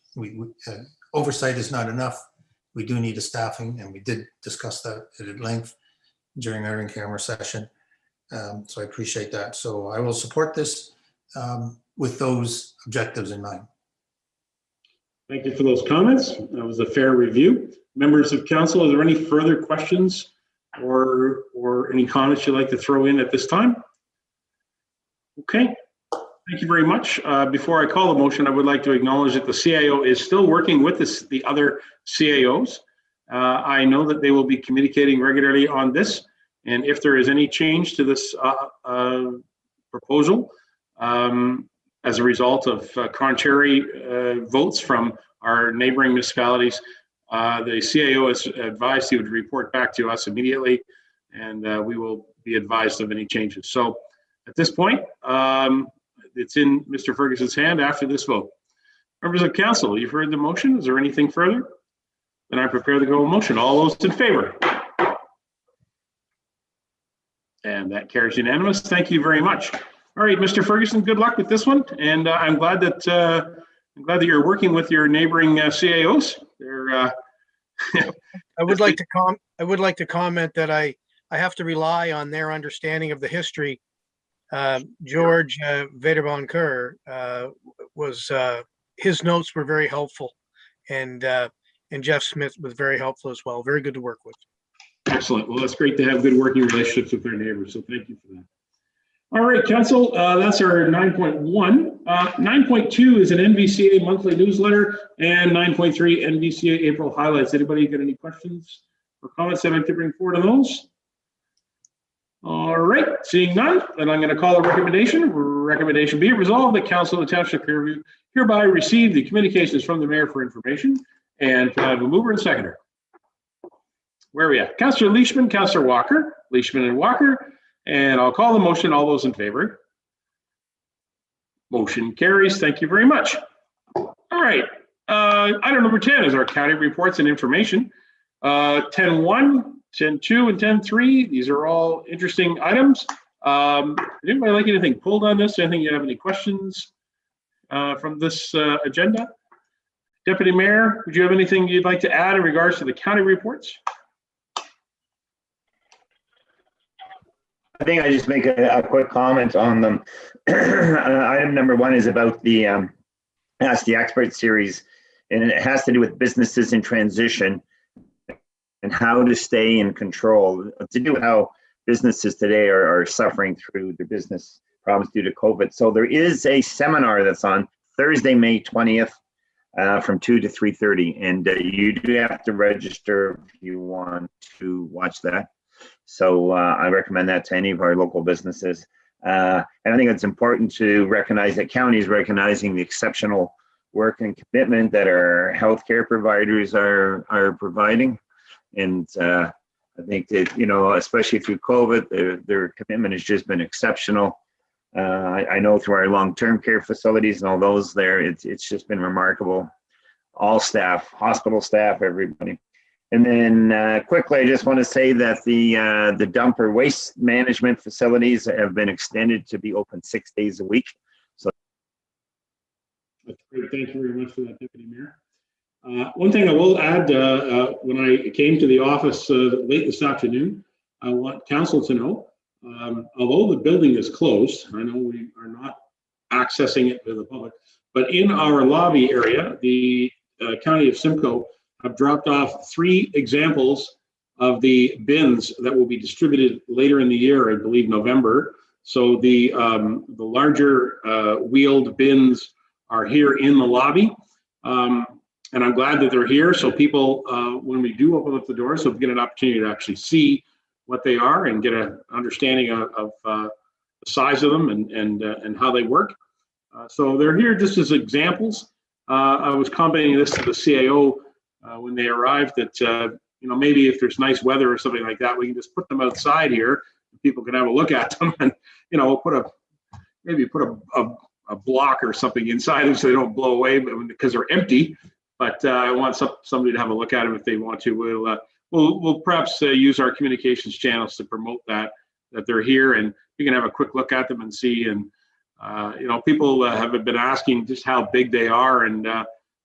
Oversight is not enough. We do need a staffing, and we did discuss that at length during our in-camera session. So I appreciate that. So I will support this with those objectives in mind. Thank you for those comments. That was a fair review. Members of council, are there any further questions or any comments you'd like to throw in at this time? Okay. Thank you very much. Before I call the motion, I would like to acknowledge that the CAO is still working with the other CAOs. I know that they will be communicating regularly on this. And if there is any change to this proposal as a result of contrary votes from our neighboring municipalities, the CAO has advised he would report back to us immediately, and we will be advised of any changes. So at this point, it's in Mr. Ferguson's hand after this vote. Members of council, you've heard the motion. Is there anything further? Then I prepare the go motion. All those in favor? And that carries unanimous. Thank you very much. All right, Mr. Ferguson, good luck with this one. And I'm glad that I'm glad that you're working with your neighboring CAOs. They're I would like to comment that I have to rely on their understanding of the history. George Vederbanker was his notes were very helpful, and Jeff Smith was very helpful as well. Very good to work with. excellent. Well, it's great to have good working relationships with our neighbors. So thank you for that. All right, Council, that's our 9.1. 9.2 is an NVCA monthly newsletter, and 9.3 NVCA April highlights. Anybody got any questions or comments that I'd like to bring forward on those? All right, seeing none, then I'm going to call a recommendation. Recommendation be it resolved that Council of the Township of Clearview hereby receive the communications from the mayor for information. And can I have a mover and seconder? Where are we at? Councillor Leishman, Councillor Walker, Leishman and Walker. And I'll call the motion. All those in favor? Motion carries. Thank you very much. All right. Item number 10 is our county reports and information. 10.1, 10.2, and 10.3. These are all interesting items. Anybody like anything pulled on this? Anything you have any questions from this agenda? Deputy Mayor, would you have anything you'd like to add in regards to the county reports? I think I just make a quick comment on them. Item number 1 is about the Ask the Expert series, and it has to do with businesses in transition and how to stay in control, to do with how businesses today are suffering through their business problems due to COVID. So there is a seminar that's on Thursday, May 20th from 2 to 3:30, and you do have to register if you want to watch that. So I recommend that to any of our local businesses. And I think it's important to recognize that county is recognizing the exceptional work and commitment that our healthcare providers are providing. And I think that, you know, especially through COVID, their commitment has just been exceptional. I know through our long-term care facilities and all those there, it's just been remarkable. All staff, hospital staff, everybody. And then quickly, I just want to say that the dumper waste management facilities have been extended to be open 6 days a week. So that's great. Thank you very much for that, Deputy Mayor. One thing I will add, when I came to the office late this afternoon, I want council to know, although the building is closed, I know we are not accessing it to the public, but in our lobby area, the County of Simcoe have dropped off 3 examples of the bins that will be distributed later in the year, I believe November. So the larger wheeled bins are here in the lobby. And I'm glad that they're here. So people, when we do open up the doors, so we get an opportunity to actually see what they are and get an understanding of the size of them and how they work. So they're here just as examples. I was commenting this to the CAO when they arrived that, you know, maybe if there's nice weather or something like that, we can just put them outside here and people can have a look at them and, you know, maybe put a block or something inside them so they don't blow away because they're empty. But I want somebody to have a look at them if they want to. We'll perhaps use our communications channels to promote that they're here and you can have a quick look at them and see. And you know, people have been asking just how big they are, and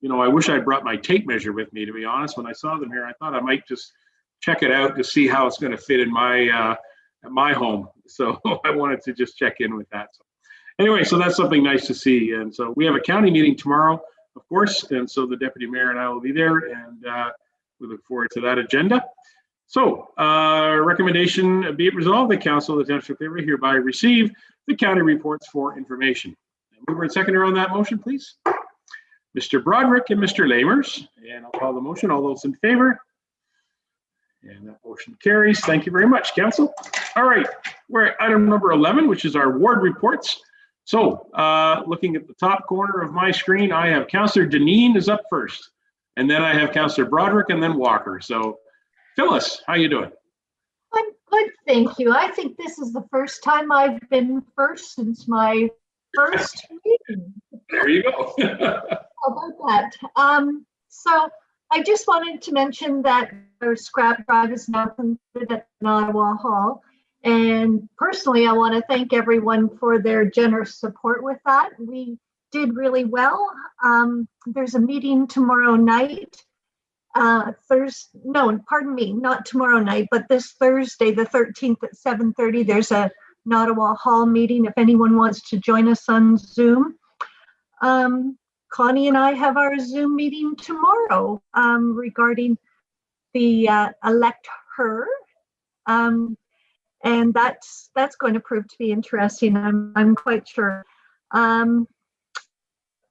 you know, I wish I'd brought my tape measure with me. To be honest, when I saw them here, I thought I might just check it out to see how it's going to fit in my at my home. So I wanted to just check in with that. So anyway, so that's something nice to see. And so we have a county meeting tomorrow, of course, and so the deputy mayor and I will be there, and we look forward to that agenda. So recommendation be it resolved, the Council of the Township of Clearview hereby receive the county reports for information. Mover and seconder on that motion, please. Mr. Broderick and Mr. Lamers, and I'll call the motion. All those in favor? And that motion carries. Thank you very much, Council. All right, we're at item number 11, which is our ward reports. So looking at the top corner of my screen, I have Councillor Deneen is up first, and then I have Councillor Broderick and then Walker. So Phyllis, how you doing? I'm good, thank you. I think this is the first time I've been first since my first meeting. There you go. How about that? So I just wanted to mention that our scrap drive is now completed at Ottawa Hall. And personally, I want to thank everyone for their generous support with that. We did really well. There's a meeting tomorrow night. Pardon me, not tomorrow night, but this Thursday, the 13th at 7:30, there's a Ottawa Hall meeting if anyone wants to join us on Zoom. Connie and I have our Zoom meeting tomorrow regarding the elect her. And that's going to prove to be interesting. I'm quite sure.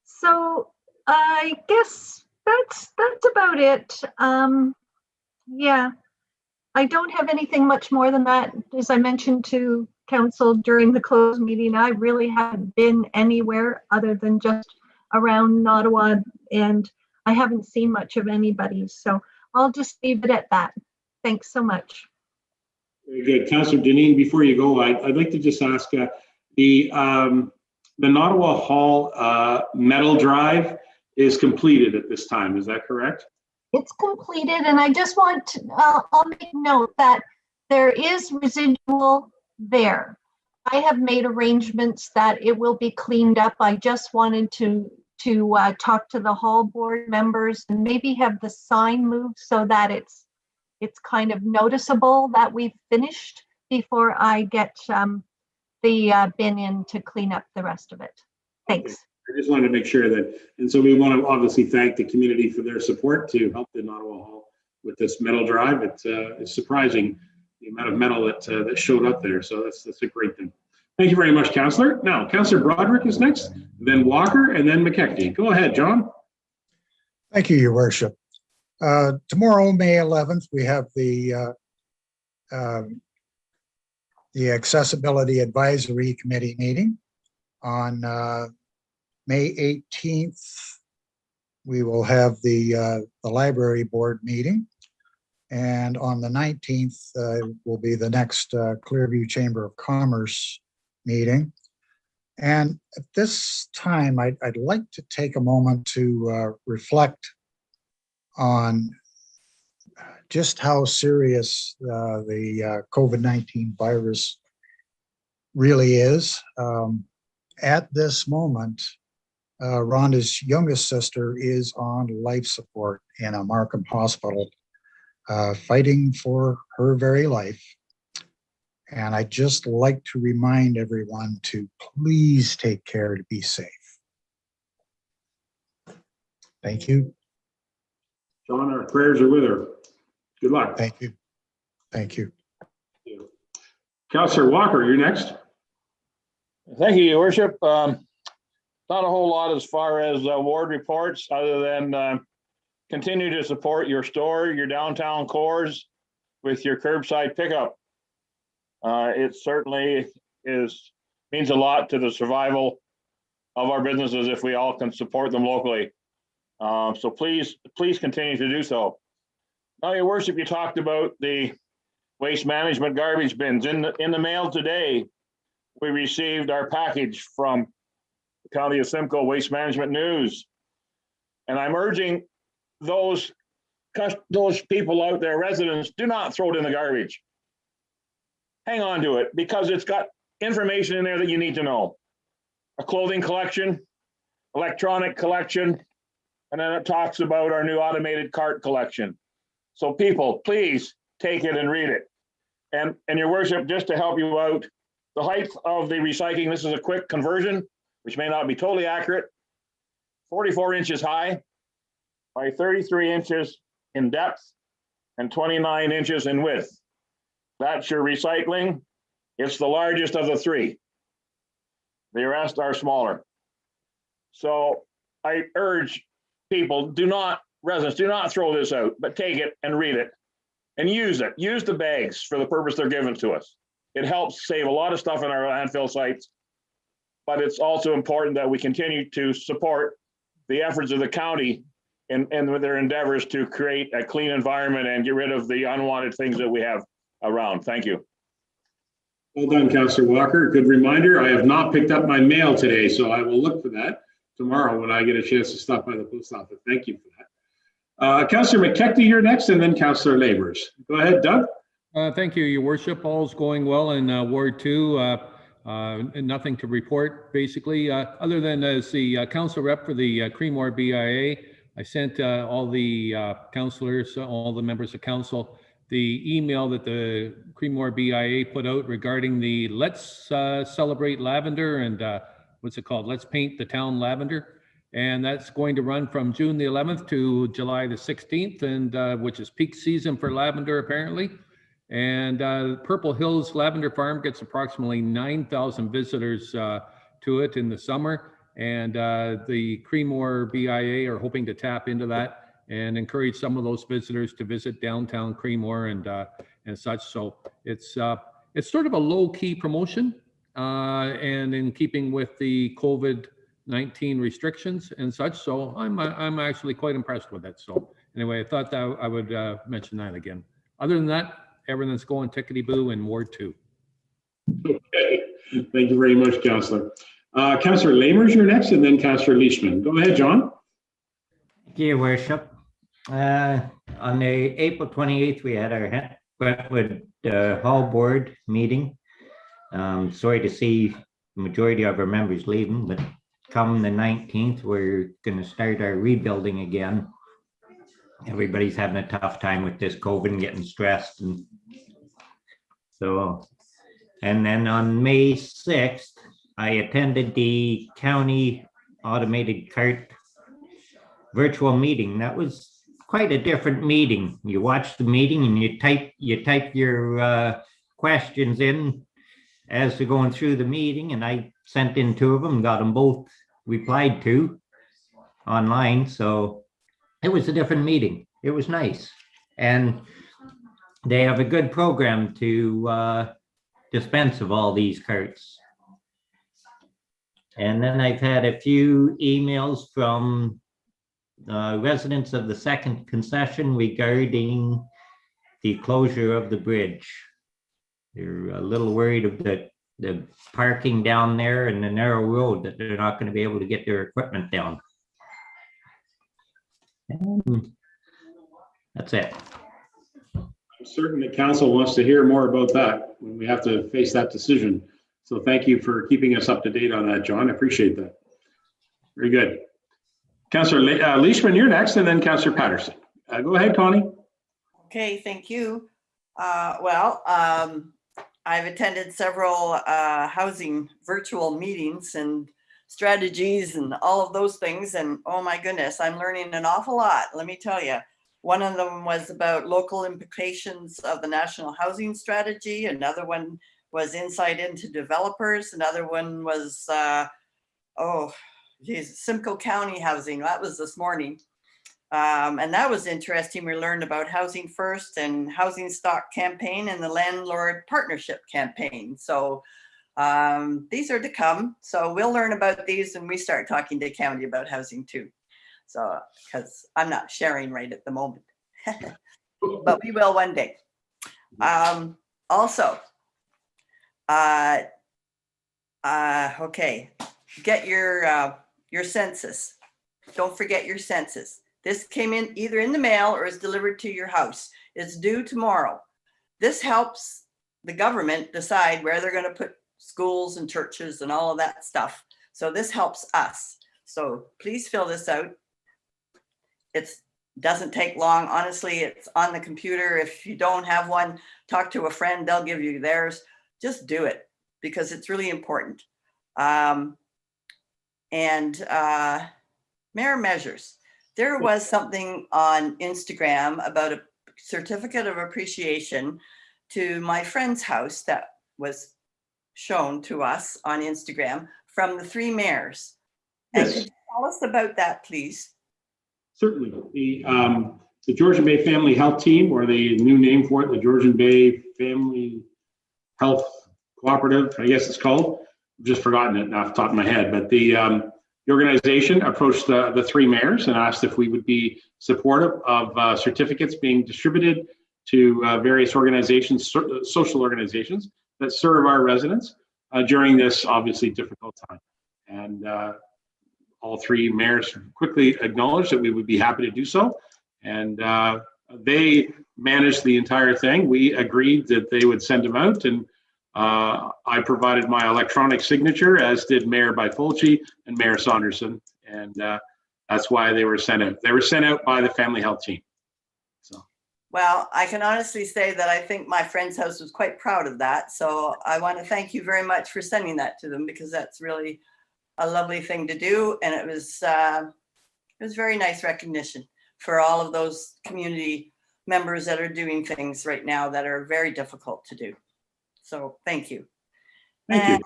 So I guess that's about it. Yeah, I don't have anything much more than that. As I mentioned to council during the closed meeting, I really haven't been anywhere other than just around Ottawa, and I haven't seen much of anybody. So I'll just leave it at that. Thanks so much. Very good. Councillor Deneen, before you go, I'd like to just ask the Ottawa Hall metal drive is completed at this time. Is that correct? It's completed, and I just want to, I'll make note that there is residual there. I have made arrangements that it will be cleaned up. I just wanted to talk to the hall board members and maybe have the sign moved so that it's kind of noticeable that we've finished before I get the bin in to clean up the rest of it. Thanks. Okay. I just wanted to make sure that, and so we want to obviously thank the community for their support to help the Ottawa Hall with this metal drive. It's surprising the amount of metal that showed up there. So that's a great thing. Thank you very much, Councillor. Now, Councillor Broderick is next, then Walker, and then McKechnie. Go ahead, John. Thank you, Your Worship. Tomorrow, May 11th, we have the Accessibility Advisory Committee meeting. On May 18th, we will have the Library Board meeting. And on the 19th will be the next Clearview Chamber of Commerce meeting. And at this time, I'd like to take a moment to reflect on just how serious the COVID-19 virus really is. At this moment, Rhonda's youngest sister is on life support in a Markham hospital, fighting for her very life. And I'd just like to remind everyone to please take care to be safe. Thank you. John, our prayers are with her. Good luck. Thank you. Thank you. Councillor Walker, you're next. Thank you, Your Worship. Not a whole lot as far as ward reports, other than continue to support your store, your downtown cores with your curbside pickup. It certainly means a lot to the survival of our businesses if we all can support them locally. So please continue to do so. Now, Your Worship, you talked about the waste management garbage bins. In the mail today, we received our package from the County of Simcoe Waste Management News. And I'm urging those people out there, residents, do not throw it in the garbage. Hang on to it, because it's got information in there that you need to know. A clothing collection, electronic collection, and then it talks about our new automated cart collection. So people, please take it and read it. And Your Worship, just to help you out, the height of the recycling, this is a quick conversion, which may not be totally accurate, 44 inches high by 33 inches in depth and 29 inches in width. That's your recycling. It's the largest of the three. The rest are smaller. So I urge people, residents, do not throw this out, but take it and read it and use it. Use the bags for the purpose they're given to us. It helps save a lot of stuff in our landfill sites, but it's also important that we continue to support the efforts of the county and with their endeavors to create a clean environment and get rid of the unwanted things that we have around. Thank you. Well done, Councillor Walker. Good reminder. I have not picked up my mail today, so I will look for that tomorrow when I get a chance to stop by the post office. Thank you for that. Councillor McKechnie, you're next, and then Councillor Labors. Go ahead, Doug. Thank you, Your Worship. All's going well in Ward 2. And nothing to report, basically, other than as the council rep for the Creemore BIA, I sent all the councilors, all the members of council, the email that the Creemore BIA put out regarding the Let's Celebrate Lavender and what's it called? Let's Paint the Town Lavender. And that's going to run from June the 11th to July the 16th, and which is peak season for lavender apparently. And Purple Hills Lavender Farm gets approximately 9,000 visitors to it in the summer. And the Creemore BIA are hoping to tap into that and encourage some of those visitors to visit downtown Creemore and such. So it's sort of a low-key promotion and in keeping with the COVID-19 restrictions and such. So I'm actually quite impressed with it. So anyway, I thought that I would mention that again. Other than that, everything's going tickety-boo in Ward 2. Okay, thank you very much, Councillor. Councillor Lamers, you're next, and then Councillor Leishman. Go ahead, John. Thank you, Your Worship. On the April 28th, we had our Wetwood Hall Board meeting. Sorry to see the majority of our members leaving, but come the 19th, we're going to start our rebuilding again. Everybody's having a tough time with this COVID and getting stressed. And so, and then on May 6th, I attended the county automated cart virtual meeting. That was quite a different meeting. You watch the meeting and you type your questions in as they're going through the meeting, and I sent in 2 of them, got them both replied to online. So it was a different meeting. It was nice. And they have a good program to dispense of all these carts. And then I've had a few emails from residents of the second concession regarding the closure of the bridge. They're a little worried of the parking down there and the narrow road, that they're not going to be able to get their equipment down. And that's it. I'm certain the council wants to hear more about that when we have to face that decision. So thank you for keeping us up to date on that, John. I appreciate that. Very good. Councillor Leishman, you're next, and then Councillor Patterson. Go ahead, Connie. Okay, thank you. I've attended several housing virtual meetings and strategies and all of those things. And oh my goodness, I'm learning an awful lot. Let me tell you, one of them was about local implications of the national housing strategy. Another one was insight into developers. Another one was, Simcoe County housing. That was this morning. And that was interesting. We learned about Housing First and Housing Stock Campaign and the Landlord Partnership Campaign. So these are to come. So we'll learn about these when we start talking to county about housing too. So, because I'm not sharing right at the moment, but we will one day. Okay, get your census. Don't forget your census. This came in either in the mail or is delivered to your house. It's due tomorrow. This helps the government decide where they're going to put schools and churches and all of that stuff. So this helps us. So please fill this out. It doesn't take long. Honestly, it's on the computer. If you don't have one, talk to a friend. They'll give you theirs. Just do it because it's really important. Mayor measures. There was something on Instagram about a certificate of appreciation to my friend's house that was shown to us on Instagram from the 3 mayors. And Yes. could you tell us about that, please? Certainly. The Georgian Bay Family Health Team, or the new name for it, the Georgian Bay Family Health Cooperative, I guess it's called. I've just forgotten it off the top of my head, but the organization approached the 3 mayors and asked if we would be supportive of certificates being distributed to various organizations, social organizations that serve our residents during this obviously difficult time. And all 3 mayors quickly acknowledged that we would be happy to do so. And they managed the entire thing. We agreed that they would send them out, and I provided my electronic signature, as did Mayor Bifulci and Mayor Saunderson, and that's why they were sent out. They were sent out by the family health team. So. Well, I can honestly say that I think my friend's house was quite proud of that. So I want to thank you very much for sending that to them, because that's really a lovely thing to do. And it was very nice recognition for all of those community members that are doing things right now that are very difficult to do. So thank you. Thank you.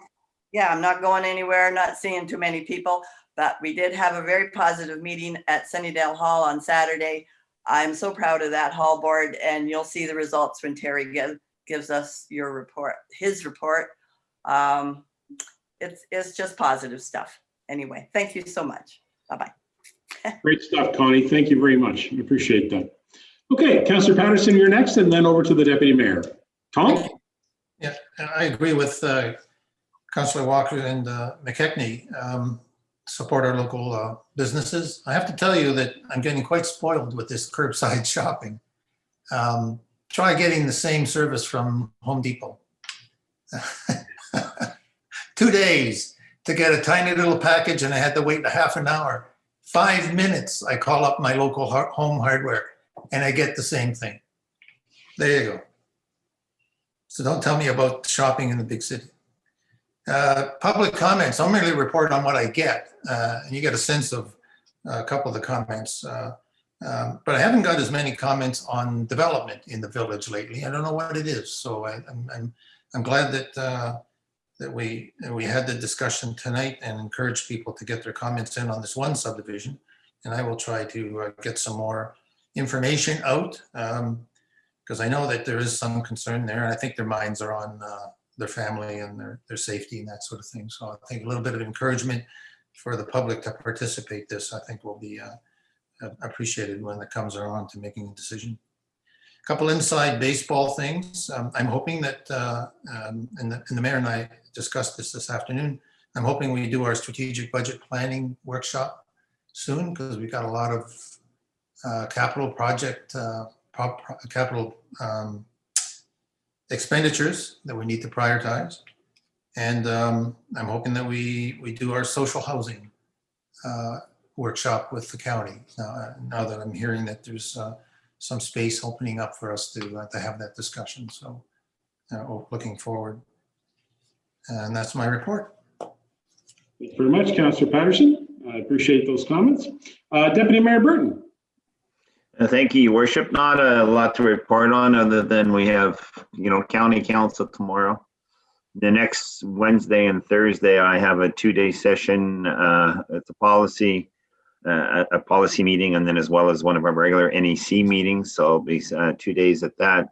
Yeah, I'm not going anywhere, not seeing too many people, but we did have a very positive meeting at Sunnydale Hall on Saturday. I'm so proud of that hall board, and you'll see the results when Terry gives us your report, his report. It's just positive stuff. Anyway, thank you so much. Bye-bye. Great stuff, Connie. Thank you very much. I appreciate that. Okay, Councillor Patterson, you're next, and then over to the Deputy Mayor. Tom? Yeah, I agree with Councillor Walker and McKechnie. Support our local businesses. I have to tell you that I'm getting quite spoiled with this curbside shopping. Try getting the same service from Home Depot. 2 days to get a tiny little package, and I had to wait a half an hour. 5 minutes, I call up my local home hardware and I get the same thing. There you go. So don't tell me about shopping in the big city. Public comments, I'll merely report on what I get, and you get a sense of a couple of the comments. But I haven't got as many comments on development in the village lately. I don't know what it is. So I'm glad that that we had the discussion tonight and encourage people to get their comments in on this one subdivision. And I will try to get some more information out, because I know that there is some concern there, and I think their minds are on their family and their safety and that sort of thing. So I think a little bit of encouragement for the public to participate this, I think, will be appreciated when it comes around to making a decision. A couple inside baseball things. I'm hoping that, and the mayor and I discussed this afternoon, I'm hoping we do our strategic budget planning workshop soon, because we've got a lot of capital project, capital expenditures that we need to prioritize. And I'm hoping that we do our social housing workshop with the county. Now that I'm hearing that there's some space opening up for us to have that discussion. So looking forward. And that's my report. Thank you very much, Councillor Patterson. I appreciate those comments. Deputy Mayor Burton. Thank you, Your Worship. Not a lot to report on, other than we have, county council tomorrow. The next Wednesday and Thursday, I have a 2-day session at the policy meeting, and then as well as one of our regular NEC meetings. So I'll be 2 days at that.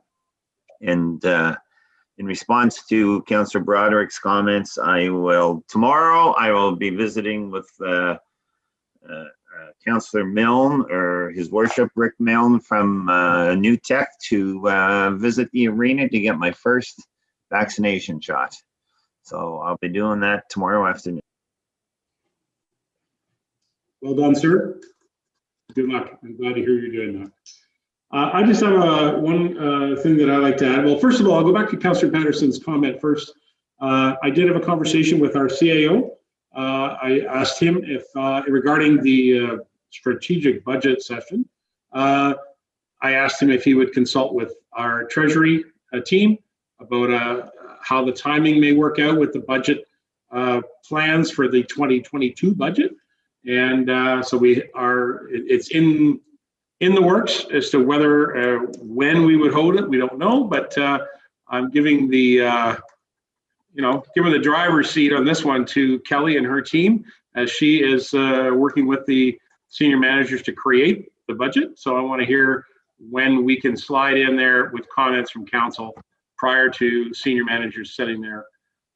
And in response to Councillor Broderick's comments, tomorrow I will be visiting with Councillor Milne, or His Worship Rick Milne from New Tech, to visit the arena to get my first vaccination shot. So I'll be doing that tomorrow afternoon. Well done, sir. Good luck. I'm glad to hear you're doing that. I just have one thing that I like to add. Well, first of all, I'll go back to Councillor Patterson's comment first. I did have a conversation with our CAO. I asked him if, regarding the strategic budget session, I asked him if he would consult with our Treasury team about how the timing may work out with the budget plans for the 2022 budget. And so it's in the works as to whether, when we would hold it, we don't know, but I'm giving the, given the driver's seat on this one to Kelly and her team, as she is working with the senior managers to create the budget. So I want to hear when we can slide in there with comments from council prior to senior managers setting their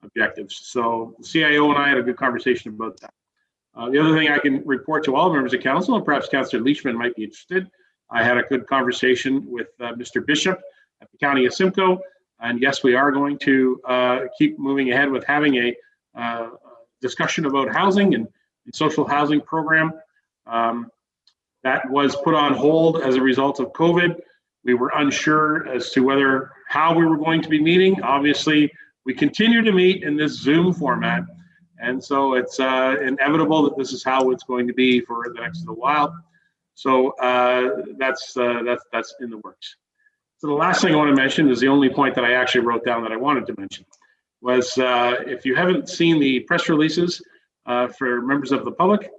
objectives. So the CIO and I had a good conversation about that. The other thing I can report to all members of council, and perhaps Councillor Leachman might be interested, I had a good conversation with Mr. Bishop at the County of Simcoe. And yes, we are going to keep moving ahead with having a discussion about housing and social housing program. That was put on hold as a result of COVID. We were unsure as to how we were going to be meeting. Obviously, we continue to meet in this Zoom format. And so it's inevitable that this is how it's going to be for the next little while. So that's in the works. So the last thing I want to mention is the only point that I actually wrote down that I wanted to mention was if you haven't seen the press releases for members of the public,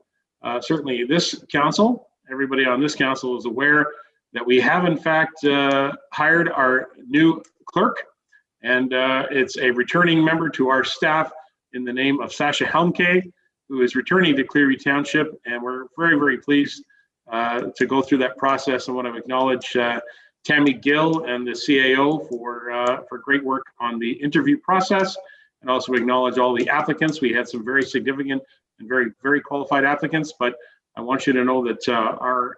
certainly this council, everybody on this council is aware that we have in fact hired our new clerk, and it's a returning member to our staff in the name of Sasha Helmke, who is returning to Clearview Township, and we're very, very pleased to go through that process. I want to acknowledge Tammy Gill and the CAO for great work on the interview process, and also acknowledge all the applicants. We had some very significant and very, very qualified applicants, but I want you to know that our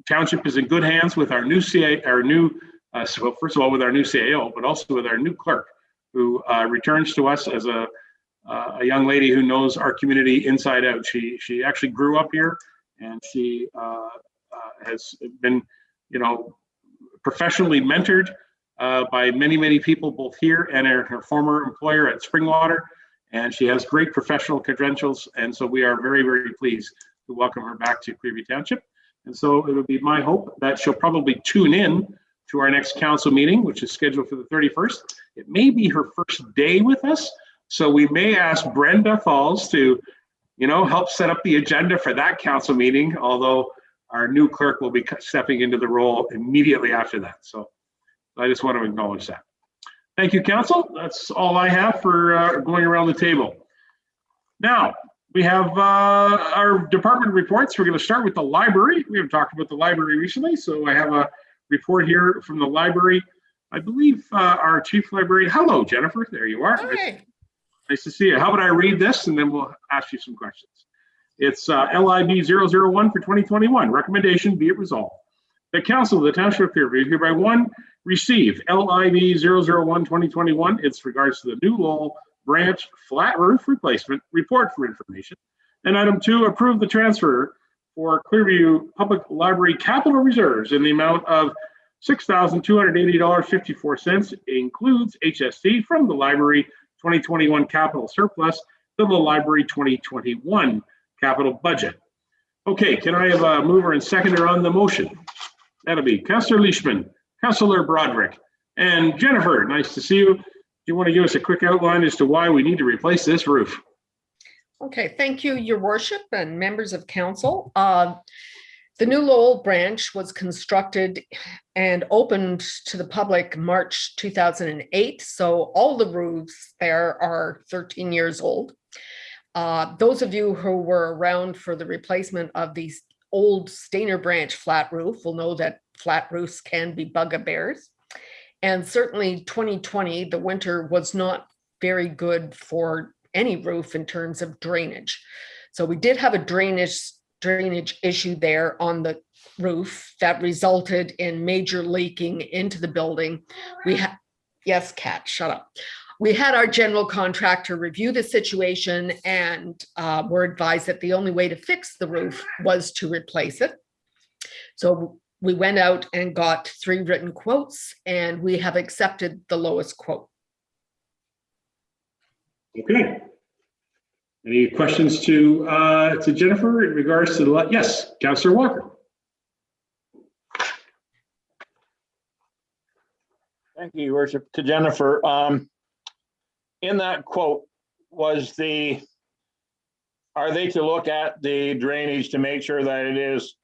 township is in good hands with our new so first of all with our new CAO, but also with our new clerk, who returns to us as a young lady who knows our community inside out. She actually grew up here, and she has been, professionally mentored by many, many people, both here and at her former employer at Springwater. And she has great professional credentials. And so we are very, very pleased to welcome her back to Clearview Township. And so it would be my hope that she'll probably tune in to our next council meeting, which is scheduled for the 31st. It may be her first day with us. So we may ask Brenda Falls to, help set up the agenda for that council meeting, although our new clerk will be stepping into the role immediately after that. So I just want to acknowledge that. Thank you, council. That's all I have for going around the table. Now, we have our department reports. We're going to start with the library. We haven't talked about the library recently, so I have a report here from the library. I believe our chief librarian. Hello, Jennifer. There you are. Hi. Nice to see you. How about I read this and then we'll ask you some questions. It's LIB 001 for 2021. Recommendation, be it resolved. The Council of the Township of Clearview hereby one, receive LIB 001 2021. It's regards to the new Lowell branch flat roof replacement report for information. And item 2, approve the transfer for Clearview Public Library capital reserves in the amount of $6,280.54, includes HST from the library 2021 capital surplus to the library 2021 capital budget. Okay, can I have a mover and seconder on the motion? That'll be Councillor Leishman, Councillor Broderick, and Jennifer. Nice to see you. Do you want to give us a quick outline as to why we need to replace this roof? Okay, thank you, Your Worship and members of council. The new Lowell branch was constructed and opened to the public March 2008. So all the roofs there are 13 years old. Those of you who were around for the replacement of these old Stainer branch flat roof will know that flat roofs can be bugbears. And certainly 2020, the winter was not very good for any roof in terms of drainage. So we did have a drainage issue there on the roof that resulted in major leaking into the building. Yes, Kat, shut up. We had our general contractor review the situation and were advised that the only way to fix the roof was to replace it. So we went out and got 3 written quotes, and we have accepted the lowest quote. Okay. Any questions to Jennifer in regards to the, yes, Councillor Walker. Thank you, Your Worship. To Jennifer, in that quote are they to look at the drainage to make sure that it is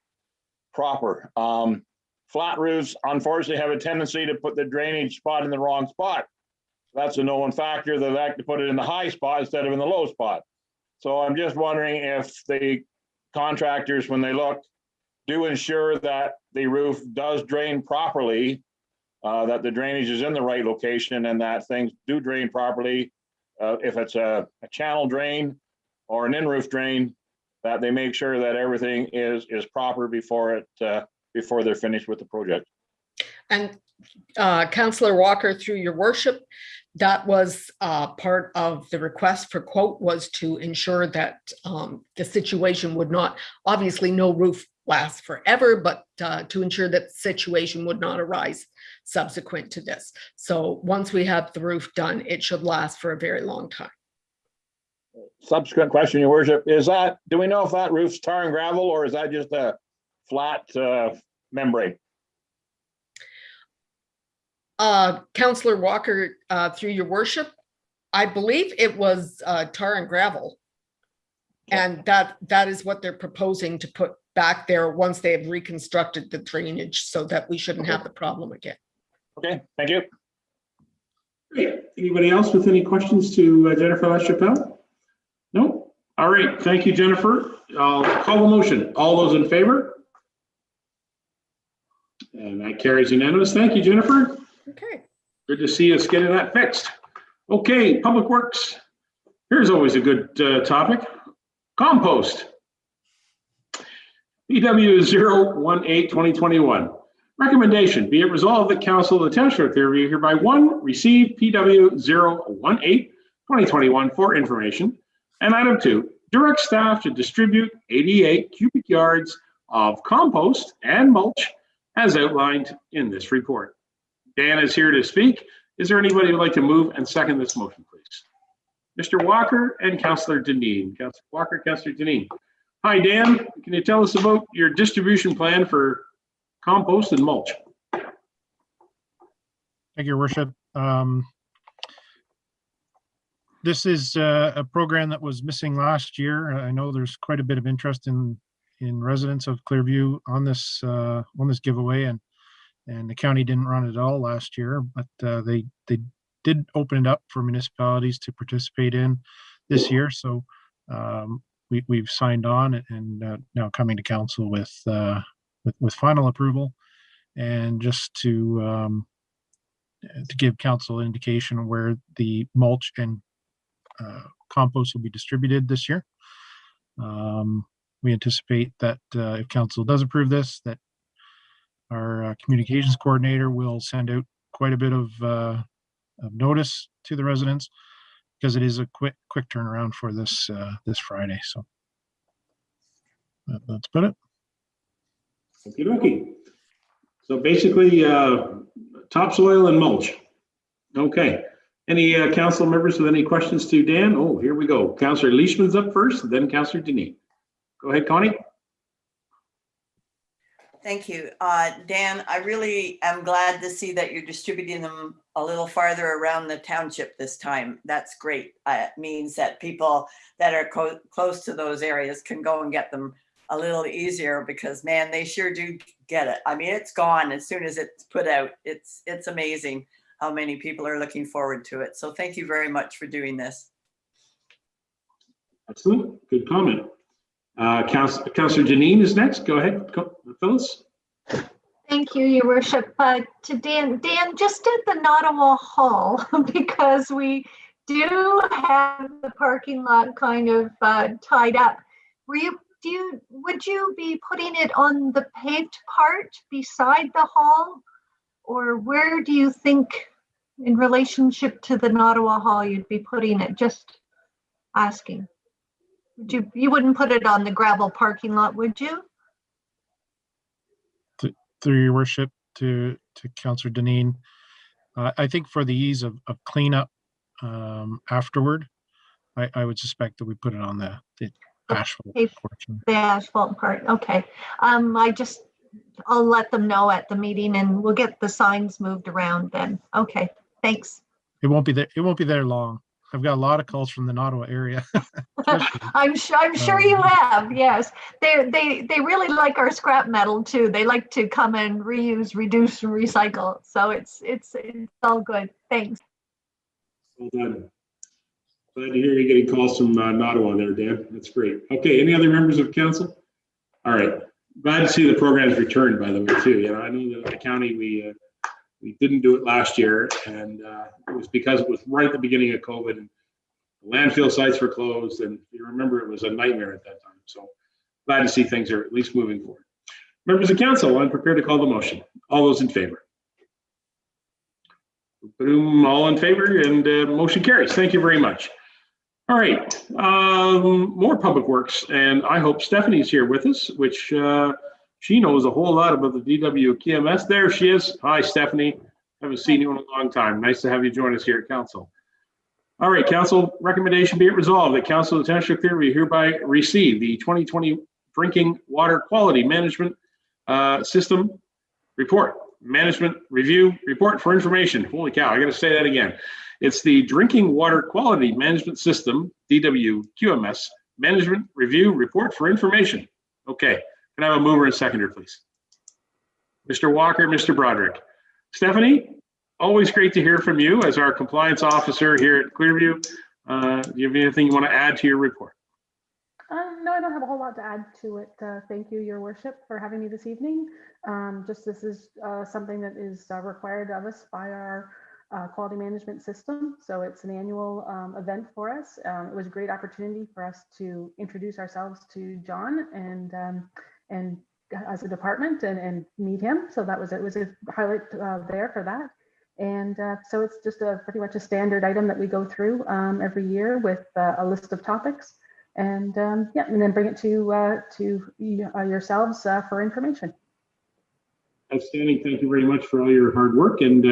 proper? Flat roofs, unfortunately, have a tendency to put the drainage spot in the wrong spot. That's a known factor. They like to put it in the high spot instead of in the low spot. So I'm just wondering if the contractors, when they look, do ensure that the roof does drain properly, that the drainage is in the right location and that things do drain properly. If it's a channel drain or an in-roof drain, that they make sure that everything is proper before they're finished with the project. And Councillor Walker, through Your Worship, that was part of the request for quote, was to ensure that the situation would not, obviously no roof lasts forever, but to ensure that the situation would not arise subsequent to this. So once we have the roof done, it should last for a very long time. Subsequent question, Your Worship, do we know if that roof's tar and gravel or is that just a flat membrane? Councillor Walker, through Your Worship, I believe it was tar and gravel. And that is what they're proposing to put back there once they have reconstructed the drainage so that we shouldn't have the problem again. Okay, thank you. Great. Anybody else with any questions to Jennifer LaChapelle? No? All right, thank you, Jennifer. I'll call the motion. All those in favor? And that carries unanimous. Thank you, Jennifer. Okay. Good to see us getting that fixed. Okay, Public Works. Here's always a good topic. Compost. PW 018-2021. Recommendation, be it resolved that Council of the Township of Clearview hereby 1, receive PW 018-2021 for information, and item 2, direct staff to distribute 88 cubic yards of compost and mulch as outlined in this report. Dan is here to speak. Is there anybody who would like to move and second this motion, please? Mr. Walker and Councillor Deneen. Councillor Walker, Councillor Deneen. Hi, Dan. Can you tell us about your distribution plan for compost and mulch? Thank you, Your Worship. This is a program that was missing last year. I know there's quite a bit of interest in residents of Clearview on this giveaway, and the county didn't run it at all last year, but they did open it up for municipalities to participate in this year. So we've signed on and now coming to council with final approval, and just to give council an indication of where the mulch and compost will be distributed this year. We anticipate that if council does approve this, that our communications coordinator will send out quite a bit of notice to the residents, because it is a quick turnaround for this Friday. So that's about it. Okie dokie. So basically, topsoil and mulch. Okay. Any council members with any questions to Dan? Oh, here we go. Councillor Leishman's up first, then Councillor Deneen. Go ahead, Connie. Thank you. Dan, I really am glad to see that you're distributing them a little farther around the township this time. That's great. It means that people that are close to those areas can go and get them a little easier, because man, they sure do get it. I mean, it's gone as soon as it's put out. It's amazing how many people are looking forward to it. So thank you very much for doing this. Excellent. Good comment. Councillor Deneen is next. Go ahead, Phyllis. Thank you, Your Worship. To Dan, just at the Nottawa Hall, because we do have the parking lot kind of tied up. Would you be putting it on the paved part beside the hall, or where do you think, in relationship to the Nottawa Hall, you'd be putting it? Just asking. You wouldn't put it on the gravel parking lot, would you? Through Your Worship, to Councillor Deneen, I think for the ease of cleanup afterward, I would suspect that we put it on the asphalt portion. The asphalt part. Okay. I'll let them know at the meeting, and we'll get the signs moved around then. Okay. Thanks. It won't be there. It won't be there long. I've got a lot of calls from the Nottawa area. I'm sure you have. Yes, they really like our scrap metal too. They like to come and reuse, reduce, and recycle. So it's all good. Thanks. Well done. Glad to hear you're getting calls from Nottawa there, Dan. That's great. Okay, any other members of council? All right. Glad to see the program's returned, by the way, too. You know, I know that at the county we didn't do it last year, and it was because it was right at the beginning of COVID, and the landfill sites were closed, and if you remember, it was a nightmare at that time. So glad to see things are at least moving forward. Members of council, I'm prepared to call the motion. All those in favor? Boom, all in favor, and motion carries. Thank you very much. All right, more public works, and I hope Stephanie's here with us, which she knows a whole lot about the DW QMS. There she is. Hi, Stephanie. Haven't seen you in a long time. Nice to have you join us here at council. All right, council recommendation be it resolved that council of the Township of Clearview hereby receive the 2020 Drinking Water Quality Management System Report, Management Review Report for information. Holy cow, I got to say that again. It's the Drinking Water Quality Management System, DWQMS, Management Review Report for information. Okay, can I have a mover and seconder, please? Mr. Walker, Mr. Broderick. Stephanie, always great to hear from you as our compliance officer here at Clearview. Do you have anything you want to add to your report? No, I don't have a whole lot to add to it. Thank you, Your Worship, for having me this evening. Just this is something that is required of us by our quality management system. So it's an annual event for us. It was a great opportunity for us to introduce ourselves to John and as a department and meet him. So it was a highlight there for that. And so it's just pretty much a standard item that we go through every year with a list of topics. And yeah, and then bring it to yourselves for information. Outstanding. Thank you very much for all your hard work and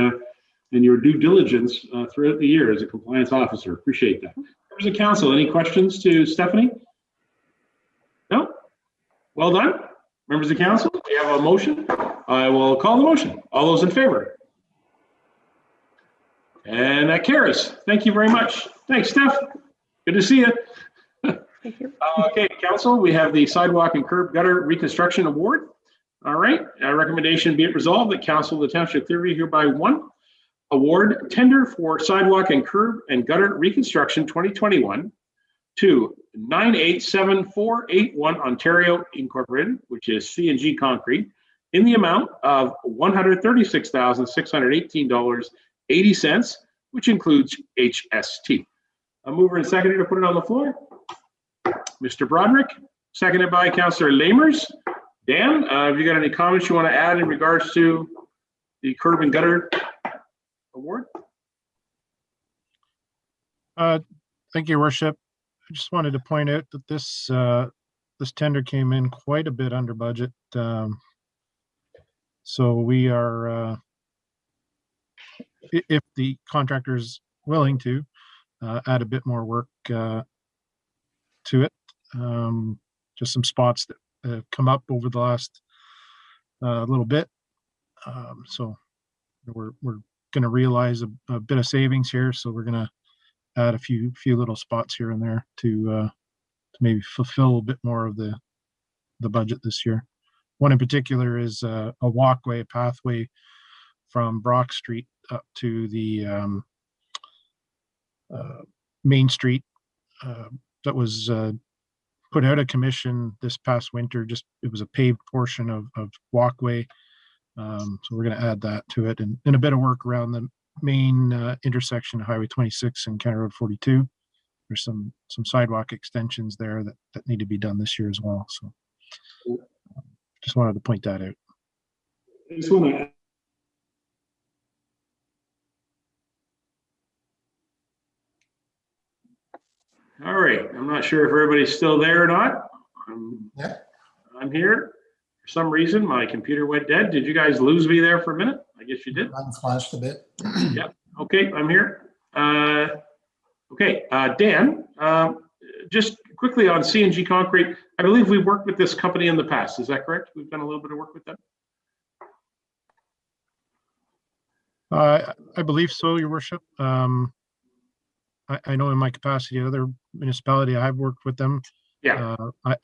your due diligence throughout the year as a compliance officer. Appreciate that. Members of council, any questions to Stephanie? No? Well done. Members of council, we have a motion. I will call the motion. All those in favor? And that carries. Thank you very much. Thanks, Steph. Good to see you. Thank you. Okay, council, we have the Sidewalk and Curb Gutter Reconstruction Award. All right, recommendation be it resolved that council of the Township of Clearview hereby one, award tender for sidewalk and curb and gutter reconstruction 2021 to 987481 Ontario Incorporated, which is CGMH Concrete, in the amount of $136,618.80, which includes HST. A mover and seconder to put it on the floor. Mr. Broderick, seconded by Councillor Lamers. Dan, have you got any comments you want to add in regards to the curb and gutter award? Thank you, Your Worship. I just wanted to point out that this tender came in quite a bit under budget. So we are, if the contractor is willing to, add a bit more work to it. Just some spots that have come up over the last little bit. So we're going to realize a bit of savings here. So we're going to add a few little spots here and there to maybe fulfill a bit more of the budget this year. One in particular is a walkway, a pathway from Brock Street up to the Main Street that was put out of commission this past winter. It was a paved portion of walkway. So we're going to add that to it, and a bit of work around the main intersection of Highway 26 and County Road 42. There's some sidewalk extensions there that need to be done this year as well. So just wanted to point that out. I just want to all right, I'm not sure if everybody's still there or not. I'm here. For some reason, my computer went dead. Did you guys lose me there for a minute? I guess you did. Mine flashed a bit. Yep. Okay, I'm here. Okay, Dan, just quickly on CGMH Concrete, I believe we've worked with this company in the past. Is that correct? We've done a little bit of work with them. I believe so, Your Worship. I know in my capacity, other municipality, I've worked with them. Yeah.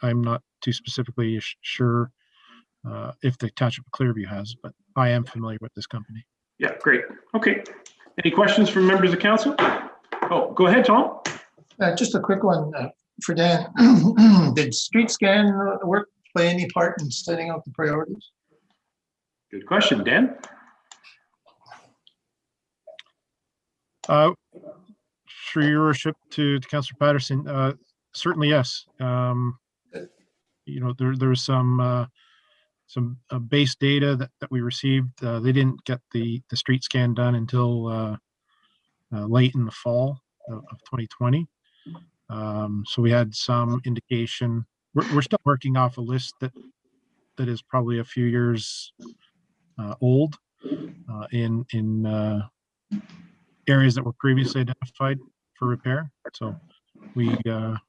I'm not too specifically sure if the Township of Clearview has, but I am familiar with this company. Yeah, great. Okay. Any questions from members of council? Oh, go ahead, Tom. Just a quick one for Dan. Did street scan work play any part in setting out the priorities? Good question, Dan. Through your worship to Councillor Patterson, certainly yes. You know, there was some base data that we received. They didn't get the street scan done until late in the fall of 2020. So we had some indication. We're still working off a list that is probably a few years old. in areas that were previously identified for repair. So we're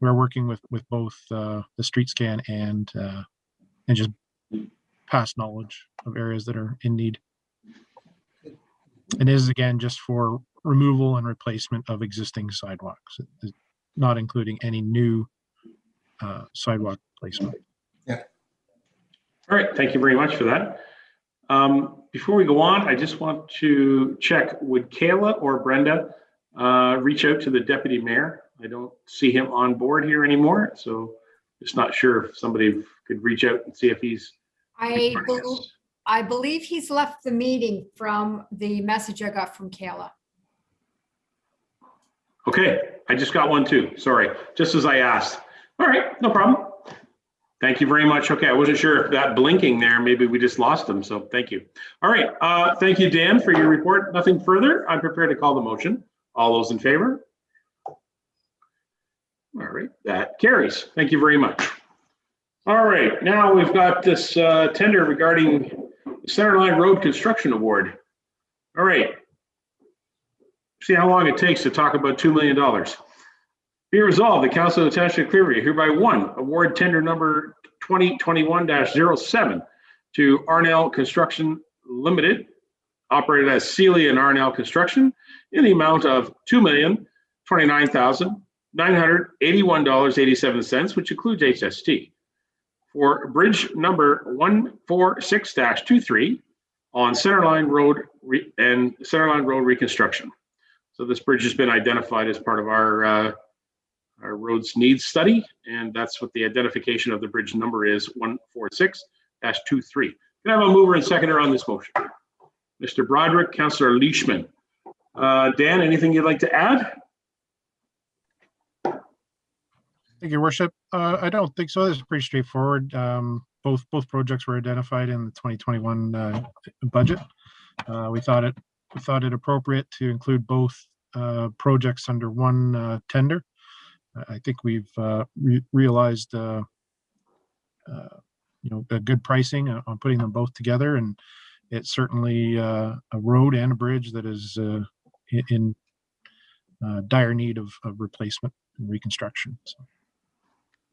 working with both the street scan and just past knowledge of areas that are in need. And this is again just for removal and replacement of existing sidewalks, not including any new sidewalk placement. Yeah. All right, thank you very much for that. Before we go on, I just want to check, would Kayla or Brenda reach out to the deputy mayor? I don't see him on board here anymore, so just not sure if somebody could reach out and see if he's. I believe he's left the meeting from the message I got from Kayla. Okay, I just got one too. Sorry, just as I asked. All right, no problem. Thank you very much. Okay, I wasn't sure if that blinking there, maybe we just lost them, so thank you. All right, thank you, Dan, for your report. Nothing further. I'm prepared to call the motion. All those in favor? All right, that carries. Thank you very much. All right, now we've got this tender regarding the Centerline Road Construction Award. All right. See how long it takes to talk about $2 million. Be resolved, the Council of the Township of Clearview hereby award tender number 2021-07 to Arnell Construction Limited, operated as Celia and Arnell Construction, in the amount of $2,029,981.87, which includes HST, for bridge number 146-23 on Centerline Road and Centerline Road reconstruction. So this bridge has been identified as part of our roads needs study, and that's what the identification of the bridge number is, 146-23. Can I have a mover and seconder on this motion? Mr. Broderick, Councillor Leishman. Dan, anything you'd like to add? Thank you, Your Worship. I don't think so. This is pretty straightforward. Both projects were identified in the 2021 budget. We thought it appropriate to include both projects under one tender. I think we've realized a good pricing on putting them both together, and it's certainly a road and a bridge that is in dire need of replacement and reconstruction. So.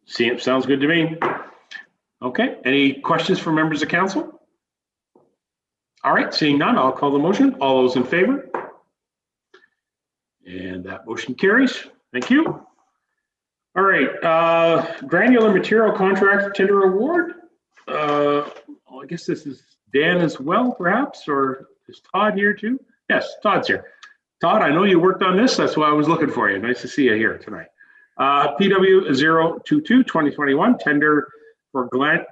See, it sounds good to me. Okay, any questions from members of council? All right, seeing none, I'll call the motion. All those in favor? And that motion carries. Thank you. All right, granular material contract tender award. I guess this is Dan as well, perhaps, or is Todd here too? Yes, Todd's here. Todd, I know you worked on this. That's why I was looking for you. Nice to see you here tonight. PW 022-2021 tender for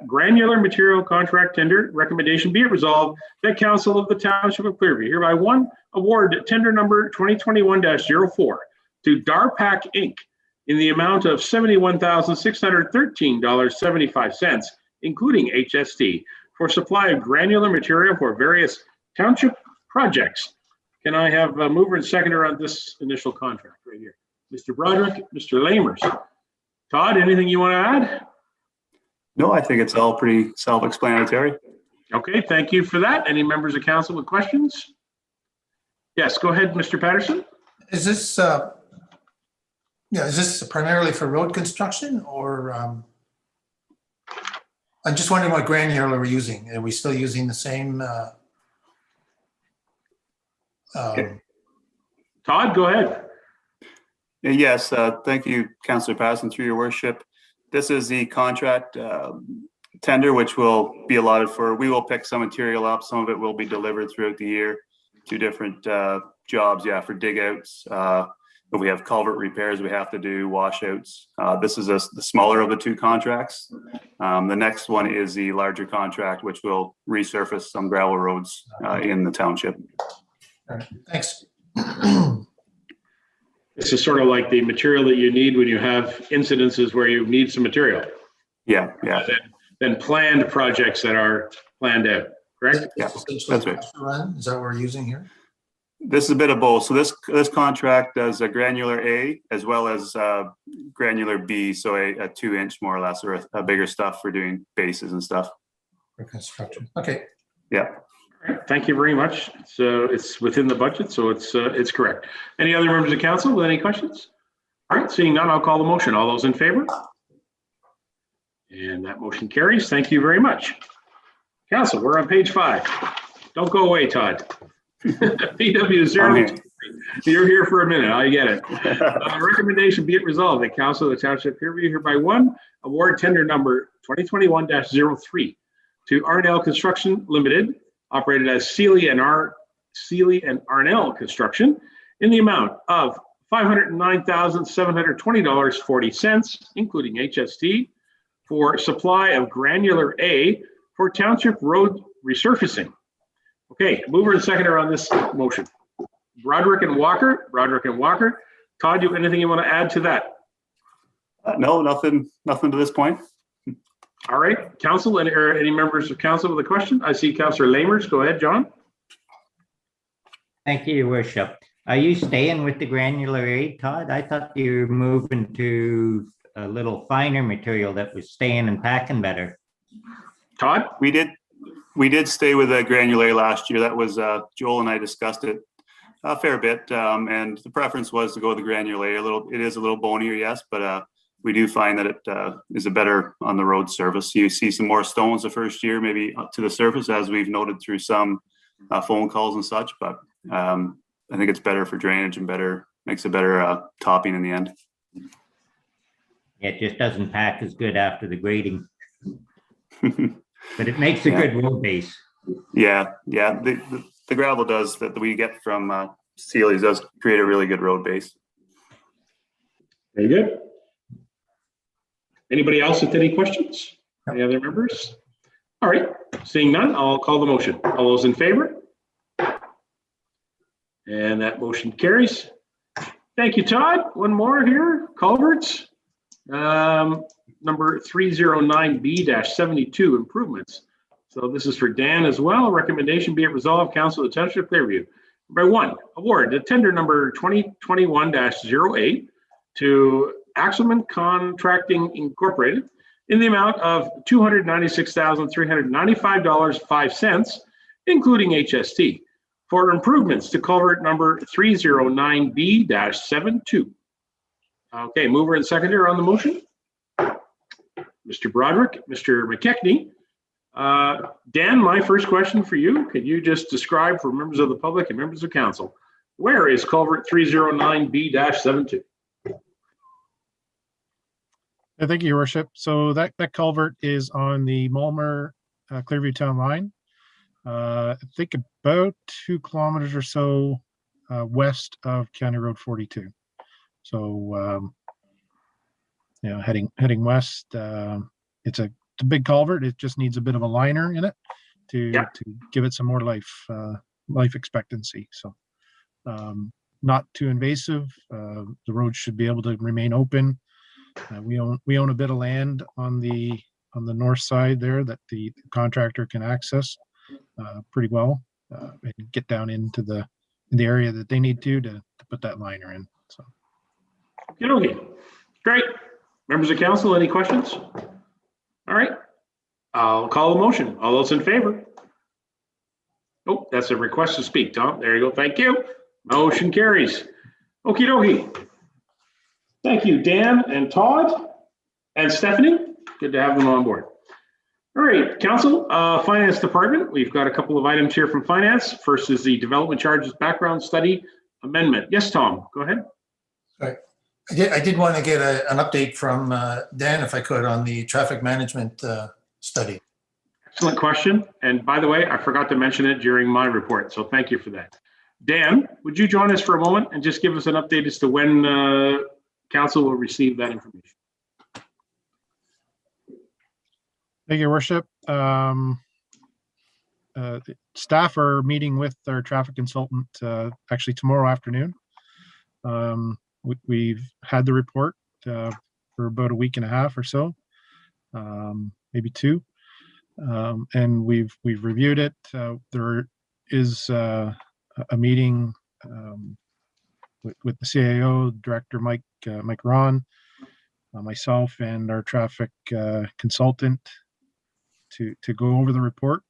granular material contract tender. Recommendation be it resolved that Council of the Township of Clearview hereby award tender number 2021-04 to Darpac Inc. in the amount of $71,613.75, including HST, for supply of granular material for various township projects. Can I have a mover and seconder on this initial contract right here? Mr. Broderick, Mr. Lamers. Todd, anything you want to add? No, I think it's all pretty self-explanatory. Okay, thank you for that. Any members of council with questions? Yes, go ahead, Mr. Patterson. Is this primarily for road construction, or I'm just wondering what granular we're using. Are we still using the same? Todd, go ahead. Yes, thank you, Councillor Patterson, through your worship. This is the contract tender, which will be allotted for, we will pick some material up. Some of it will be delivered throughout the year to different jobs, for dig outs. But we have culvert repairs we have to do, washouts. This is the smaller of the two contracts. The next one is the larger contract, which will resurface some gravel roads in the township. All right, thanks. This is sort of like the material that you need when you have incidences where you need some material. Yeah. Then planned projects that are planned out, correct? Yeah, that's right. Is that what we're using here? This is a bit of both. So this contract does a granular A as well as granular B, so a 2-inch more or less, or a bigger stuff for doing bases and stuff. For construction. Okay. Yeah. All right, thank you very much. It's within the budget, so it's correct. Any other members of council with any questions? All right, seeing none, I'll call the motion. All those in favor? And that motion carries. Thank you very much. Council, we're on page 5. Don't go away, Todd. PW 0. You're here for a minute. I get it. Recommendation be it resolved that Council of the Township hereby one award tender number 2021-03 to Arnell Construction Limited, operated as Sealy and Arnell Construction, in the amount of $509,720.40, including HST, for supply of granular A for township road resurfacing. Okay, mover and seconder on this motion. Broderick and Walker. Todd, you have anything you want to add to that? No, nothing to this point. All right, council, any members of council with a question? I see Councillor Lamers. Go ahead, John. Thank you, Your Worship. Are you staying with the granular A, Todd? I thought you were moving to a little finer material that was staying and packing better. Todd? We did stay with a granular last year. That was Joel and I discussed it a fair bit, and the preference was to go with the granular. It is a little bonier, yes, but we do find that it is a better on the road surface. You see some more stones the first year, maybe up to the surface, as we've noted through some phone calls and such. But I think it's better for drainage and makes a better topping in the end. It just doesn't pack as good after the grading, but it makes a good road base. Yeah. The gravel does that we get from Sealy's does create a really good road base. Very good. Anybody else with any questions? Any other members? All right, seeing none, I'll call the motion. All those in favor? And that motion carries. Thank you, Todd. One more here, culverts. Number 309B-72, improvements. So this is for Dan as well. Recommendation be it resolved, Council of the Township Clearview. Number 1, award the tender number 2021-08 to Axelman Contracting Incorporated in the amount of $296,395.05, including HST, for improvements to culvert number 309B-72. Okay, mover and seconder on the motion. Mr. Broderick, Mr. McKechnie. Dan, my first question for you, could you just describe for members of the public and members of council, where is culvert 309B-72? Thank you, Your Worship. So that culvert is on the Mulmer Clearview Town line. I think about 2 kilometers or so west of County Road 42. So heading west. It's a big culvert. It just needs a bit of a liner in it to give it some more life expectancy. So not too invasive. The road should be able to remain open. We own a bit of land on the north side there that the contractor can access pretty well and get down into the area that they need to put that liner in. So, okay, great. Members of council, any questions? All right, I'll call the motion. All those in favor? Oh, that's a request to speak, Tom. There you go. Thank you. Motion carries. Okie dokie. Thank you, Dan and Todd and Stephanie. Good to have them on board. All right, council, finance department. We've got a couple of items here from finance. First is the development charges background study amendment. Yes, Tom, go ahead. All right. I did want to get an update from Dan, if I could, on the traffic management study. Excellent question. And by the way, I forgot to mention it during my report, so thank you for that. Dan, would you join us for a moment and just give us an update as to when council will receive that information? Thank you, Your Worship. Staff are meeting with our traffic consultant actually tomorrow afternoon. We've had the report for about a week and a half or so, maybe 2, and we've reviewed it. There is a meeting with the CAO director, Mike Ron, myself, and our traffic consultant to go over the report.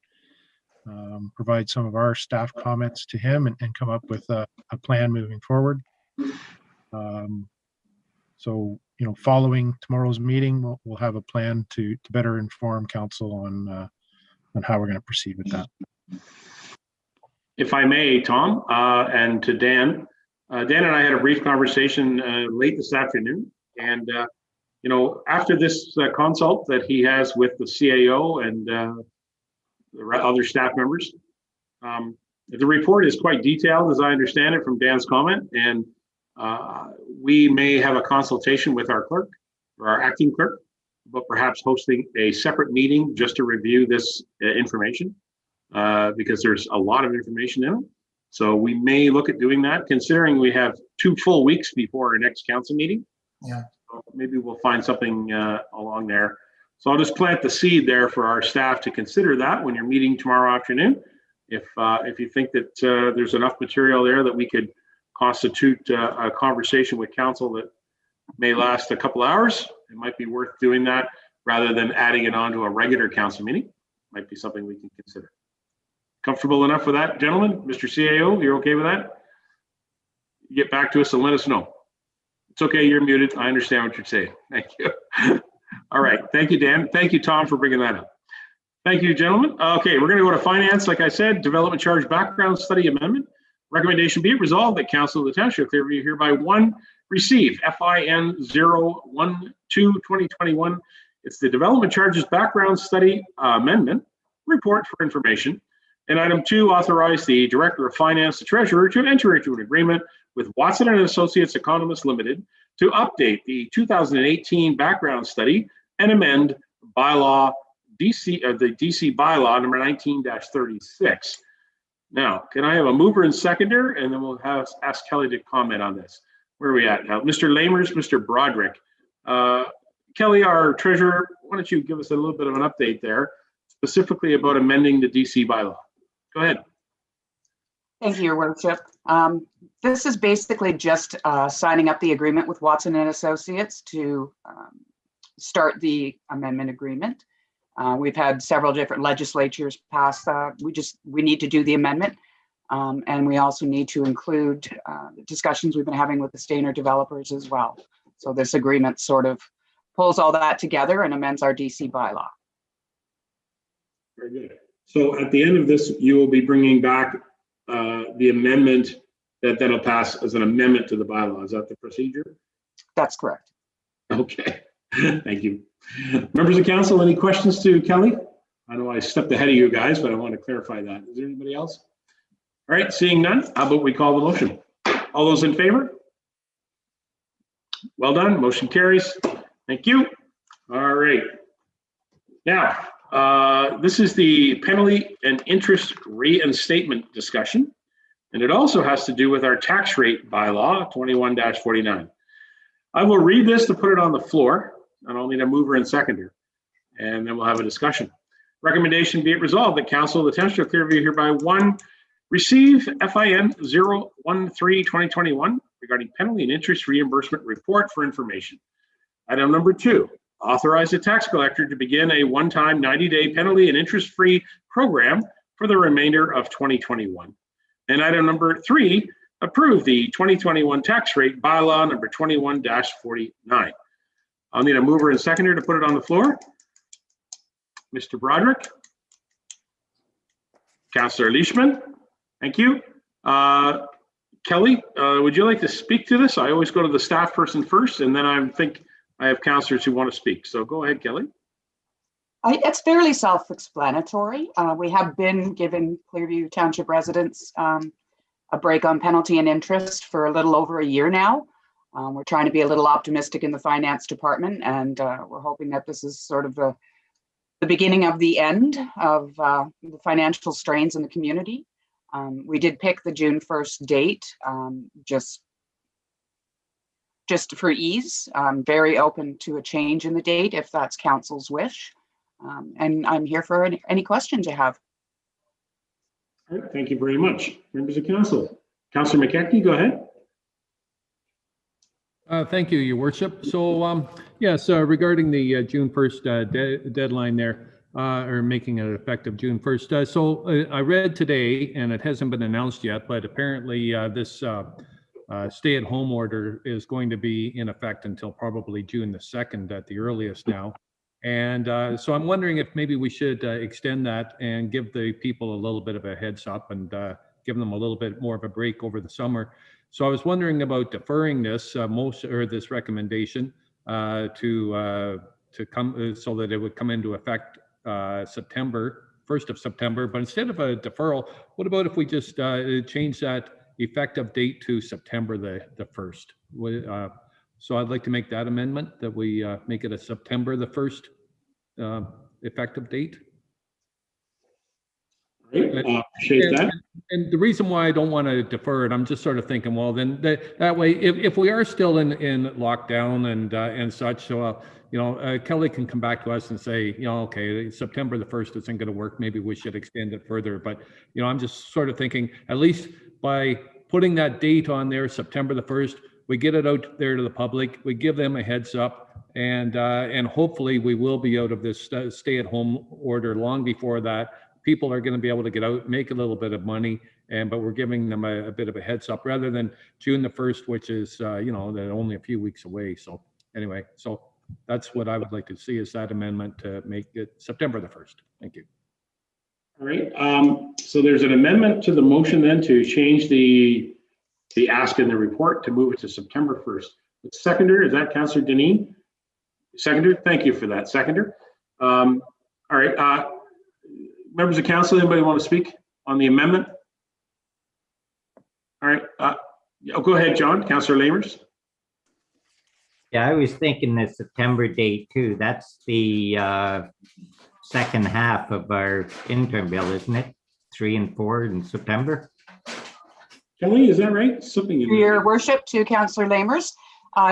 provide some of our staff comments to him and come up with a plan moving forward. So, following tomorrow's meeting, we'll have a plan to better inform council on how we're going to proceed with that. If I may, Tom, and to Dan, Dan and I had a brief conversation late this afternoon, and after this consult that he has with the CAO and the other staff members, the report is quite detailed, as I understand it from Dan's comment, and we may have a consultation with our clerk or our acting clerk, but perhaps hosting a separate meeting just to review this information, because there's a lot of information in it. So we may look at doing that, considering we have 2 full weeks before our next council meeting. Yeah. So maybe we'll find something along there. So I'll just plant the seed there for our staff to consider that when you're meeting tomorrow afternoon. If you think that there's enough material there that we could constitute a conversation with council that may last a couple hours, it might be worth doing that rather than adding it on to a regular council meeting. Might be something we can consider. Comfortable enough with that, gentlemen? Mr. CAO, you're okay with that? Get back to us and let us know. It's okay, you're muted. I understand what you're saying. Thank you. All right, thank you, Dan. Thank you, Tom, for bringing that up. Thank you, gentlemen. Okay, we're going to go to finance. Like I said, development charge background study amendment. Recommendation be it resolved that Council of the Township of Clearview hereby receive FIN 012-2021. It's the development charges background study amendment report for information. And item 2, authorize the Director of Finance, the Treasurer, to enter into an agreement with Watson and Associates Economists Limited to update the 2018 background study and amend bylaw the DC bylaw number 19-36. Now, can I have a mover and seconder, and then we'll ask Kelly to comment on this. Where are we at now? Mr. Lamers, Mr. Broderick. Kelly, our treasurer, why don't you give us a little bit of an update there, specifically about amending the DC bylaw? Go ahead. Thank you, Your Worship. This is basically just signing up the agreement with Watson and Associates to start the amendment agreement. We've had several different legislatures pass that. We need to do the amendment. And we also need to include the discussions we've been having with the Stainer developers as well. So this agreement sort of pulls all that together and amends our DC bylaw. Very good. So at the end of this, you will be bringing back the amendment that'll pass as an amendment to the bylaw. Is that the procedure? That's correct. Okay. Thank you. Members of council, any questions to Kelly? I know I stepped ahead of you guys, but I want to clarify that. Is there anybody else? All right, seeing none, how about we call the motion? All those in favor? Well done, motion carries. Thank you. All right. Now, this is the penalty and interest reinstatement discussion, and it also has to do with our tax rate bylaw 21-49. I will read this to put it on the floor, and I'll need a mover and seconder, and then we'll have a discussion. Recommendation be it resolved that Council of the Township of Clearview hereby receive FIN 013-2021 regarding penalty and interest reimbursement report for information. Item number 2, authorize the tax collector to begin a one-time 90-day penalty and interest-free program for the remainder of 2021. And item number 3, approve the 2021 tax rate bylaw number 21-49. I'll need a mover and seconder to put it on the floor. Mr. Broderick. Councillor Leishman. Thank you. Kelly, would you like to speak to this? I always go to the staff person first, and then I think I have councillors who want to speak. So go ahead, Kelly. It's fairly self-explanatory. We have been giving Clearview Township residents a break on penalty and interest for a little over a year now. We're trying to be a little optimistic in the finance department, and we're hoping that this is sort of the beginning of the end of the financial strains in the community. We did pick the June 1st date just for ease. I'm very open to a change in the date if that's council's wish. And I'm here for any questions you have. All right, thank you very much. Members of council. Councillor McKechnie, go ahead. Thank you, Your Worship. So yes, regarding the June 1st deadline there, or making it effective June 1st. So I read today, and it hasn't been announced yet, but apparently this stay-at-home order is going to be in effect until probably June the 2nd at the earliest now. And so I'm wondering if maybe we should extend that and give the people a little bit of a heads up and give them a little bit more of a break over the summer. So I was wondering about deferring this this recommendation to come so that it would come into effect September 1st of September. But instead of a deferral, what about if we just change that effective date to September the 1st? So I'd like to make that amendment that we make it a September the 1st effective date. Great, appreciate that. And the reason why I don't want to defer it, I'm just sort of thinking, well, then that way, if we are still in lockdown and such, so Kelly can come back to us and say, okay, September the 1st isn't going to work. Maybe we should extend it further. But I'm just sort of thinking, at least by putting that date on there, September the 1st, we get it out there to the public. We give them a heads up, and hopefully we will be out of this stay-at-home order long before that. People are going to be able to get out, make a little bit of money, but we're giving them a bit of a heads up rather than June the 1st, which is they're only a few weeks away. So anyway, so that's what I would like to see, is that amendment to make it September the 1st. Thank you. All right. So there's an amendment to the motion then to change the ask in the report to move it to September 1st. The seconder, is that Councillor Denis? Seconder, thank you for that. Seconder. All right. Members of council, anybody want to speak on the amendment? All right. Go ahead, John. Councillor Lamers. Yeah, I was thinking the September date too. That's the second half of our interim bill, isn't it? 3 and 4 in September. Kelly, is that right? Something in Your worship, to Councillor Lamers.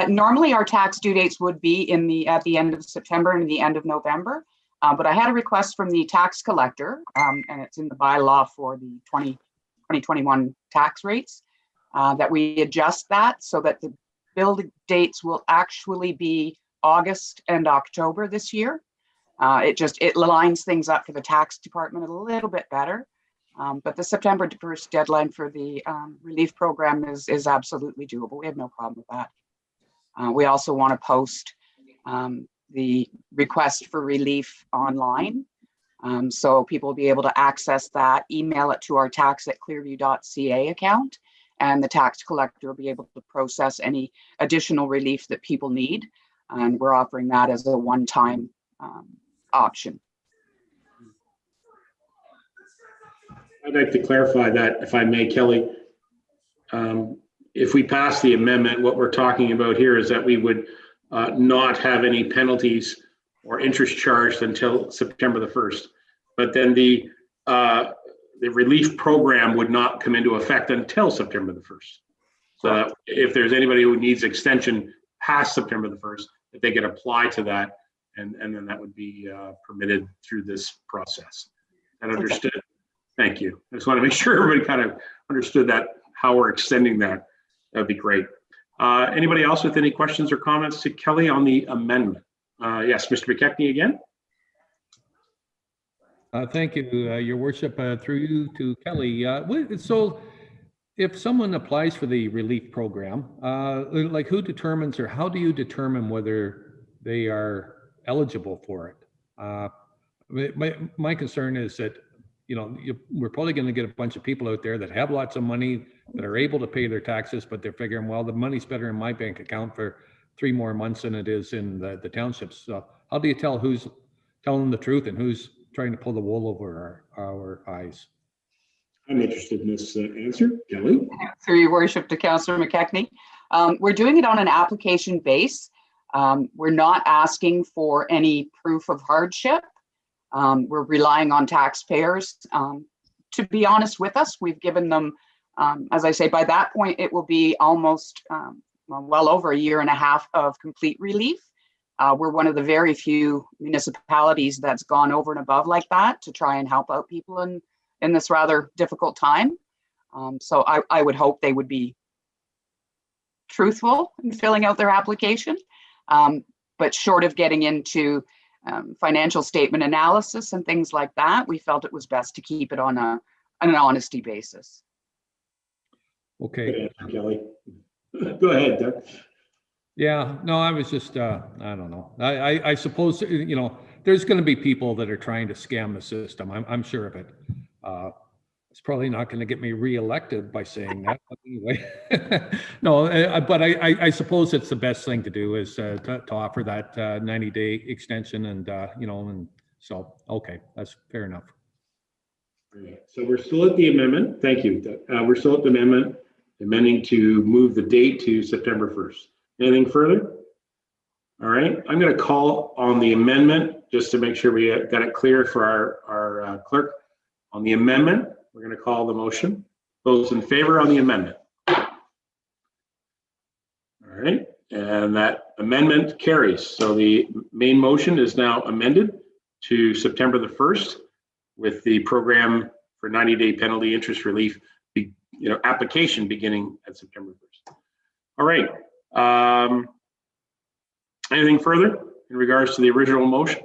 Normally our tax due dates would be at the end of September and the end of November. But I had a request from the tax collector, and it's in the bylaw for the 2021 tax rates, that we adjust that so that the bill dates will actually be August and October this year. It lines things up for the tax department a little bit better. But the September 1st deadline for the relief program is absolutely doable. We have no problem with that. We also want to post the request for relief online. So people will be able to access that, email it to our tax@clearview.ca account, and the tax collector will be able to process any additional relief that people need. And we're offering that as a one-time option. I'd like to clarify that, if I may, Kelly. If we pass the amendment, what we're talking about here is that we would not have any penalties or interest charged until September the 1st. But then the relief program would not come into effect until September the 1st. So if there's anybody who needs extension past September the 1st, that they could apply to that, and then that would be permitted through this process. And understood. Okay. Thank you. I just want to make sure everybody kind of understood that, how we're extending that. That'd be great. Anybody else with any questions or comments to Kelly on the amendment? Yes, Mr. McKechnie again. Thank you, Your Worship. Through you to Kelly. So if someone applies for the relief program, like who determines, or how do you determine whether they are eligible for it? My concern is that we're probably going to get a bunch of people out there that have lots of money, that are able to pay their taxes, but they're figuring, well, the money's better in my bank account for 3 more months than it is in the townships. So how do you tell who's telling the truth and who's trying to pull the wool over our eyes? I'm interested in this answer. Kelly? Through Your Worship to Councillor McKechnie. We're doing it on an application base. We're not asking for any proof of hardship. We're relying on taxpayers to be honest with us. We've given them, as I say, by that point, it will be almost well over 1.5 years of complete relief. We're one of the very few municipalities that's gone over and above like that to try and help out people in this rather difficult time. So I would hope they would be truthful in filling out their application. But short of getting into financial statement analysis and things like that, we felt it was best to keep it on an honesty basis. Okay. Kelly. Go ahead, Doug. Yeah, no, I was just, I don't know. I suppose, you know, there's going to be people that are trying to scam the system. I'm sure of it. It's probably not going to get me reelected by saying that. But anyway, no, but I suppose it's the best thing to do is to offer that 90-day extension, and you know, and so okay, that's fair enough. So we're still at the amendment. Thank you. We're still at the amendment, amending to move the date to September 1st. Anything further? All right, I'm going to call on the amendment just to make sure we got it clear for our clerk. On the amendment, we're going to call the motion. Those in favor on the amendment? All right, and that amendment carries. So the main motion is now amended to September the 1st with the program for 90-day penalty interest relief, application beginning at September 1st. All right. Anything further in regards to the original motion?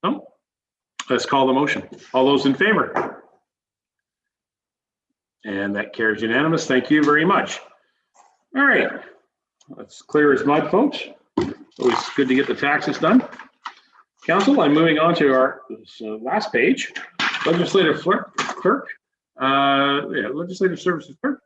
No? Let's call the motion. All those in favor? And that carries unanimous. Thank you very much. All right. That's clear as mud, folks. Always good to get the taxes done. Council, I'm moving on to our last page. Legislative clerk. Legislative services clerk.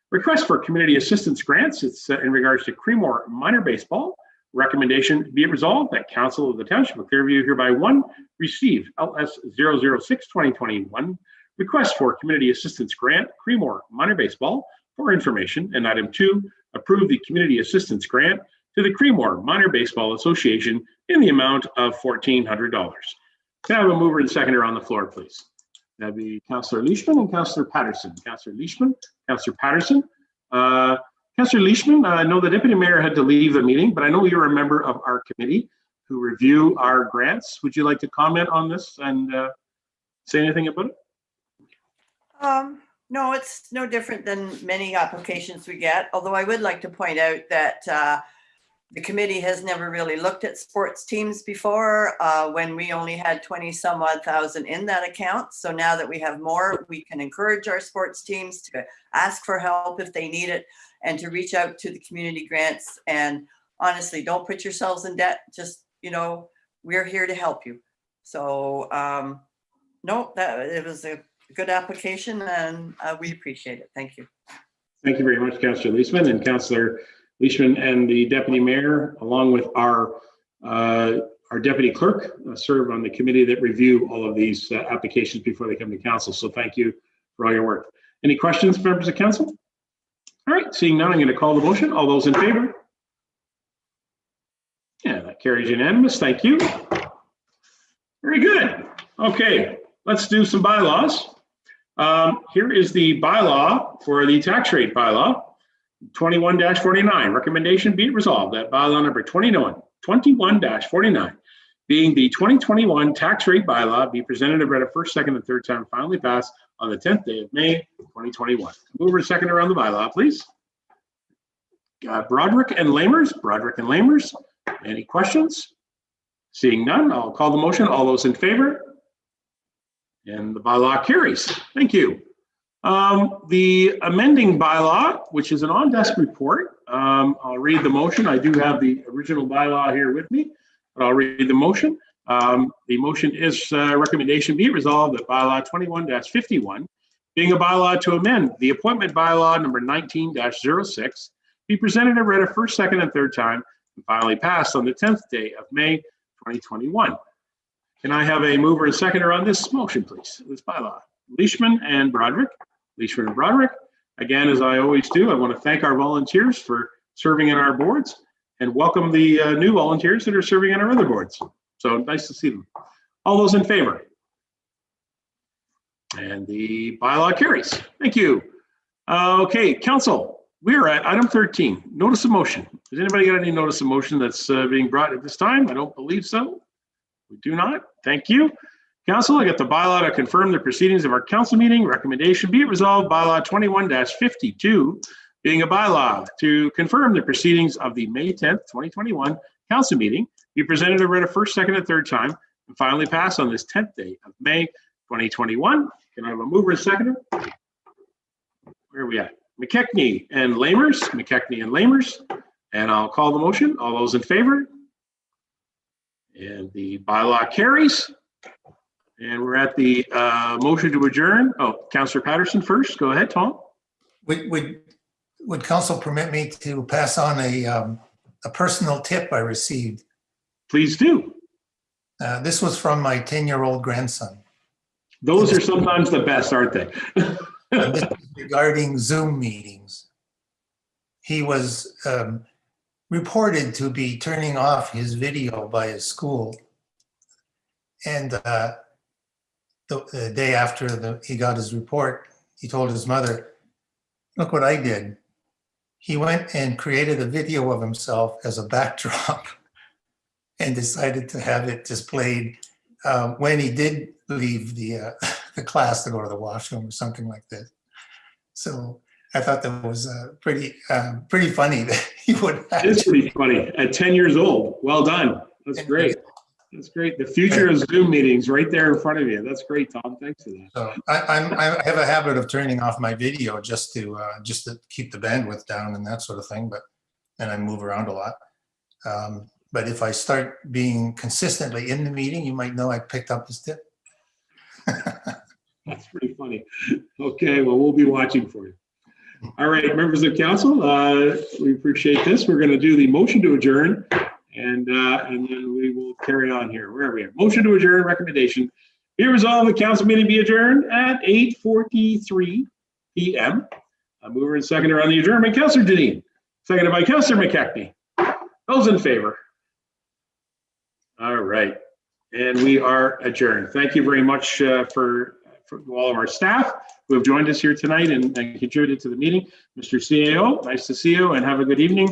Request for community assistance grants. It's in regards to Creemore minor baseball. Recommendation be it resolved that Council of the Township of Clearview hereby one receive LS 006-2021 request for community assistance grant Creemore minor baseball for information, and item 2 approve the community assistance grant to the Creemore Minor Baseball Association in the amount of $1,400. Can I have a mover and seconder on the floor, please? That'd be Councillor Leishman and Councillor Patterson. Councillor Leishman, Councillor Patterson. Councillor Leishman, I know the Deputy Mayor had to leave the meeting, but I know you're a member of our committee who review our grants. Would you like to comment on this and say anything about it? No, it's no different than many applications we get, although I would like to point out that the committee has never really looked at sports teams before when we only had 20-some-odd thousand in that account. So now that we have more, we can encourage our sports teams to ask for help if they need it and to reach out to the community grants. And honestly, don't put yourselves in debt. Just, we're here to help you. So no, it was a good application and we appreciate it. Thank you. Thank you very much, Councillor Leishman, and Councillor Leishman and the Deputy Mayor, along with our Deputy Clerk, serve on the committee that review all of these applications before they come to Council. So thank you for all your work. Any questions, members of Council? All right, seeing none, I'm going to call the motion. All those in favor? Yeah, that carries unanimous. Thank you. Very good. Okay, let's do some bylaws. Here is the bylaw for the tax rate bylaw. 21-49, recommendation be it resolved that bylaw number 21-49, being the 2021 tax rate bylaw, be presented and read a first, second, and third time, finally passed on the 10th day of May, 2021. Mover and seconder on the bylaw, please. Broderick and Lamers. Any questions? Seeing none, I'll call the motion. All those in favor? And the bylaw carries. Thank you. The amending bylaw, which is an on-desk report, I'll read the motion. I do have the original bylaw here with me, but I'll read the motion. The motion is recommendation be it resolved that bylaw 21-51, being a bylaw to amend the appointment bylaw number 19-06, be presented and read a first, second, and third time, and finally passed on the 10th day of May, 2021. Can I have a mover and seconder on this motion, please? This bylaw. Leishman and Broderick. Leishman and Broderick. Again, as I always do, I want to thank our volunteers for serving in our boards and welcome the new volunteers that are serving in our other boards. So nice to see them. All those in favor? And the bylaw carries. Thank you. Okay, Council, we are at item 13, notice of motion. Has anybody got any notice of motion that's being brought at this time? I don't believe so. We do not. Thank you. Council, I got the bylaw to confirm the proceedings of our council meeting. Recommendation be it resolved, bylaw 21-52, being a bylaw to confirm the proceedings of the May 10th, 2021 council meeting be presented and read a first, second, and third time, and finally passed on this 10th day of May 2021. Can I have a mover and seconder? Where are we at? McKechnie and Lamers. McKechnie and Lamers. And I'll call the motion. All those in favor? And the bylaw carries. And we're at the motion to adjourn. Oh, Councillor Patterson first. Go ahead, Tom. Would council permit me to pass on a personal tip I received? Please do. This was from my 10-year-old grandson. Those are sometimes the best, aren't they? This is regarding Zoom meetings. He was reported to be turning off his video by his school. And the day after he got his report, he told his mother, "Look what I did." He went and created a video of himself as a backdrop and decided to have it displayed when he did leave the class to go to the washroom or something like this. So I thought that was pretty funny that he would have. It's pretty funny at 10 years old. Well done. That's great. That's great. The future of Zoom meetings right there in front of you. That's great, Tom. Thanks for that. So I have a habit of turning off my video just to keep the bandwidth down and that sort of thing. And I move around a lot. But if I start being consistently in the meeting, you might know I picked up this tip. That's pretty funny. Okay, well, we'll be watching for you. All right, members of council, we appreciate this. We're going to do the motion to adjourn, and then we will carry on here. Where are we at? Motion to adjourn recommendation. Be resolved, the council meeting be adjourned at 8:43 p.m. Mover and seconder on the adjournment, Councillor Deneen. Seconded by Councillor McKechnie. Those in favor? All right, and we are adjourned. Thank you very much for all of our staff who have joined us here tonight and contributed to the meeting. Mr. CAO, nice to see you and have a good evening.